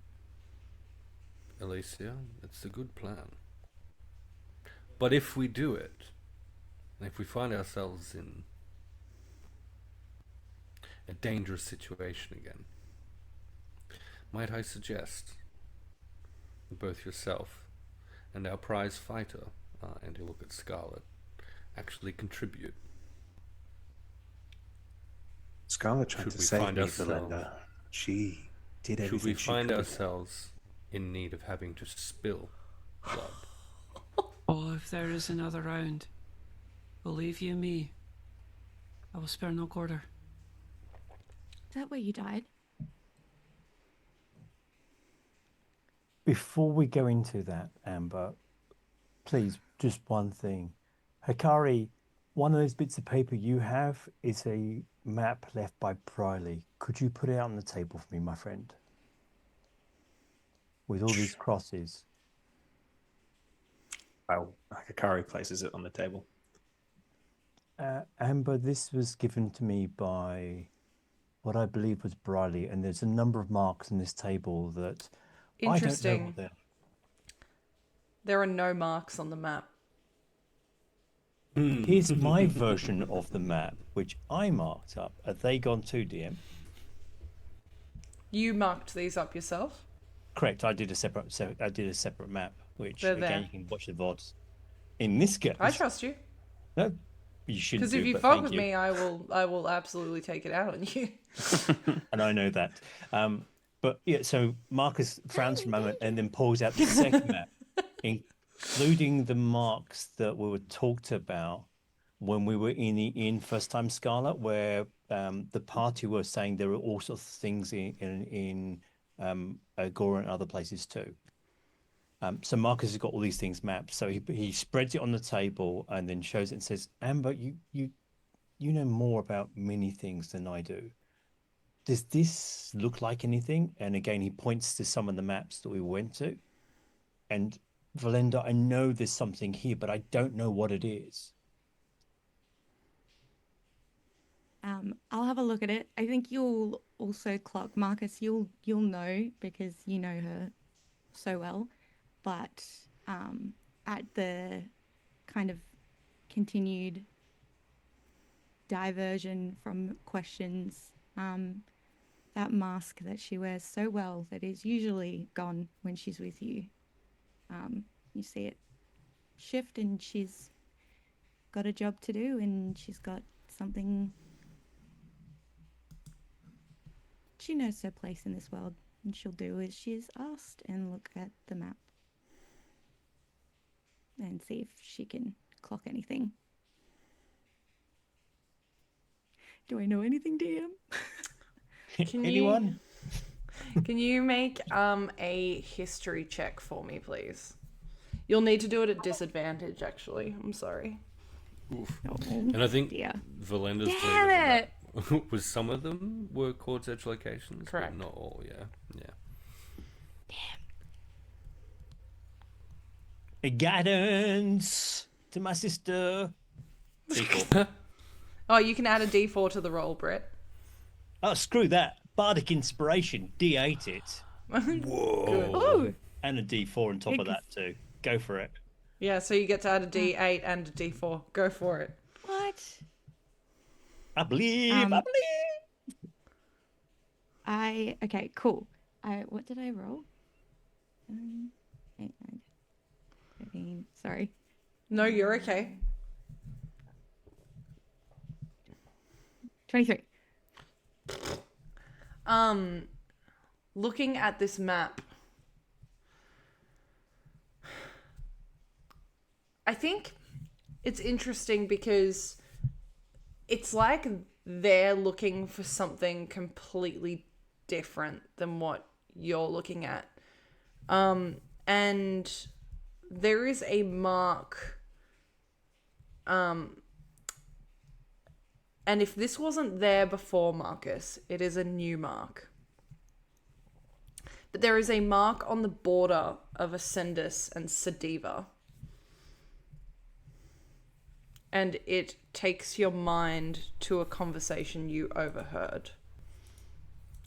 Alicia, it's a good plan. But if we do it, and if we find ourselves in a dangerous situation again, might I suggest that both yourself and our prize fighter, and you look at Scarlet, actually contribute? Scarlet tried Should to we save find me, ourselves- Velendar. She did everything Should we she find could. ourselves in need of having to spill blood? Oh, if there is another round, believe you me, I will spare no quarter. Is that where you died? Before we go into that, Amber, please, just one thing. Hakari, one of those bits of paper you have is a map left by Priley. Could you put it out on the table for me, my friend? With all these crosses. Hakari places it on the table. Amber, this was given to me by what I believe was Briley, and there's a number of marks on this table that I don't know Interesting. what they're. There are no marks on the map. Here's my version of the map, which I marked up. Are they gone too, DM? You marked these up yourself? Correct. I did a separate map, which They're again there. you can watch the VODs. In this case, I trust you. no, you shouldn't. Because if do, you but fuck thank with you. me, I will absolutely take it out on you. And I know that. But yeah, so Marcus frowns for a moment and then pulls out the second map, including the marks that we were talked about when we were in the inn first time, Scarlet, where the party were saying there were all sorts of things in Agora and other places too. So Marcus has got all these things mapped. So he spreads it on the table and then shows it and says, "Amber, you know more about many things than I do. Does this look like anything?" And again, he points to some of the maps that we went to. And Velendar, I know there's something here, but I don't know what it is. I'll have a look at it. I think you'll also clock, Marcus. You'll know because you know her so well. But at the kind of continued diversion from questions, that mask that she wears so well that is usually gone when she's with you. You see it shift, and she's got a job to do, and she's got something. She knows her place in this world, and she'll do as she is asked and look at the map and see if she can clock anything. Do I know anything, DM? Anyone? Can you make a history check for me, please? You'll need to do it at disadvantage, actually. I'm sorry. Oof. Oh, And I think dear. Valenda's Damn it! was some of them were quartz edge locations, Correct. but not all. Yeah. A guidance to my sister. D4. Oh, you can add a d4 to the roll, Britt. Oh, screw that. Bardic inspiration. D8 it. Whoa. Ooh! And a D4 on top of that too. Go for it. Yeah, so you get to add a d8 and a d4. Go for it. What? I believe. I believe. Okay, cool. What did I roll? 8, 9, 13. Sorry. No, you're okay. 23. Looking at this map, I think it's interesting because it's like they're looking for something completely different than what you're looking at. And there is a mark, and if this wasn't there before, Marcus, it is a new mark. But there is a mark on the border of Ascendus and Sediva. And it takes your mind to a conversation you overheard.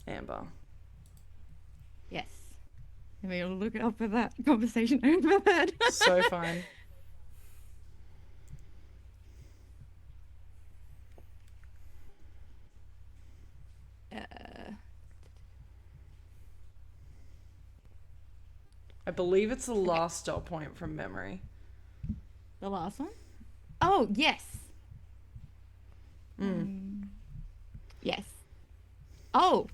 Amber. Yes. Let me look it up for that conversation I overheard. So fine. I believe it's the last dot point from memory. The last one? Oh, yes. Yes. Oh.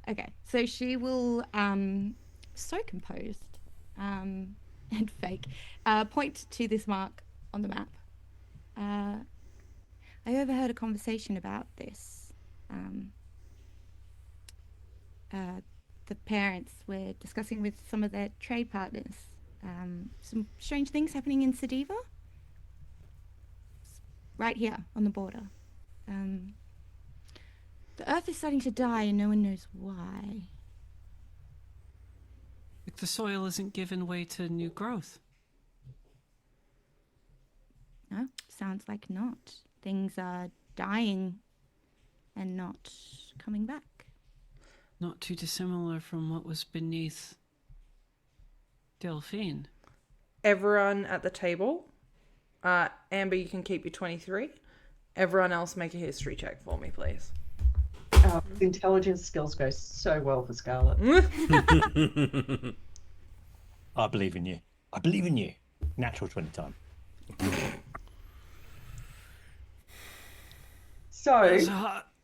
Okay. So she will, so composed, and fake, point to this mark on the map. I overheard a conversation about this. The parents were discussing with some of their trade partners some strange things happening in Sediva. Right here on the border. The earth is starting to die and no one knows why. Like the soil isn't giving way to new growth. No, sounds like not. Things are dying and not coming back. Not too dissimilar from what was beneath Delphine. Everyone at the table. Amber, you can keep your 23. Everyone else make a history check for me, please. Intelligence skills go so well for Scarlet. I believe in you. I believe in you. Natural 20 time. So, It's a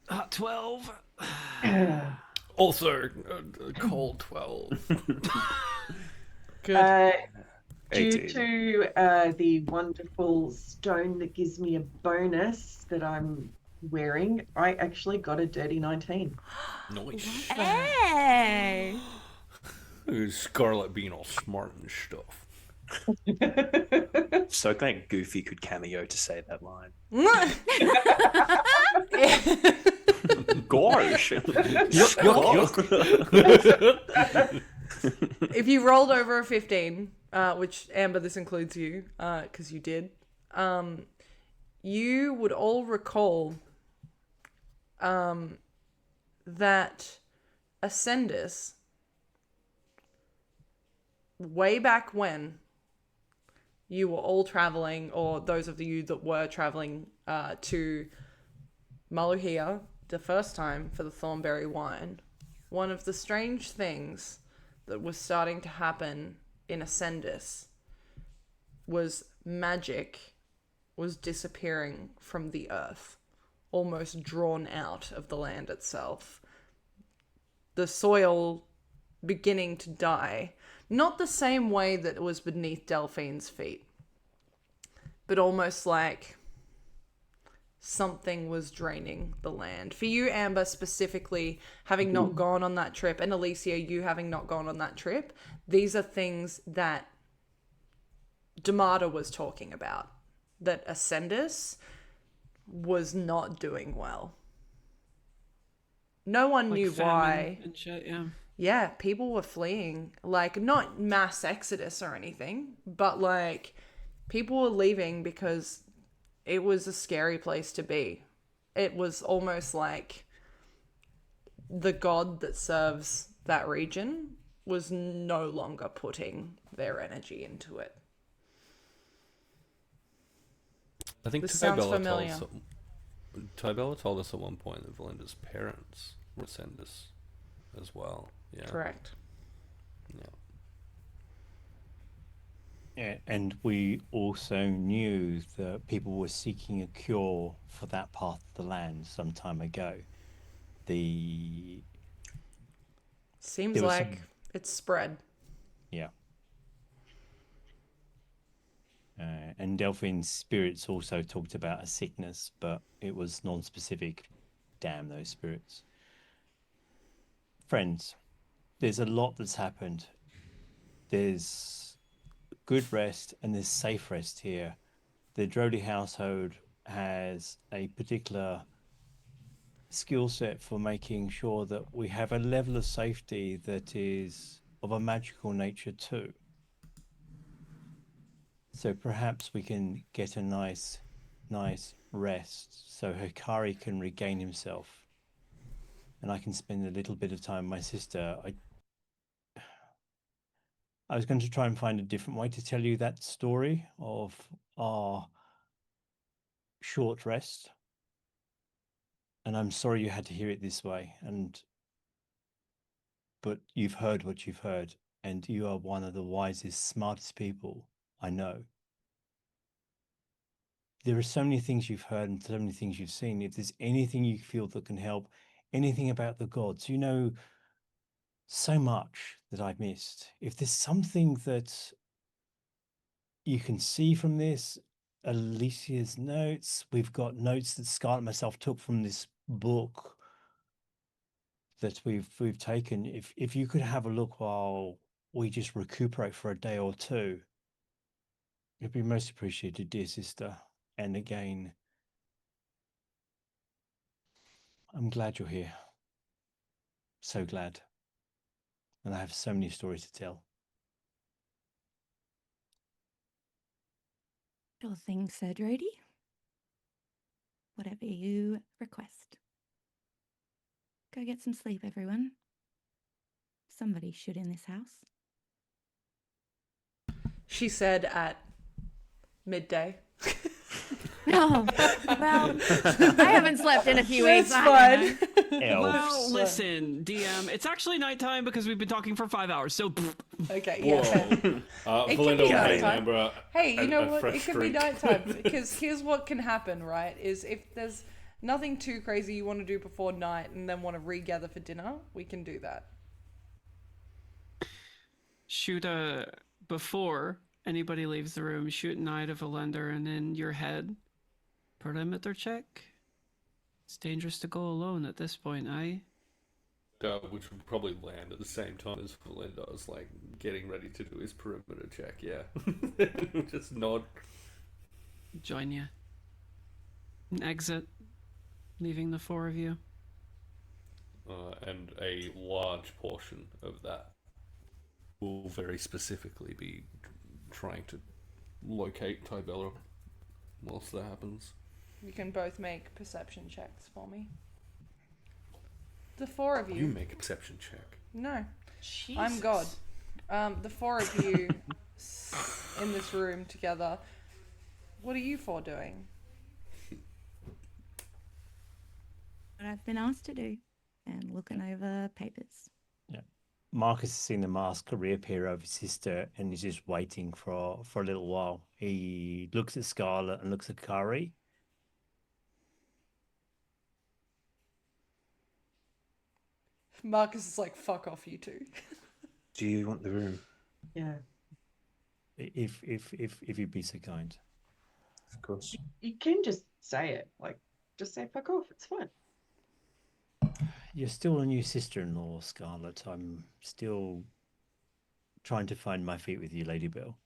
hot 12. Also, cold 12. Good. due 18. to the wonderful stone that gives me a bonus that I'm wearing, I actually got a dirty 19. Nice. Hey! Scarlet being all smart and stuff. So glad Goofy could cameo to say that line. Gosh. If you rolled over a 15, which Amber, this includes you, because you did. You would all recall that Ascendus, way back when you were all traveling, or those of you that were traveling to Maluhia the first time for the Thornberry wine, one of the strange things that was starting to happen in Ascendus was magic was disappearing from the earth, almost drawn out of the land itself. The soil beginning to die, not the same way that it was beneath Delphine's feet, but almost like something was draining the land. For you, Amber, specifically, having not gone on that trip, and Alicia, you having not gone on that trip, these are things that Damata was talking about, that Ascendus was not doing well. No one knew why. And shit, yeah. Yeah, people were fleeing. Like, not mass exodus or anything, but like, people were leaving because it was a scary place to be. It was almost like the god that serves that region was no longer putting their energy into it. I think This sounds familiar. Tybella told us at one point that Valenda's parents were Ascendus as well. Yeah. Correct. Yeah. Yeah, and we also knew that people were seeking a cure for that part of the land some time ago. Seems there was like some- it's spread. Yeah. And Delphine's spirits also talked about a sickness, but it was non-specific. Damn those spirits. Friends, there's a lot that's happened. There's good rest and there's safe rest here. The Drody household has a particular skill set for making sure that we have a level of safety that is of a magical nature too. So perhaps we can get a nice rest so Hakari can regain himself. And I can spend a little bit of time with my sister. I was going to try and find a different way to tell you that story of our short rest. And I'm sorry you had to hear it this way. But you've heard what you've heard. And you are one of the wisest, smartest people I know. There are so many things you've heard and so many things you've seen. If there's anything you feel that can help, anything about the gods, you know so much that I've missed. If there's something that you can see from this, Alicia's notes, we've got notes that Scarlet and myself took from this book that we've taken. If you could have a look while we just recuperate for a day or two, it'd be most appreciated, dear sister. And again, I'm glad you're here. So glad. And I have so many stories to tell. Sure thing, Sir Drody. Whatever you request. Go get some sleep, everyone. Somebody should in this house. She said at midday. Oh, well, I haven't slept in a few weeks. That's fine. Well, listen, DM, it's actually nighttime because we've been talking for 5 hours, so... Okay, yeah. It could Valinda be will nighttime. hang Amber Hey, you know a what? fresh It could drink. be nighttime because here's what can happen, right? Is if there's nothing too crazy you want to do before night and then want to regather for dinner, we can do that. Shoot before anybody leaves the room, shoot an eye to Velendar and in your head, perimeter check. It's dangerous to go alone at this point, eh? Which would probably land at the same time as Valinda's like getting ready to do his perimeter check, yeah. Just nod. Join you. An exit, leaving the four of you. And a large portion of that will very specifically be trying to locate Tybella whilst that happens. You can both make perception checks for me. The four of you. You make a perception check. No, Jesus. I'm God. The four of you in this room together. What are you four doing? What I've been asked to do, and looking over papers. Marcus has seen the mask reappear over his sister and is just waiting for a little while. He looks at Scarlet and looks at Hakari. Marcus is like, fuck off, you two. Do you want the room? Yeah. If you'd be so kind. Of course. You can just say it. Like, just say fuck off. It's fine. You're still a new sister-in-law, Scarlet. I'm still trying to find my feet with you, Lady Bill.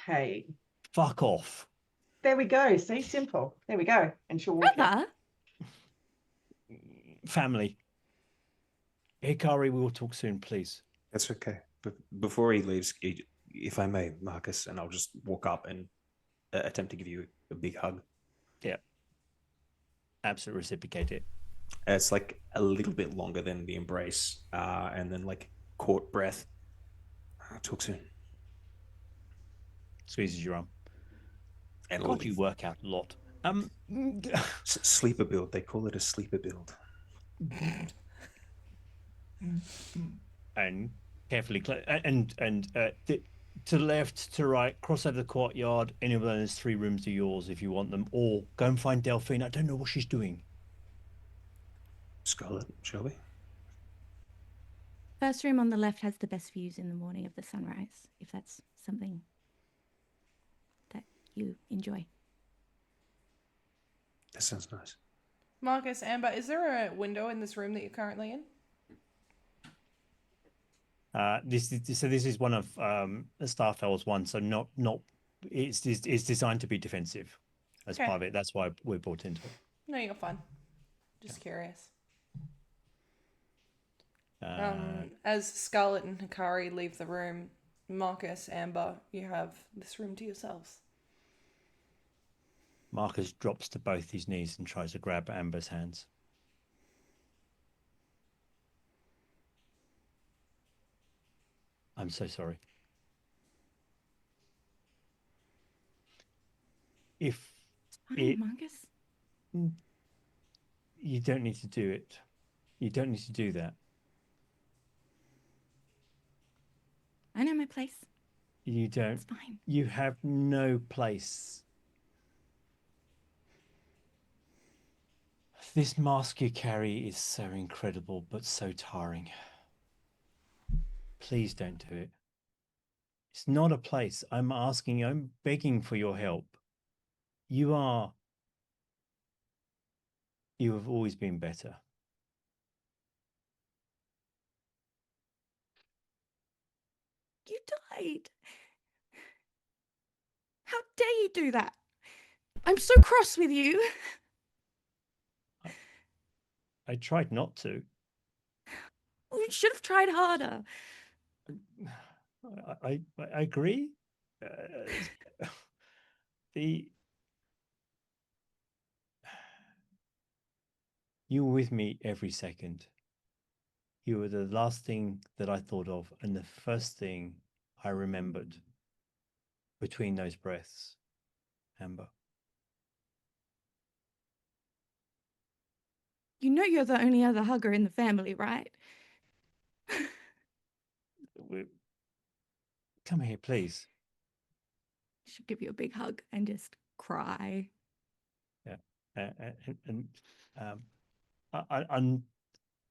Hey. Fuck off. There we go. See, simple. There we go. And she'll walk out. Brother, Family. Hikari, we will talk soon, please. That's okay. But before he leaves, if I may, Marcus, and I'll just walk up and attempt to give you a big hug. Yeah. Absolutely reciprocate it. It's like a little bit longer than the embrace, and then like caught breath. Talk soon. Squeezes your arm. And God, you work out a lot. Sleeper build. They call it a sleeper build. And carefully, to left, to right, cross over the courtyard. Any of those 3 rooms are yours if you want them. Or go and find Delphine. I don't know what she's doing. Scarlet, shall we? first room on the left has the best views in the morning of the sunrise, if that's something that you enjoy. That sounds nice. Marcus, Amber, is there a window in this room that you're currently in? This is one of Starfell's one, so not it's designed to be defensive as Okay. part of it. That's why we're brought into it. No, you're fine. Just curious. Uh, As Scarlet and Hakari leave the room, Marcus, Amber, you have this room to yourselves. Marcus drops to both his knees and tries to grab Amber's hands. I'm so sorry. If Fine, Marcus. you don't need to do it, you don't need to do that. I know my place. You don't. It's fine. You have no place. This mask you carry is so incredible, but so tiring. Please don't do it. It's not a place. I'm asking, I'm begging for your help. You have always been better. You died. How dare you do that? I'm so cross with you. I tried not to. You should have tried harder. I agree. You were with me every second. You were the last thing that I thought of and the first thing I remembered between those breaths, Amber. You know you're the only other hugger in the family, right? Come here, please. Should give you a big hug and just cry. Yeah,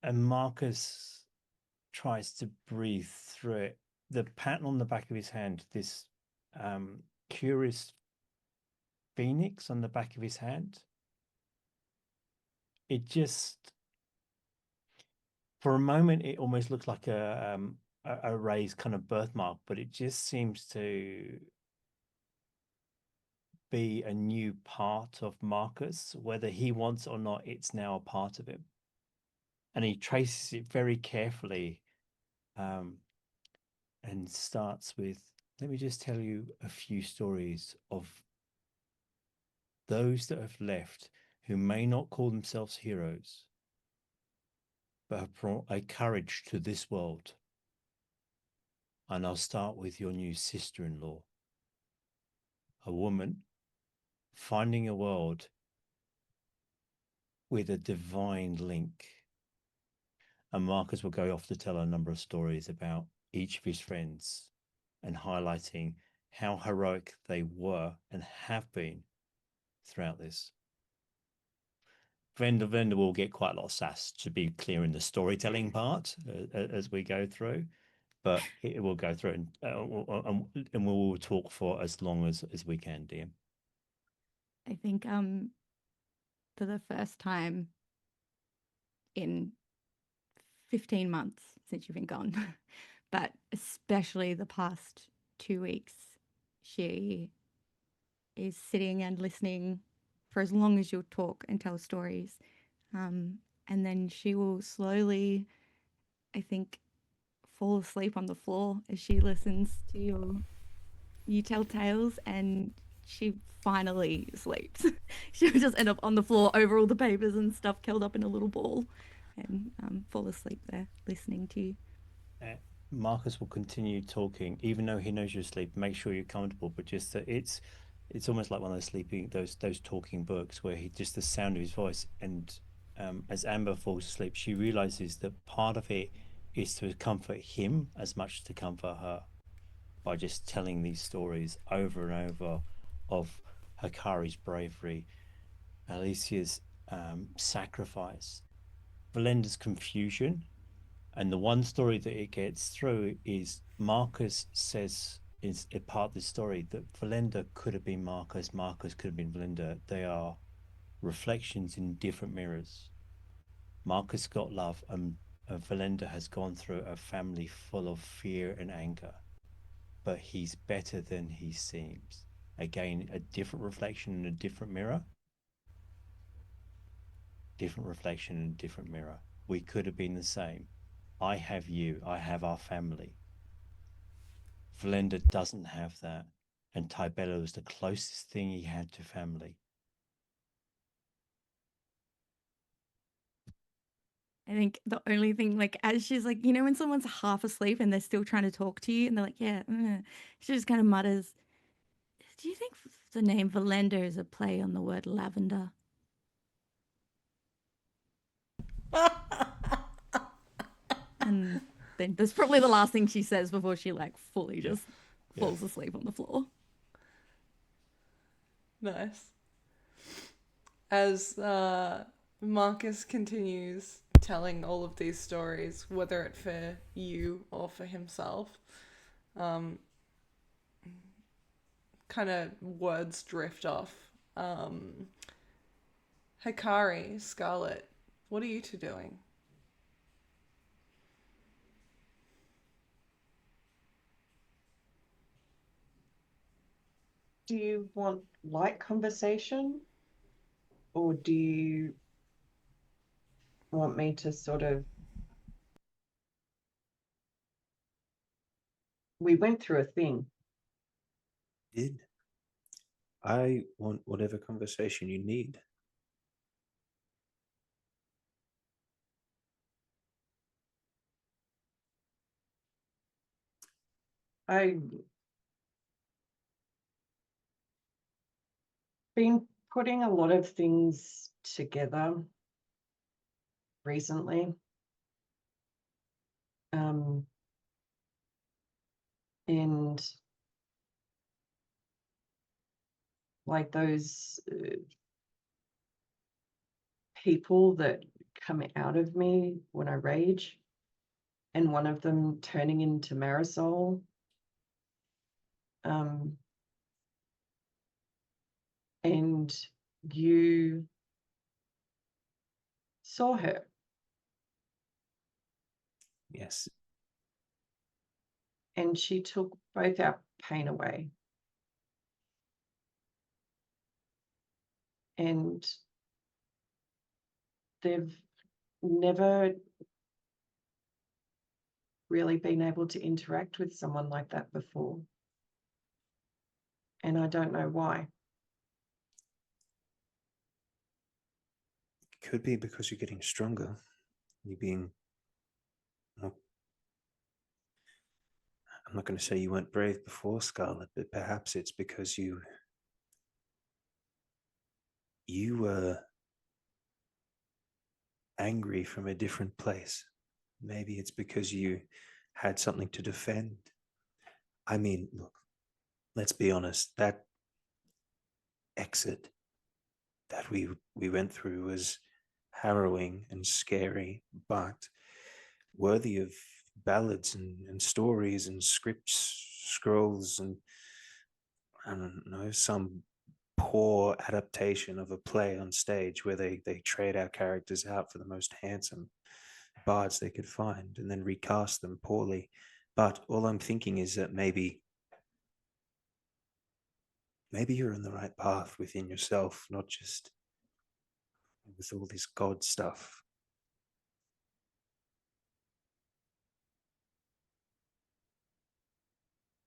and Marcus tries to breathe through it. The pattern on the back of his hand, this curious phoenix on the back of his hand. It just, for a moment, it almost looks like a raised kind of birthmark, but it just seems to be a new part of Marcus. Whether he wants or not, it's now a part of him. and he traces it very carefully, and starts with, let me just tell you a few stories of those that have left who may not call themselves heroes, but have brought a courage to this world. And I'll start with your new sister-in-law, a woman finding a world with a divine link. And Marcus will go off to tell a number of stories about each of his friends and highlighting how heroic they were and have been throughout this. Velendar will get quite a lot of sass, to be clear, in the storytelling part as we go through, but it will go through and we'll talk for as long as we can, DM. I think for the first time in 15 months since you've been gone, but especially the past 2 weeks, she is sitting and listening for as long as you'll talk and tell stories. And then she will slowly, I think, fall asleep on the floor as she listens to you tell tales, and she finally sleeps. She'll just end up on the floor over all the papers and stuff curled up in a little ball and fall asleep there listening to you. Marcus will continue talking, even though he knows you're asleep. Make sure you're comfortable, but just that it's almost like one of those talking books where he just the sound of his voice. And as Amber falls asleep, she realizes that part of it is to comfort him as much as to comfort her by just telling these stories over and over of Hakari's bravery, Alicia's sacrifice, Velendar's confusion. And the one story that it gets through is Marcus says, is a part of the story, that Velendar could have been Marcus, Marcus could have been Velendar. They are reflections in different mirrors. Marcus got love, and Velendar has gone through a family full of fear and anger, but he's better than he seems. Again, a different reflection in a different mirror. Different reflection in a different mirror. We could have been the same. I have you, I have our family. Velendar doesn't have that, and Tibella was the closest thing he had to family. I think the only thing, like, as she's like, you know, when someone's half asleep and they're still trying to talk to you and they're like, yeah, she just kind of mutters, do you think the name Velendar is a play on the word lavender? And then that's probably the last thing she says before she like fully just falls asleep on the floor. Nice. As Marcus continues telling all of these stories, whether it for you or for himself, kind of words drift off. Hakari, Scarlet, what are you two doing? Do you want light conversation, or do you want me to sort of... We went through a thing. Did I want whatever conversation you need? I've been putting a lot of things together recently. And like those people that come out of me when I rage, and one of them turning into Marisol. And you saw her. Yes. And she took both our pain away. And they've never really been able to interact with someone like that before. And I don't know why. Could be because you're getting stronger. You're being more... I'm not going to say you weren't brave before, Scarlet, but perhaps it's because you were angry from a different place. Maybe it's because you had something to defend. I mean, look, let's be honest, that exit that we went through was harrowing and scary, but worthy of ballads and stories and scripts, scrolls, and I don't know, some poor adaptation of a play on stage where they trade our characters out for the most handsome bards they could find and then recast them poorly. But all I'm thinking is that maybe you're on the right path within yourself, not just with all this God stuff.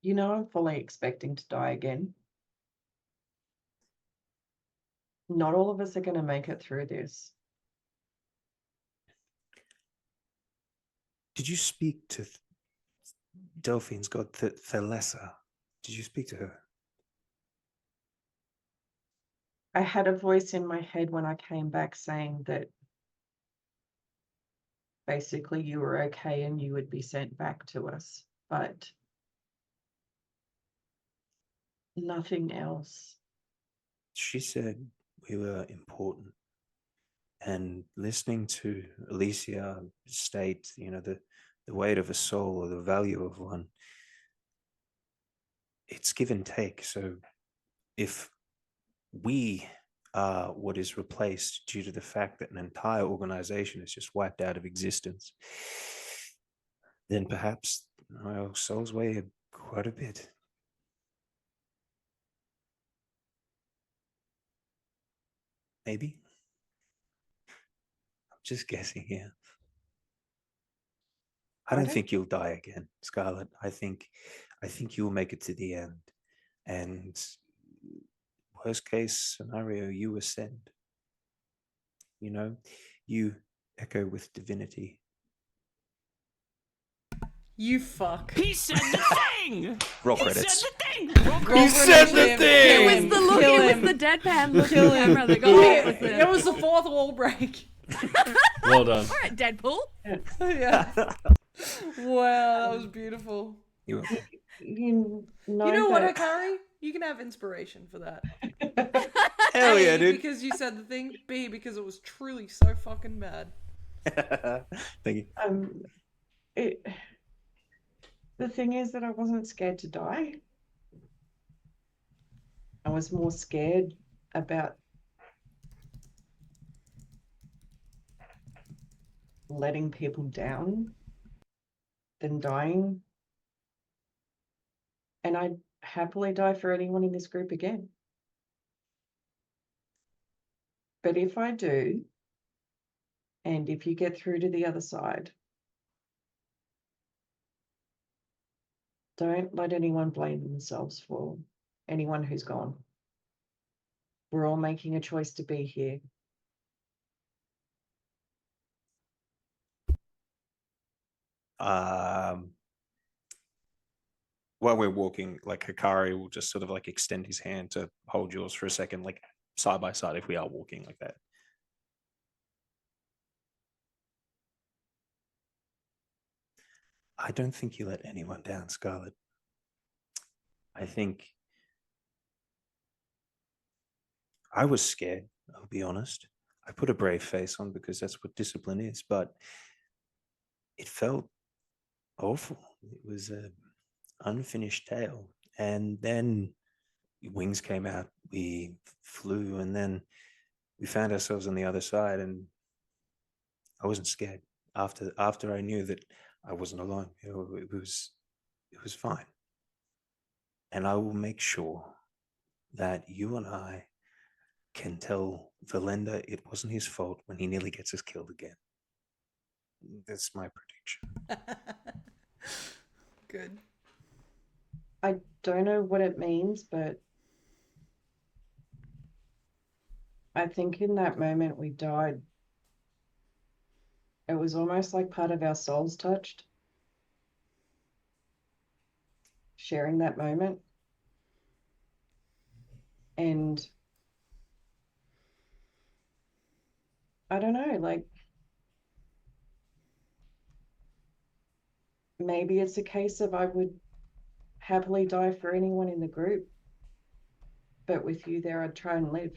You know, I'm fully expecting to die again. Not all of us are going to make it through this. Did you speak to Delphine's god, Thalessa? Did you speak to her? I had a voice in my head when I came back saying that basically you were okay and you would be sent back to us, but nothing else. She said we were important. And listening to Alicia state, the weight of a soul or the value of one, it's give and take. So if we are what is replaced due to the fact that an entire organization is just wiped out of existence, then perhaps our souls weigh quite a bit. Maybe. I'm just guessing here. I don't think you'll die again, Scarlet. I think you'll make it to the end. And worst case scenario, you ascend. You echo with divinity. You fuck. He said the thing! Roll He credits. said the thing! You said the thing! It was the look. Kill It him. was the deadpan look Kill in the him. camera that got me. It was the fourth wall break. Well done. All right, Deadpool. Yeah. Wow, that was beautiful. You You know, You know what, that- Hakari? You can have inspiration for that. Hell yeah, A, dude. because you said the thing. B, because it was truly so fucking bad. Thank you. The thing is that I wasn't scared to die. I was more scared about letting people down than dying. And I'd happily die for anyone in this group again. But if I do, and if you get through to the other side, don't let anyone blame themselves for anyone who's gone. We're all making a choice to be here. While we're walking, like Hakari will just sort of like extend his hand to hold yours for a second, like side by side if we are walking like that. I don't think you let anyone down, Scarlet. I think I was scared, I'll be honest. I put a brave face on because that's what discipline is, but it felt awful. It was an unfinished tale. And then wings came out, we flew, and then we found ourselves on the other side, and I wasn't scared. After I knew that I wasn't alone, it was fine. And I will make sure that you and I can tell Velendar it wasn't his fault when he nearly gets us killed again. That's my prediction. Good. I don't know what it means, but I think in that moment we died. It was almost like part of our souls touched, sharing that moment. And I don't know, like, maybe it's a case of I would happily die for anyone in the group, but with you there, I'd try and live.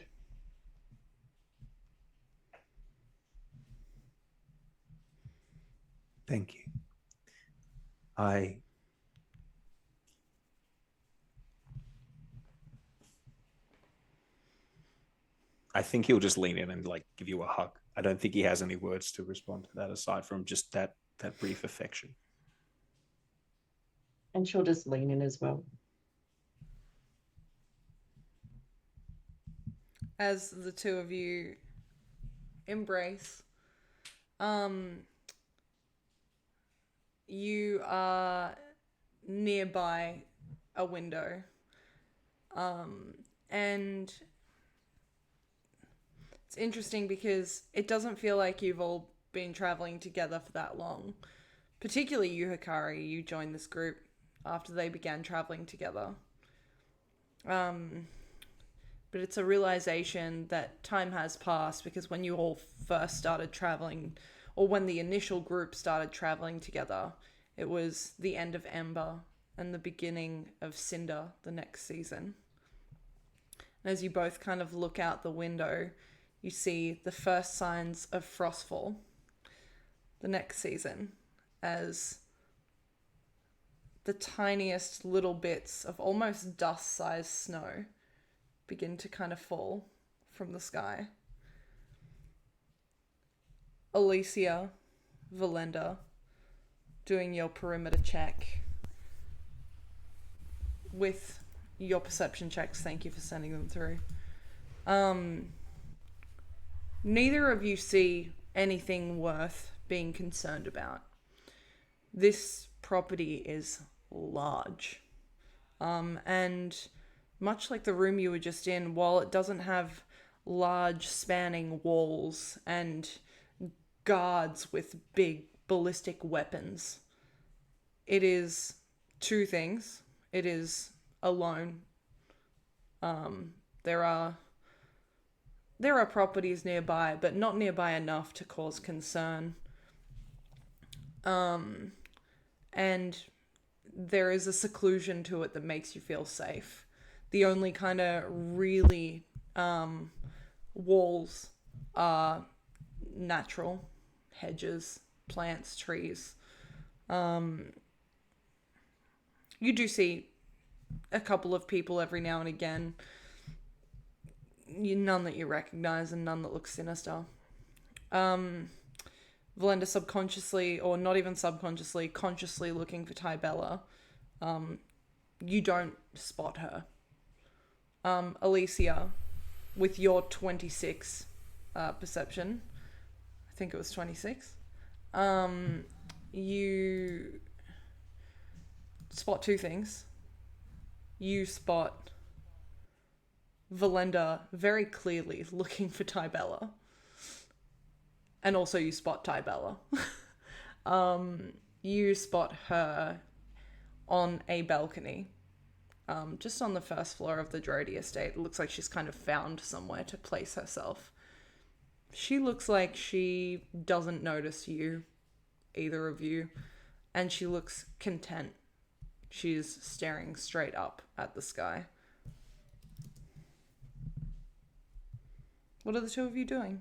Thank you. I think he'll just lean in and like give you a hug. I don't think he has any words to respond to that aside from just that brief affection. And she'll just lean in as well. As the two of you embrace, you are nearby a window, and it's interesting because it doesn't feel like you've all been traveling together for that long. Particularly you, Hakari, you joined this group after they began traveling together. But it's a realization that time has passed, because when you all first started traveling, or when the initial group started traveling together, it was the end of Ember and the beginning of Cinder the next season. And as you both kind of look out the window, you see the first signs of Frostfall the next season, as the tiniest little bits of almost dust-sized snow begin to kind of fall from the sky. Alicia, Velendar, doing your perimeter check with your perception checks. Thank you for sending them through. Neither of you see anything worth being concerned about. This property is large. And much like the room you were just in, while it doesn't have large spanning walls and guards with big ballistic weapons, it is two things. It is alone. There are properties nearby, but not nearby enough to cause concern. And there is a seclusion to it that makes you feel safe. The only kind of really walls are natural hedges, plants, trees. You do see a couple of people every now and again. None that you recognize and none that look sinister. Velendar subconsciously, or not even subconsciously, consciously looking for Tybella. You don't spot her. Alicia, with your 26 perception, I think it was 26, you spot two things. You spot Velendar very clearly looking for Tybella. And also you spot Tybella. You spot her on a balcony. Just on the first floor of the Drody estate. It looks like she's kind of found somewhere to place herself. She looks like she doesn't notice you, either of you, and she looks content. She's staring straight up at the sky. What are the two of you doing?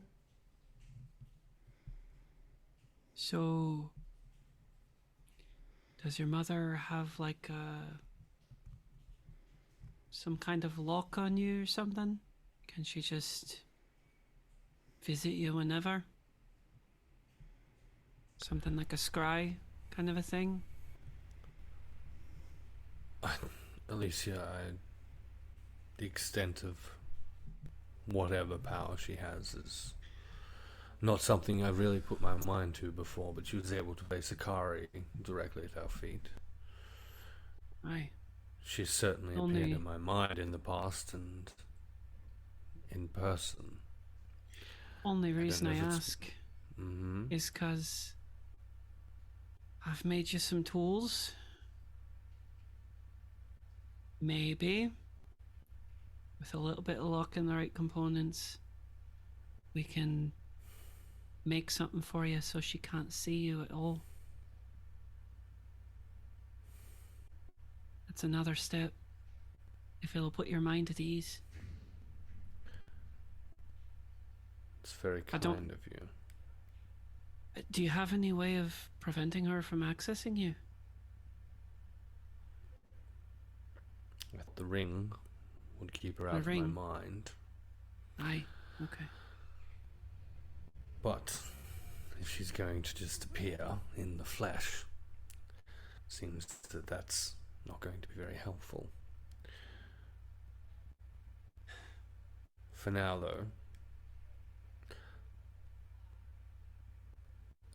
So, does your mother have like some kind of lock on you or something? Can she just visit you whenever? Something like a scry kind of a thing? Alicia, the extent of whatever power she has is Not something I've really put my mind to before, but she was able to place Hakari directly at our feet. Aye. She's certainly appeared in my mind in the past and in person. Only reason I ask Mm-hmm. is because I've made you some tools. Maybe, with a little bit of luck and the right components, we can make something for you so she can't see you at all. That's another step, if it'll put your mind at ease. It's very kind of you. Do you have any way of preventing her from accessing you? The ring would keep her out of my mind. Aye, okay. But if she's going to just appear in the flesh, seems that that's not going to be very helpful. For now, though,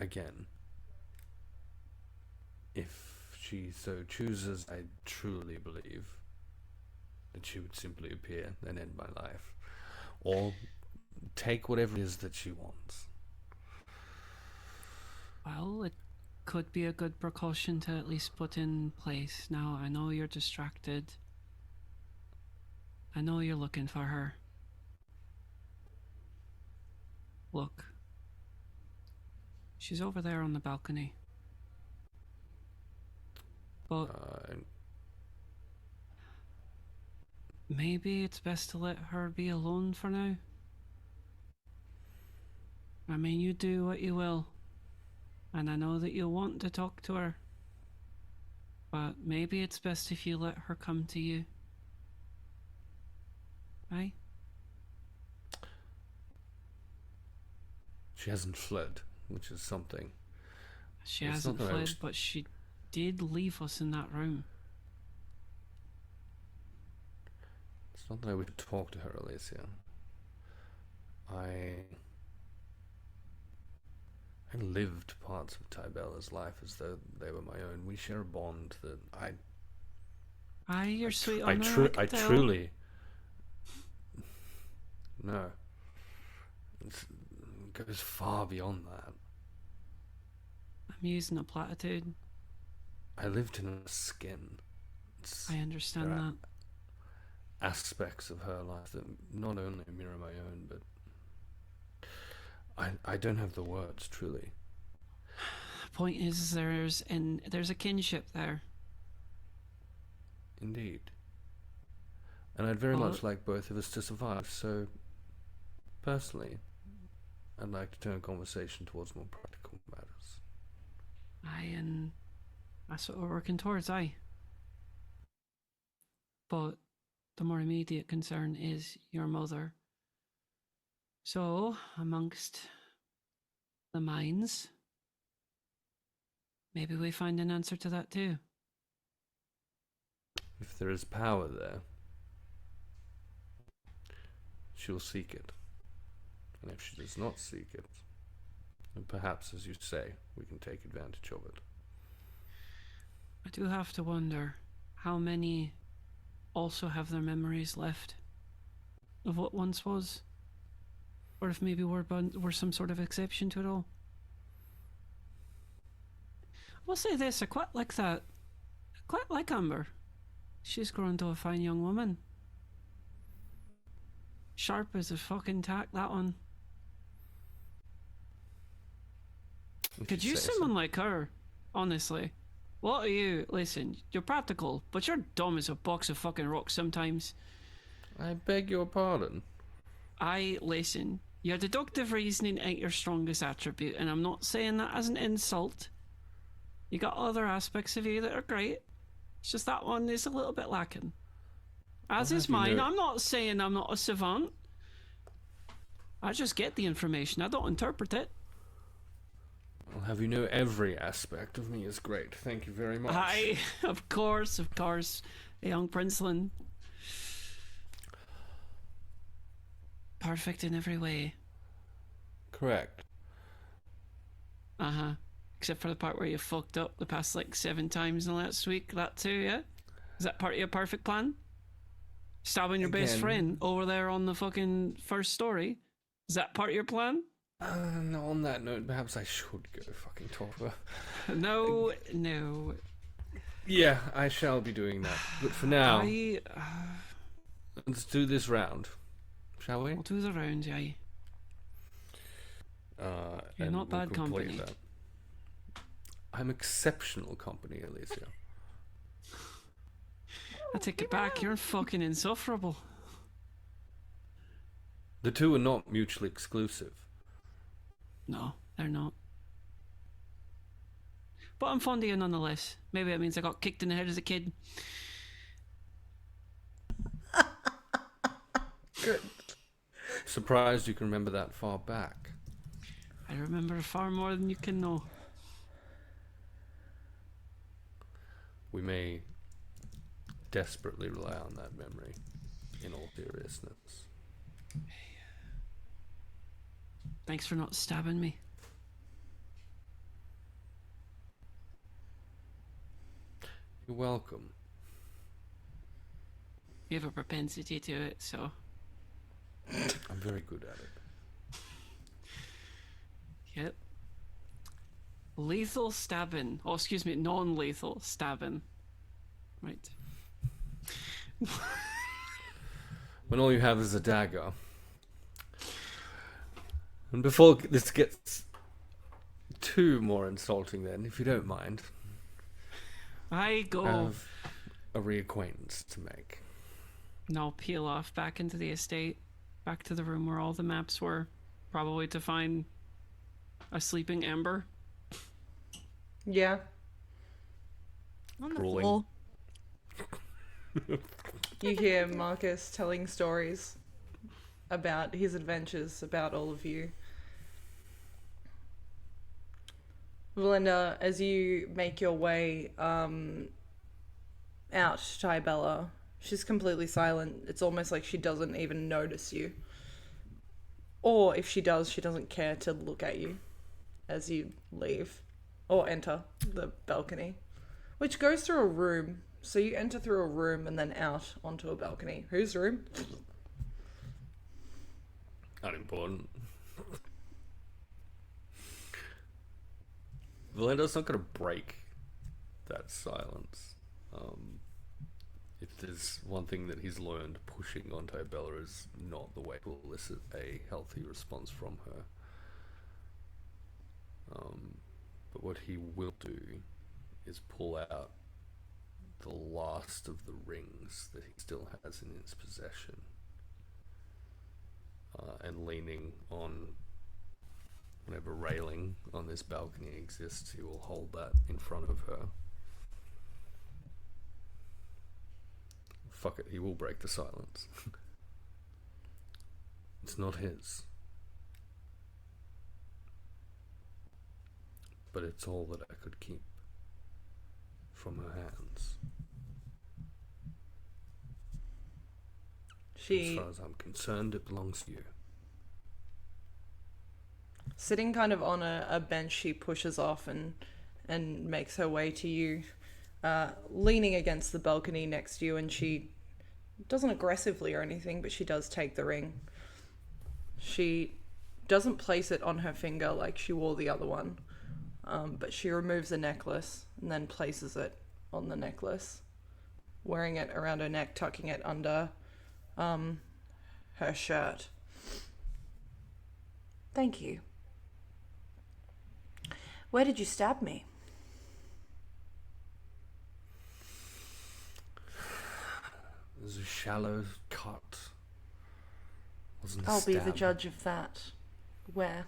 again, if she so chooses, I truly believe that she would simply appear and end my life, or take whatever it is that she wants. Well, it could be a good precaution to at least put in place. Now, I know you're distracted. I know you're looking for her. Look. She's over there on the balcony. But maybe it's best to let her be alone for now. I mean, you do what you will. And I know that you'll want to talk to her. But maybe it's best if you let her come to you. Right? She hasn't fled, which is something. She hasn't fled, but she did leave us in that room. It's not that I would talk to her, Alicia. I lived parts of Tybella's life as though they were my own. We share a bond that Aye, you're sweet on I her, I truly... No. It goes far beyond that. I'm using a platitude. I lived in her skin. I understand that. Aspects of her life that not only mirror my own, but I don't have the words, truly. The point is, there's a kinship there. Indeed. And I'd very much like both of us to survive, so personally, I'd like to turn conversation towards more practical matters. Aye, and that's what we're working towards, aye. But the more immediate concern is your mother. So, amongst the mines, maybe we find an answer to that too. If there is power there, she'll seek it. And if she does not seek it, then perhaps, as you say, we can take advantage of it. I do have to wonder how many also have their memories left of what once was. Or if maybe we're some sort of exception to it all. I will say this, I quite like that. I quite like Amber. She's grown to a fine young woman. Sharp as a fucking tack, that one. Could use someone like her, honestly. What are you? Listen, you're practical, but you're dumb as a box of fucking rocks sometimes. I beg your pardon. Listen, your deductive reasoning ain't your strongest attribute, and I'm not saying that as an insult. You got other aspects of you that are great. It's just that one is a little bit lacking. As is mine. I'm not saying I'm not a savant. I just get the information. I don't interpret it. I'll have you know every aspect of me is great. Thank you very much. Aye, of course, a young princeling. Perfect in every way. Correct. Uh-huh. Except for the part where you fucked up the past like 7 times in the last week. That too, yeah? Is that part of your perfect plan? Stabbing your best Again. friend over there on the fucking first story? Is that part of your plan? No, on that note, perhaps I should go fucking talk to her. No. Yeah, I shall be doing that. But for now, I... let's do this round. Shall we? We'll do the round, yeah. You're and not bad complete company. that. I'm exceptional company, Alicia. I take it back, you're fucking insufferable. The two are not mutually exclusive. No, they're not. But I'm fond of you nonetheless. Maybe that means I got kicked in the head as a kid. Good. Surprised you can remember that far back. I remember far more than you can know. We may desperately rely on that memory, in all seriousness. Thanks for not stabbing me. You're welcome. You have a propensity to it, so... I'm very good at it. Yep. Lethal stabbing. Oh, excuse me, non-lethal stabbing. Right. When all you have is a dagger. And before this gets too more insulting then, if you don't mind, I go... I have a reacquaintance to make. And I'll peel off back into the estate, back to the room where all the maps were, probably to find a sleeping ember. Yeah. On the Rolling. floor. You hear Marcus telling stories about his adventures, about all of you. Velendar, as you make your way out to Tybella, she's completely silent. It's almost like she doesn't even notice you. Or if she does, she doesn't care to look at you as you leave or enter the balcony, which goes through a room. So you enter through a room and then out onto a balcony. Whose room? Unimportant. Valendar's not going to break that silence. If there's one thing that he's learned, pushing on Tybella is not the way to elicit a healthy response from her. But what he will do is pull out the last of the rings that he still has in his possession. And leaning on whatever railing on this balcony exists, he will hold that in front of her. Fuck it, he will break the silence. It's not his. But it's all that I could keep from her hands. As far as I'm concerned, it belongs to you. Sitting kind of on a bench, she pushes off and makes her way to you, leaning against the balcony next to you, and she doesn't aggressively or anything, but she does take the ring. She doesn't place it on her finger like she wore the other one, but she removes the necklace and then places it on the necklace, wearing it around her neck, tucking it under her shirt. Thank you. Where did you stab me? It was a shallow cut. Wasn't a I'll be the stab. judge of that. Where?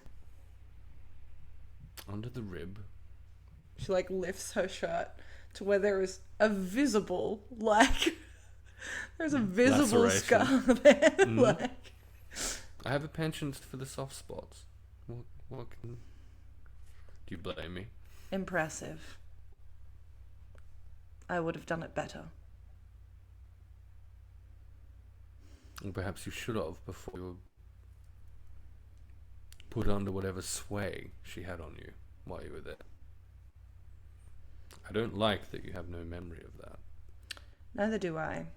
Under the rib. She like lifts her shirt to where there is a visible, like, there's a visible Laceration. scar there. Like, I have a penchant for the soft spots. What can... Do you blame me? impressive. I would have done it better. Or perhaps you should have before you were put under whatever sway she had on you. while you were there. I don't like that you have no memory of that. Neither do I.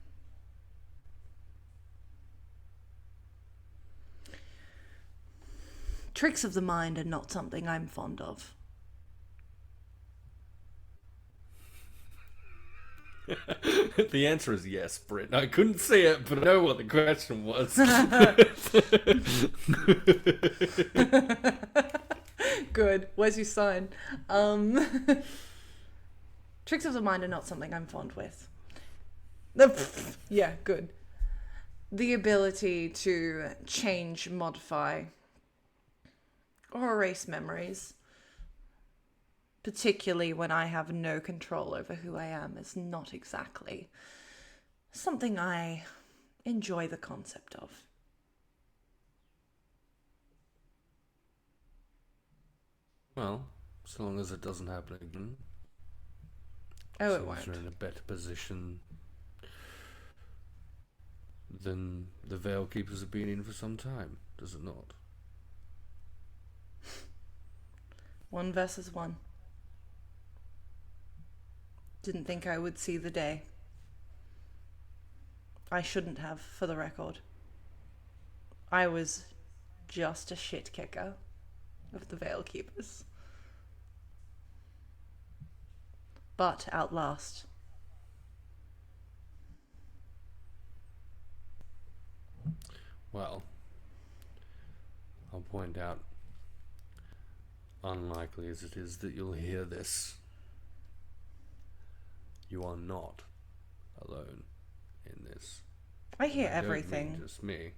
Tricks of the mind are not something I'm fond of. The answer is yes, Britt. I couldn't see it, but I know what the question was. Good. Where's your sign? Tricks of the mind are not something I'm fond with. Yeah, good. The ability to change, modify, or erase memories, particularly when I have no control over who I am, is not exactly something I enjoy the concept of. Well, so long as it doesn't happen again. Oh, it So won't. you're in a better position than the Veil Keepers have been in for some time, does it not? 1 versus 1. Didn't think I would see the day. I shouldn't have, for the record. I was just a shit kicker of the Veil Keepers. But outlast. Well, I'll point out, unlikely as it is that you'll hear this, you are not alone in this. I hear I don't mean everything. just me.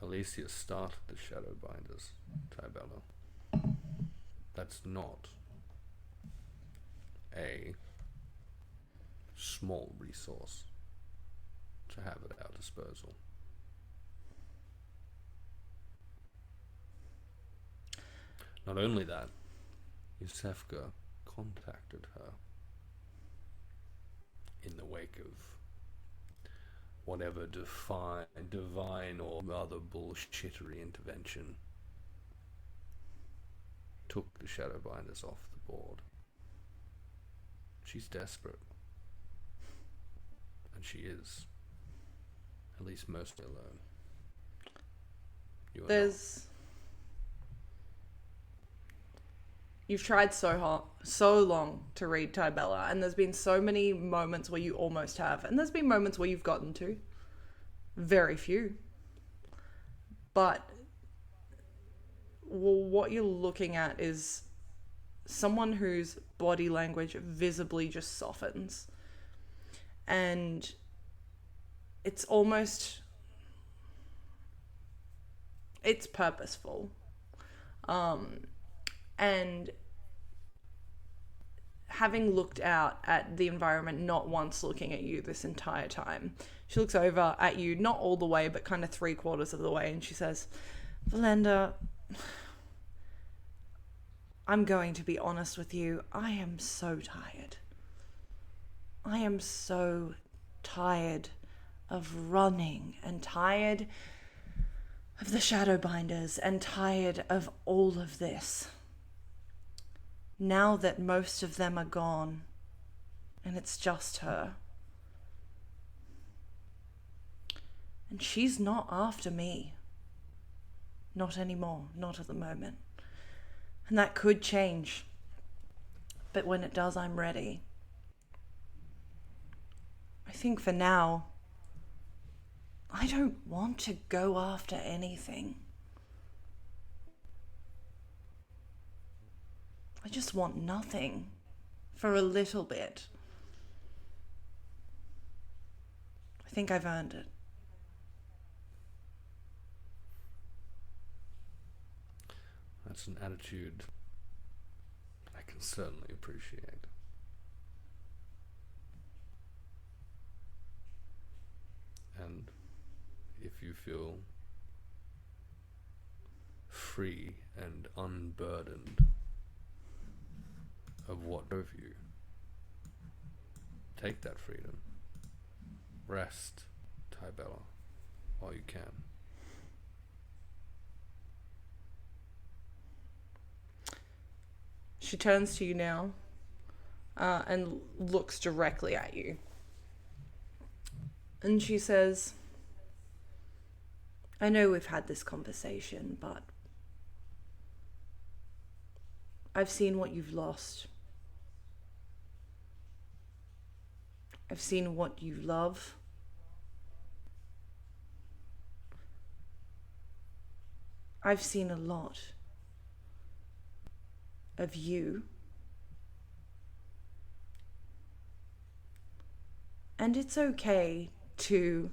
Alicia started the Shadowbinders, Tybella. That's not a small resource to have at our disposal. Not only that, Yusefka contacted her in the wake of whatever divine or other bullshittery intervention took the Shadowbinders off the board. She's desperate. And she is. At least mostly alone. You are There's... You've tried so long to read Tybella, and there's been so many moments where you almost have, and there's been moments where you've gotten to. Very few. But what you're looking at is someone whose body language visibly just softens. And it's almost... it's purposeful. And having looked out at the environment, not once looking at you this entire time, she looks over at you, not all the way, but kind of 3/4 of the way, and she says, Velendar, I'm going to be honest with you. I am so tired. I am so tired of running and tired of the Shadowbinders and tired of all of this. Now that most of them are gone and it's just her. And she's not after me. Not anymore. Not at the moment. And that could change. But when it does, I'm ready. I think for now, I don't want to go after anything. I just want nothing for a little bit. I think I've earned it. That's an attitude I can certainly appreciate. And if you feel free and unburdened of what drove you, take that freedom. Rest, Tybella, while you can. She turns to you now and looks directly at you. And she says, I know we've had this conversation, but I've seen what you've lost. I've seen what you love. I've seen a lot of you. And it's okay to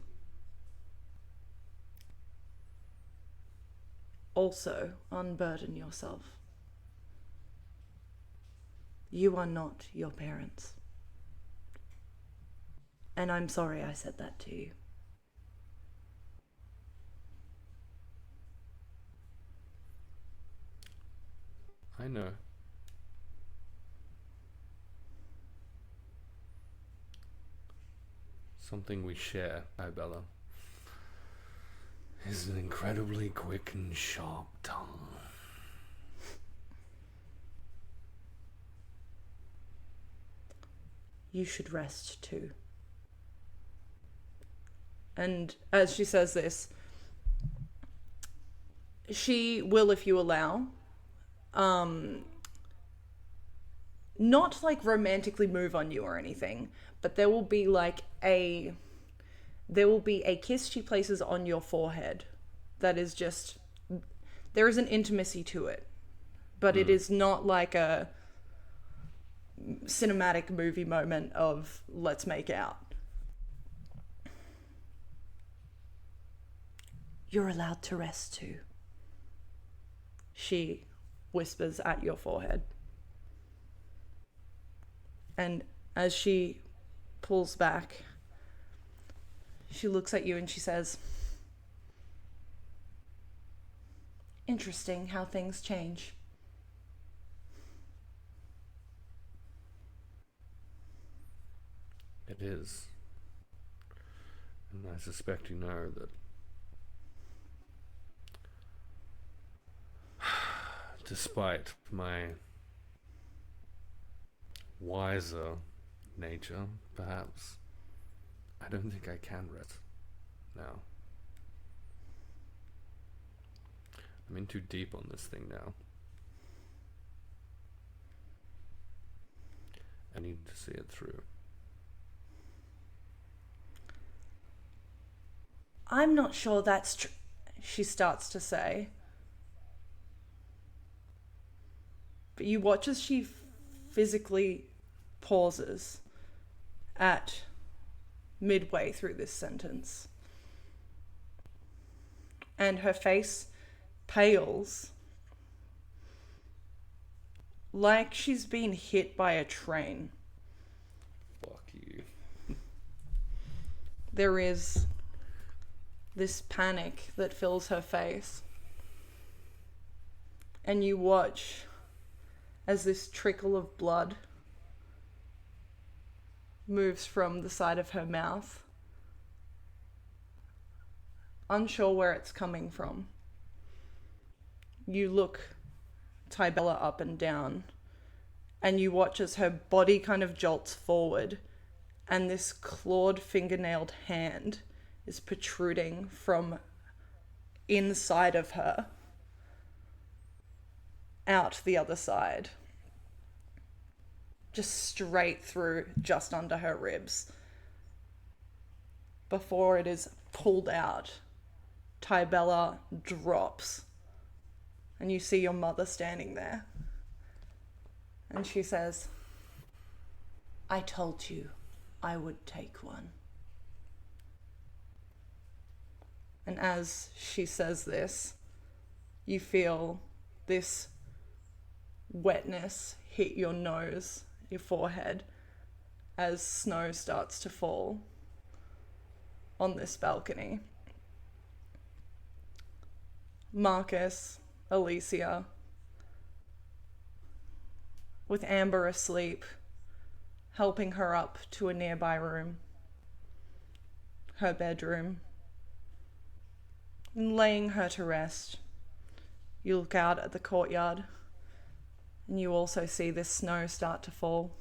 also unburden yourself. You are not your parents. And I'm sorry I said that to you. I know. Something we share, Ibella, is an incredibly quick and sharp tongue. You should rest too. And as she says this, she will, if you allow, not like romantically move on you or anything, but there will be a kiss she places on your forehead that is just, there is an intimacy to it, but it is not like a cinematic movie moment of let's make out. You're allowed to rest too, she whispers at your forehead. And as she pulls back, she looks at you and she says, interesting how things change. It is. And I suspect you know that despite my wiser nature, perhaps, I don't think I can rest now. I'm in too deep on this thing now. I need to see it through. I'm not sure that's true, she starts to say. But you watch as she physically pauses at midway through this sentence. And her face pales like she's been hit by a train. Fuck you. There is this panic that fills her face. And you watch as this trickle of blood moves from the side of her mouth, unsure where it's coming from. You look Tybella up and down, and you watch as her body kind of jolts forward, and this clawed fingernailed hand is protruding from inside of her out the other side, just straight through just under her ribs. Before it is pulled out, Tybella drops, and you see your mother standing there, and she says, I told you I would take one. And as she says this, you feel this wetness hit your nose, your forehead, as snow starts to fall on this balcony. Marcus, Alicia, with Amber asleep, helping her up to a nearby room, her bedroom, and laying her to rest. You look out at the courtyard And you also see this snow start to fall.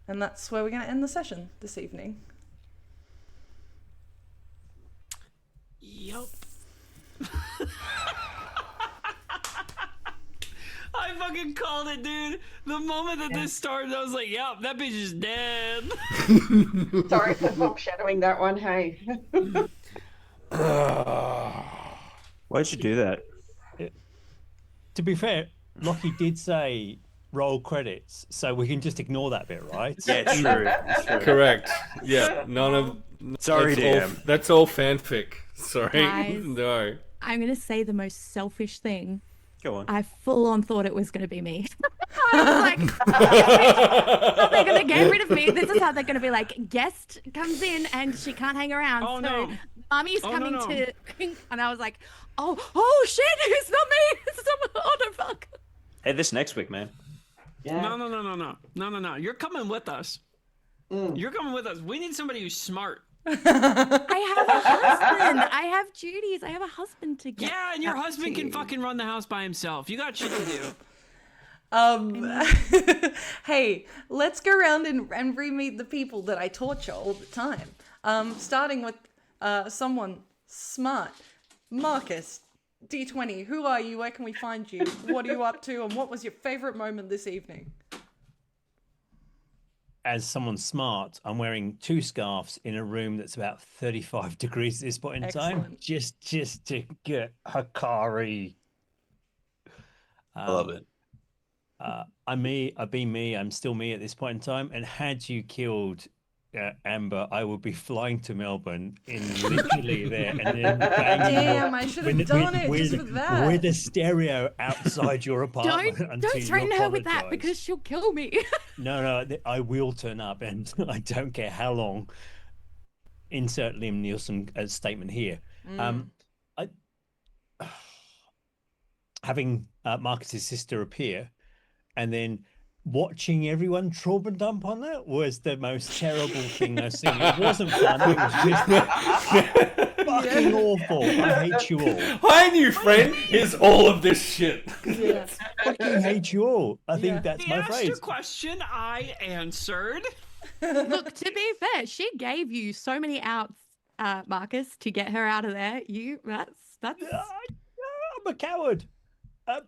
And that's where we're going to end the session this evening. Yup. I fucking called it, dude. The moment that this started, I was like, yep, that bitch is dead. Sorry for foreshadowing that one, hey. Why'd you do that? To be fair, Lockie did say roll credits, so we can just ignore that bit, right? Yeah, it's true. It's true. Correct. Yeah, none of. Sorry, that's all fanfic. Sorry. Guys. No. I'm going to say the most selfish thing. Go on. I full on thought it was going to be me. I was like, oh, they're going to get rid of me. This is how they're going to be like, guest comes in and she can't hang around. Oh, so no. Mommy's Oh, coming no. to... And I was like, oh shit, it's not me. It's someone. Oh, no, fuck. Hey, this next week, man. Yeah. No. You're coming with us. You're coming with us. We need somebody who's smart. I have a husband. I have duties. I have a husband to get. Yeah, and your up husband can to. fucking run the house by himself. You got shit to do. Hey, let's go around and re-meet the people that I torture all the time. Starting with someone smart. Marcus, D20, who are you? Where can we find you? What are you up to? And what was your favorite moment this evening? As someone smart, I'm wearing 2 scarves in a room that's about 35 degrees at this point in time. Excellent. Just to get Hakari. I love it. I'm me. I've been me. I'm still me at this point in time. And had you killed Amber, I would be flying to Melbourne in literally there. And then Damn, I should have done it just with that. With a stereo outside your apartment. Don't threaten her with that apologise. because she'll kill me. No, I will turn up, and I don't care how long. Insert Liam Nielsen statement here. Having Marcus's sister appear, and then watching everyone trauma dump on that was the most terrible thing I've seen. It wasn't fun. It was just fucking awful. I hate you all. Hi, new friend. Here's all of this shit. Yeah. Fucking hate you all. I think that's He my asked phrase. your question, I answered. Look, to be fair, she gave you so many outs, Marcus, to get her out of there. That's. I'm a coward.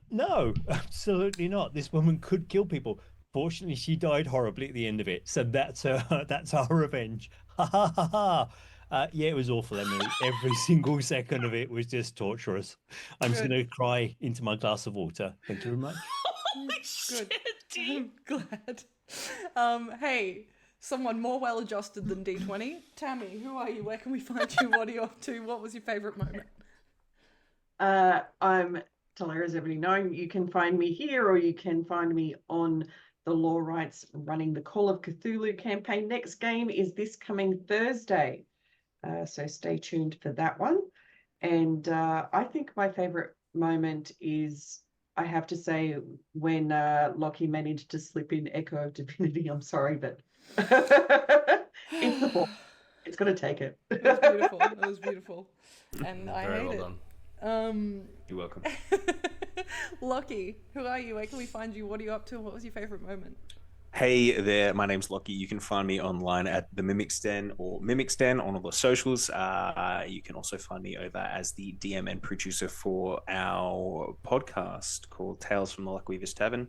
No, absolutely not. This woman could kill people. Fortunately, she died horribly at the end of it, so that's her. That's our revenge. Ha ha ha ha. Yeah, it was awful, Emily. Every single second of it was just torturous. I'm just going to cry into my glass of water. Thank you very much. Holy shit, I'm glad. Hey, someone more well-adjusted than D20. Tammy, who are you? Where can we find you? What are you up to? What was your favourite moment? I'm Talaris79. You can find me here, or you can find me on the Law Rights running the Call of Cthulhu campaign. Next game is this coming Thursday. So stay tuned for that one. And I think my favorite moment is, I have to say, when Lockie managed to slip in Echo of Divinity. I'm sorry, but it's the ball. It's going to take it. It was beautiful. It was beautiful. And I Very hate well it. done. You're welcome. Lockie, who are you? Where can we find you? What are you up to? What was your favorite moment? Hey there, my name's Lockie. You can find me online at the MimicsDen or MimicsDen on all the socials. You can also find me over as the DM and producer for our podcast called Tales from the Luck Weaver's Tavern.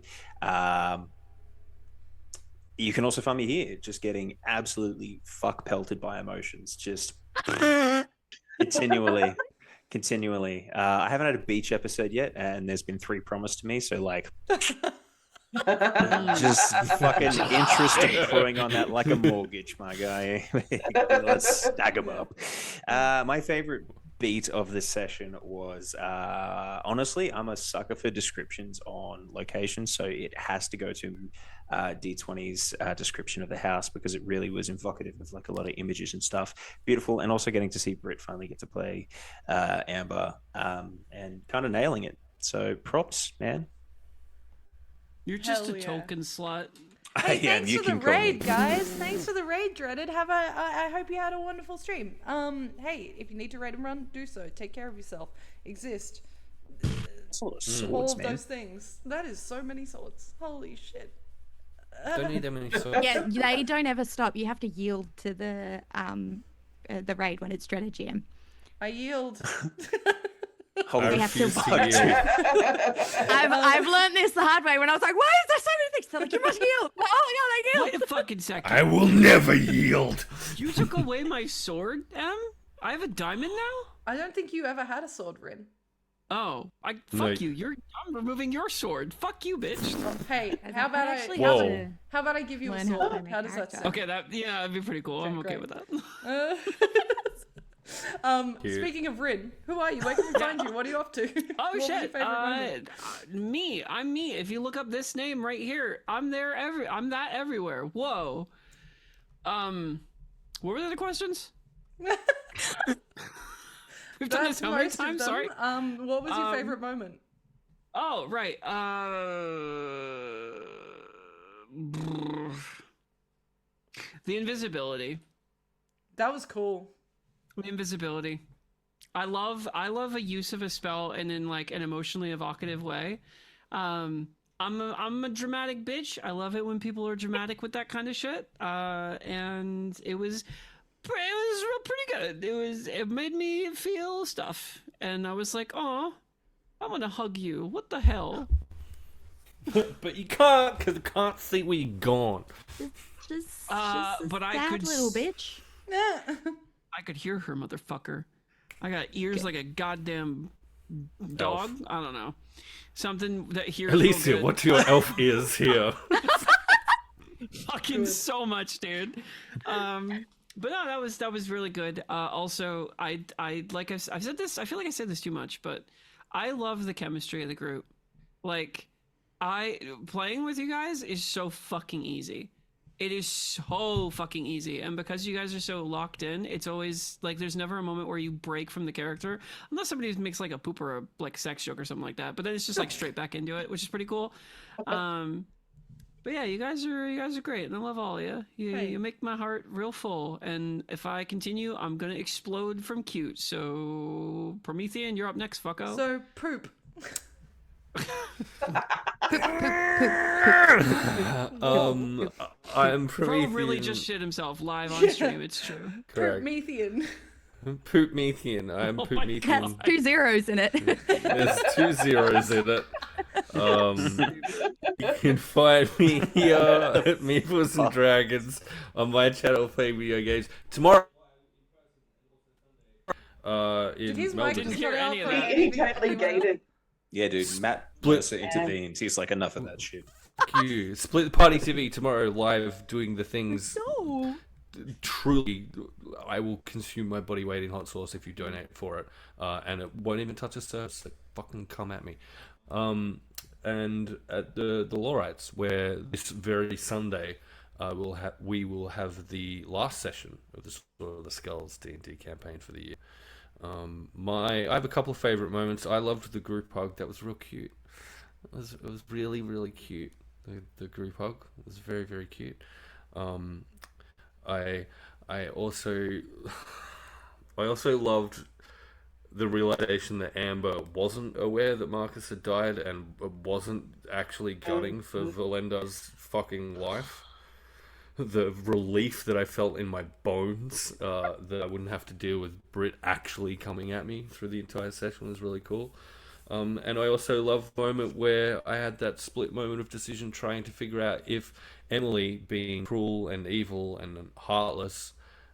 You can also find me here, just getting absolutely fuck pelted by emotions, just continually. I haven't had a beach episode yet, and there's been 3 promised to me, so like just fucking interest accruing on that like a mortgage, my guy. Let's stack them up. My favorite beat of this session was honestly, I'm a sucker for descriptions on locations, so it has to go to D20's description of the house, because it really was evocative of like a lot of images and stuff. Beautiful. And also getting to see Britt finally get to play Amber and kind of nailing it. So props, man. You're just Hell a yeah. token slut. Hey, Yeah, thanks you for the can call me. raid, guys. Thanks for the raid, Dreaded. I hope you had a wonderful stream. Hey, if you need to raid and run, do so. Take care of yourself. Exist. That's a lot of All swords, of man. those things. That is so many swords. Holy shit. Don't need that many swords. Yeah, they don't ever stop. You have to yield to the raid when it's Dread GM. I yield. Holy We have to- refuse to yield. I've learned this the hard way when I was like, why is there so many things? They're like, you must yield. Oh my god, I yield. Wait a fucking second. I will never yield. You took away my sword, Em? I have a diamond now? I don't think you ever had a sword, Rin. Oh, fuck No. you. I'm removing your sword. Fuck you, bitch. Hey, I how about actually I? have Whoa. to How about I give you a learn how to sword? make How does that character. sound? Okay, that'd be pretty cool. I'm okay great. with that. Cute. Speaking of Rin, who are you? Where can we find you? What are you up to? Oh What was your shit! favorite moment? Me. I'm me. If you look up this name right here, I'm there. I'm that everywhere. Whoa. What were the other questions? We've done this That's how many most of times? them. Sorry. What was your favorite moment? Oh right. The invisibility. That was cool. The invisibility. I love a use of a spell and in like an emotionally evocative way. I'm a dramatic bitch. I love it when people are dramatic with that kind of shit. And it was real pretty good. It made me feel stuff, and I was like, oh, I want to hug you. What the hell? But you can't, because I can't see where you're gone. Just but but I sad could little bitch. I could hear her, motherfucker. I got ears like a goddamn dog. I don't know. Something that hears real Alicia, good. what do your elf ears hear? Fucking so much, dude. But no, that was really good. Also, I like I've said this. I feel like I said this too much, but I love the chemistry of the group. Like, playing with you guys is so fucking easy. It is so fucking easy, and because you guys are so locked in, it's always like there's never a moment where you break from the character, unless somebody makes like a poop or a like sex joke or something like that. But then it's just like straight back into it, which is pretty cool. But yeah, you guys are great, and I love all of you. You make my heart real full, and if I continue, I'm gonna explode from cute. So Promethean, you're up next, fucko. So poop. I'm Pro Promethean. really just shit himself live on stream. It's true. Correct. Poopmethian. Poopmethian. I'm Oh my Poopmethian. That's 2 zeros in it. There's 2 zeros in it. You can find me here at Meeples and Dragons on my channel playing video games tomorrow. In Did his mic Melbourne. just Hear cut out any of for that. He anything totally anyone else? gated. Yeah, dude. Matt Split. Mercer intervenes. He's like, enough of that shit. You Split the Party TV tomorrow live doing the things. No. Truly, I will consume my body weight in hot sauce if you donate for it, and it won't even touch a surface. Like, fucking come at me. And at the Lorites, where this very Sunday, we will have the last session of the Skulls D&D campaign for the year. I have a couple of favorite moments. I loved the group hug. That was real cute. It was really, really cute. The group hug was very, very cute. I also loved the realization that Amber wasn't aware that Marcus had died and wasn't actually gutting for Velendar's fucking life. The relief that I felt in my bones that I wouldn't have to deal with Britt actually coming at me through the entire session was really cool. And I also love the moment where I had that split moment of decision trying to figure out if Emily, being cruel and evil and heartless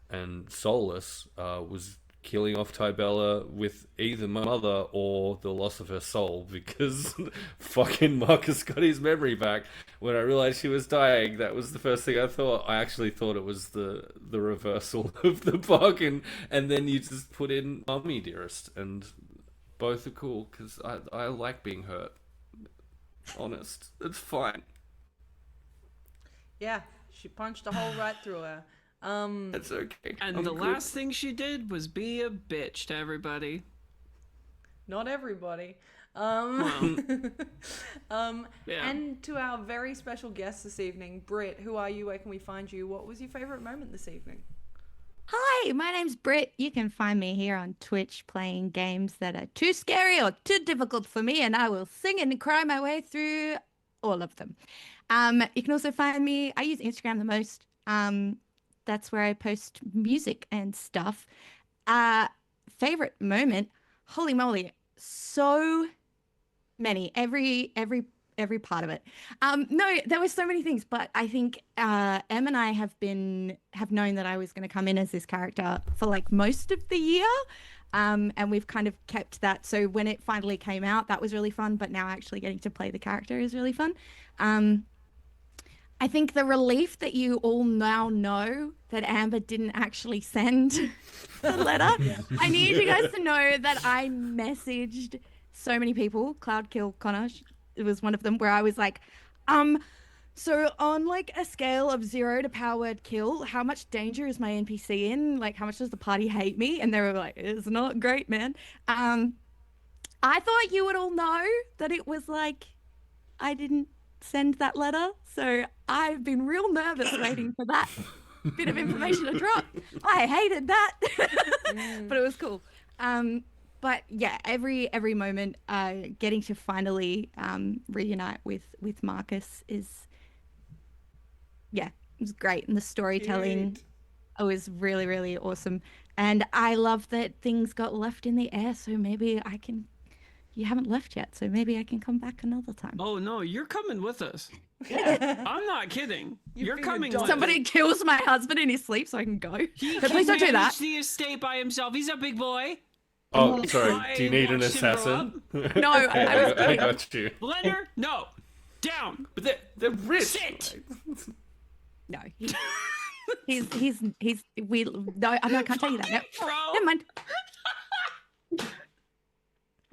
and soulless, was killing off Tybella with either my mother or the loss of her soul, because fucking Marcus got his memory back. When I realized she was dying, that was the first thing I thought. I actually thought it was the reversal of the bargain, and then you just put in Mummy Dearest, and both are cool, because I like being hurt. Honest. It's fine. Yeah, she punched a hole right through her. It's okay. And I'm the good. last thing she did was be a bitch to everybody. Not everybody. Yeah. And to our very special guest this evening, Britt, who are you? Where can we find you? What was your favorite moment this evening? Hi, my name's Britt. You can find me here on Twitch playing games that are too scary or too difficult for me, and I will sing and cry my way through all of them. You can also find me, I use Instagram the most. That's where I post music and stuff. Favorite moment, holy moly, so many, every part of it. No, there were so many things, but I think Em and I have known that I was going to come in as this character for like most of the year. And we've kind of kept that. So when it finally came out, that was really fun. But now actually getting to play the character is really fun. I think the relief that you all now know that Amber didn't actually send the letter. I need you guys to know that I messaged so many people. Cloudkill Connor, it was one of them, where I was like, so on like a scale of 0 to power word kill, how much danger is my NPC in? Like, how much does the party hate me? And they were like, it's not great, man. I thought you would all know that it was like, I didn't send that letter. So I've been real nervous waiting for that bit of information to drop. I hated that, but it was cool. But yeah, every moment, getting to finally reunite with Marcus is, it was great. And the storytelling was really, really awesome. And I love that things got left in the air. So maybe you haven't left yet. So maybe I can come back another time. Oh no, you're coming with us. I'm not kidding. You're coming with Somebody us. kills my husband in his sleep so I can go. Please don't do that. manage the estate by himself. He's a big boy. Oh, sorry. Do you need an watched him grow assassin? No, I got you. Velendar, no. Down. But they're rich. Sit. No. I can't tell you that. No. Bro. Never mind.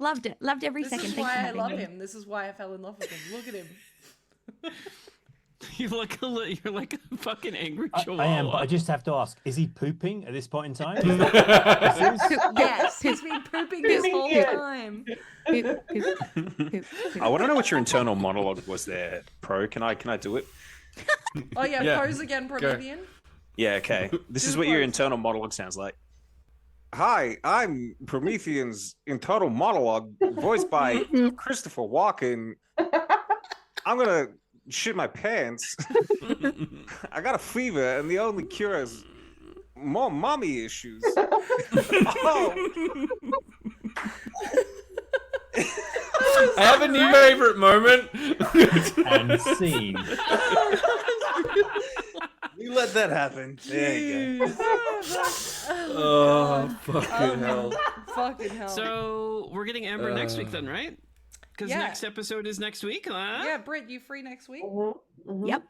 Loved it. Loved every This second. is Thanks why for I having love me. him. This is why I fell in love with him. Look at him. You're like a fucking angry I chihuahua. am, but I just have to ask: is he pooping at this point in time? Yes, he's been pooping this whole time. Poop, poop, poop. I want to know what your internal monologue was there, Pro. Can I do it? Oh yeah, Yeah, pose again, Promethean. Yeah, okay. This is Do what your pose. internal monologue sounds like. Hi, I'm Promethean's internal monologue, voiced by Christopher Walken. I'm gonna shit my pants. I got a fever, and the only cure is more mommy issues. Oh. I have a new favorite moment. And scene. You let that happen. There you go. Oh, fucking hell. Fucking hell. So we're getting Amber next week then, right? Because Yeah. next episode is next week, huh? Yeah, Britt, you free next week? Yep.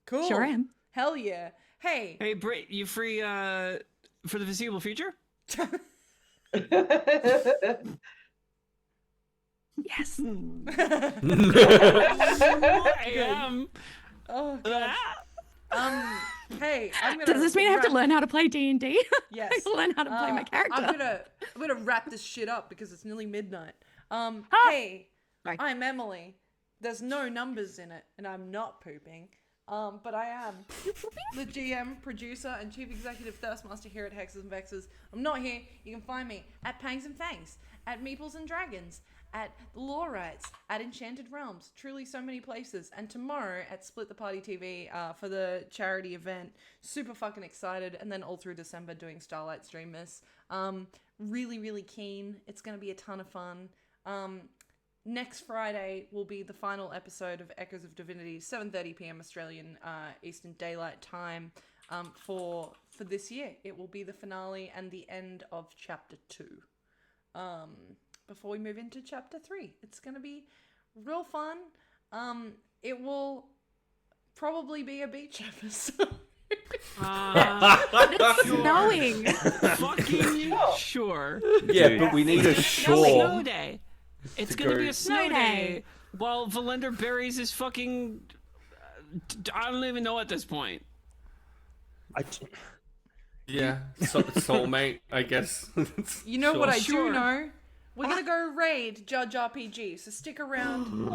Cool. Sure am. Hell yeah. Hey. Hey, Britt, you free for the foreseeable future? Yes. I am. Oh god. Hey, I'm gonna. Does this mean I have to wrap- learn how to play D&D? Yes. I have to learn how to play my character. I'm gonna wrap this shit up because it's nearly midnight. Hey, Sorry. I'm Emily. There's no numbers in it, and I'm not pooping. But I am the GM, producer, and chief executive Thirstmaster here at Hexes and Vexes. I'm not here. You can find me at Pangs and Fangs, at Meeples and Dragons, at the Lore Rights, at Enchanted Realms. Truly so many places. And tomorrow at Split the Party TV for the charity event. Super fucking excited. And then all through December doing Starlight Stream Miss. Really, really keen. It's going to be a ton of fun. Next Friday will be the final episode of Echoes of Divinity, 7:30 p.m. Australian Eastern Daylight Time for this year. It will be the finale and the end of Chapter 2. Before we move into Chapter 3. It's going to be real fun. It will probably be a beach episode. It's snowing. Fucking sure. Yeah, but we need a Snow shore. day. It's gonna be a snow day while Velendar buries his fucking. I don't even know at this point. Yeah, soulmate, I guess. You know what I Sure. do know? We're going to go raid Judge RPG, so stick around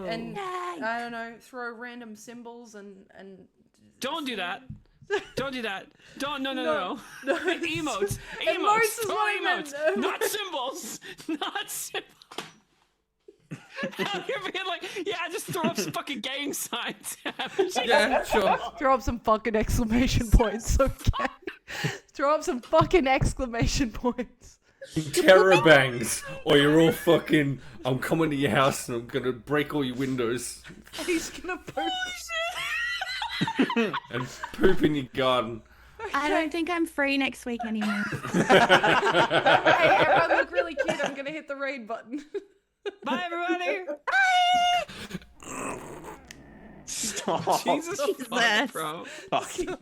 and, Yay. I don't know, throw random symbols and Don't do that. Don't do that. Don't. No. No. Emotes. Emotes is Total what I meant. emotes. Not symbols. Not symbols. You're being like, yeah, just throw up some fucking gang signs. Yeah, sure. Throw up some fucking exclamation points, okay? Throw up some fucking exclamation points. Terror bangs, or you're all fucking. I'm coming to your house and I'm gonna break all your windows He's gonna poop. and poop in your garden. I don't think I'm free next week anymore. Hey, everyone look really cute. I'm gonna hit the raid button. Bye, everybody. Stop. Jesus, Jesus. bro. Fucking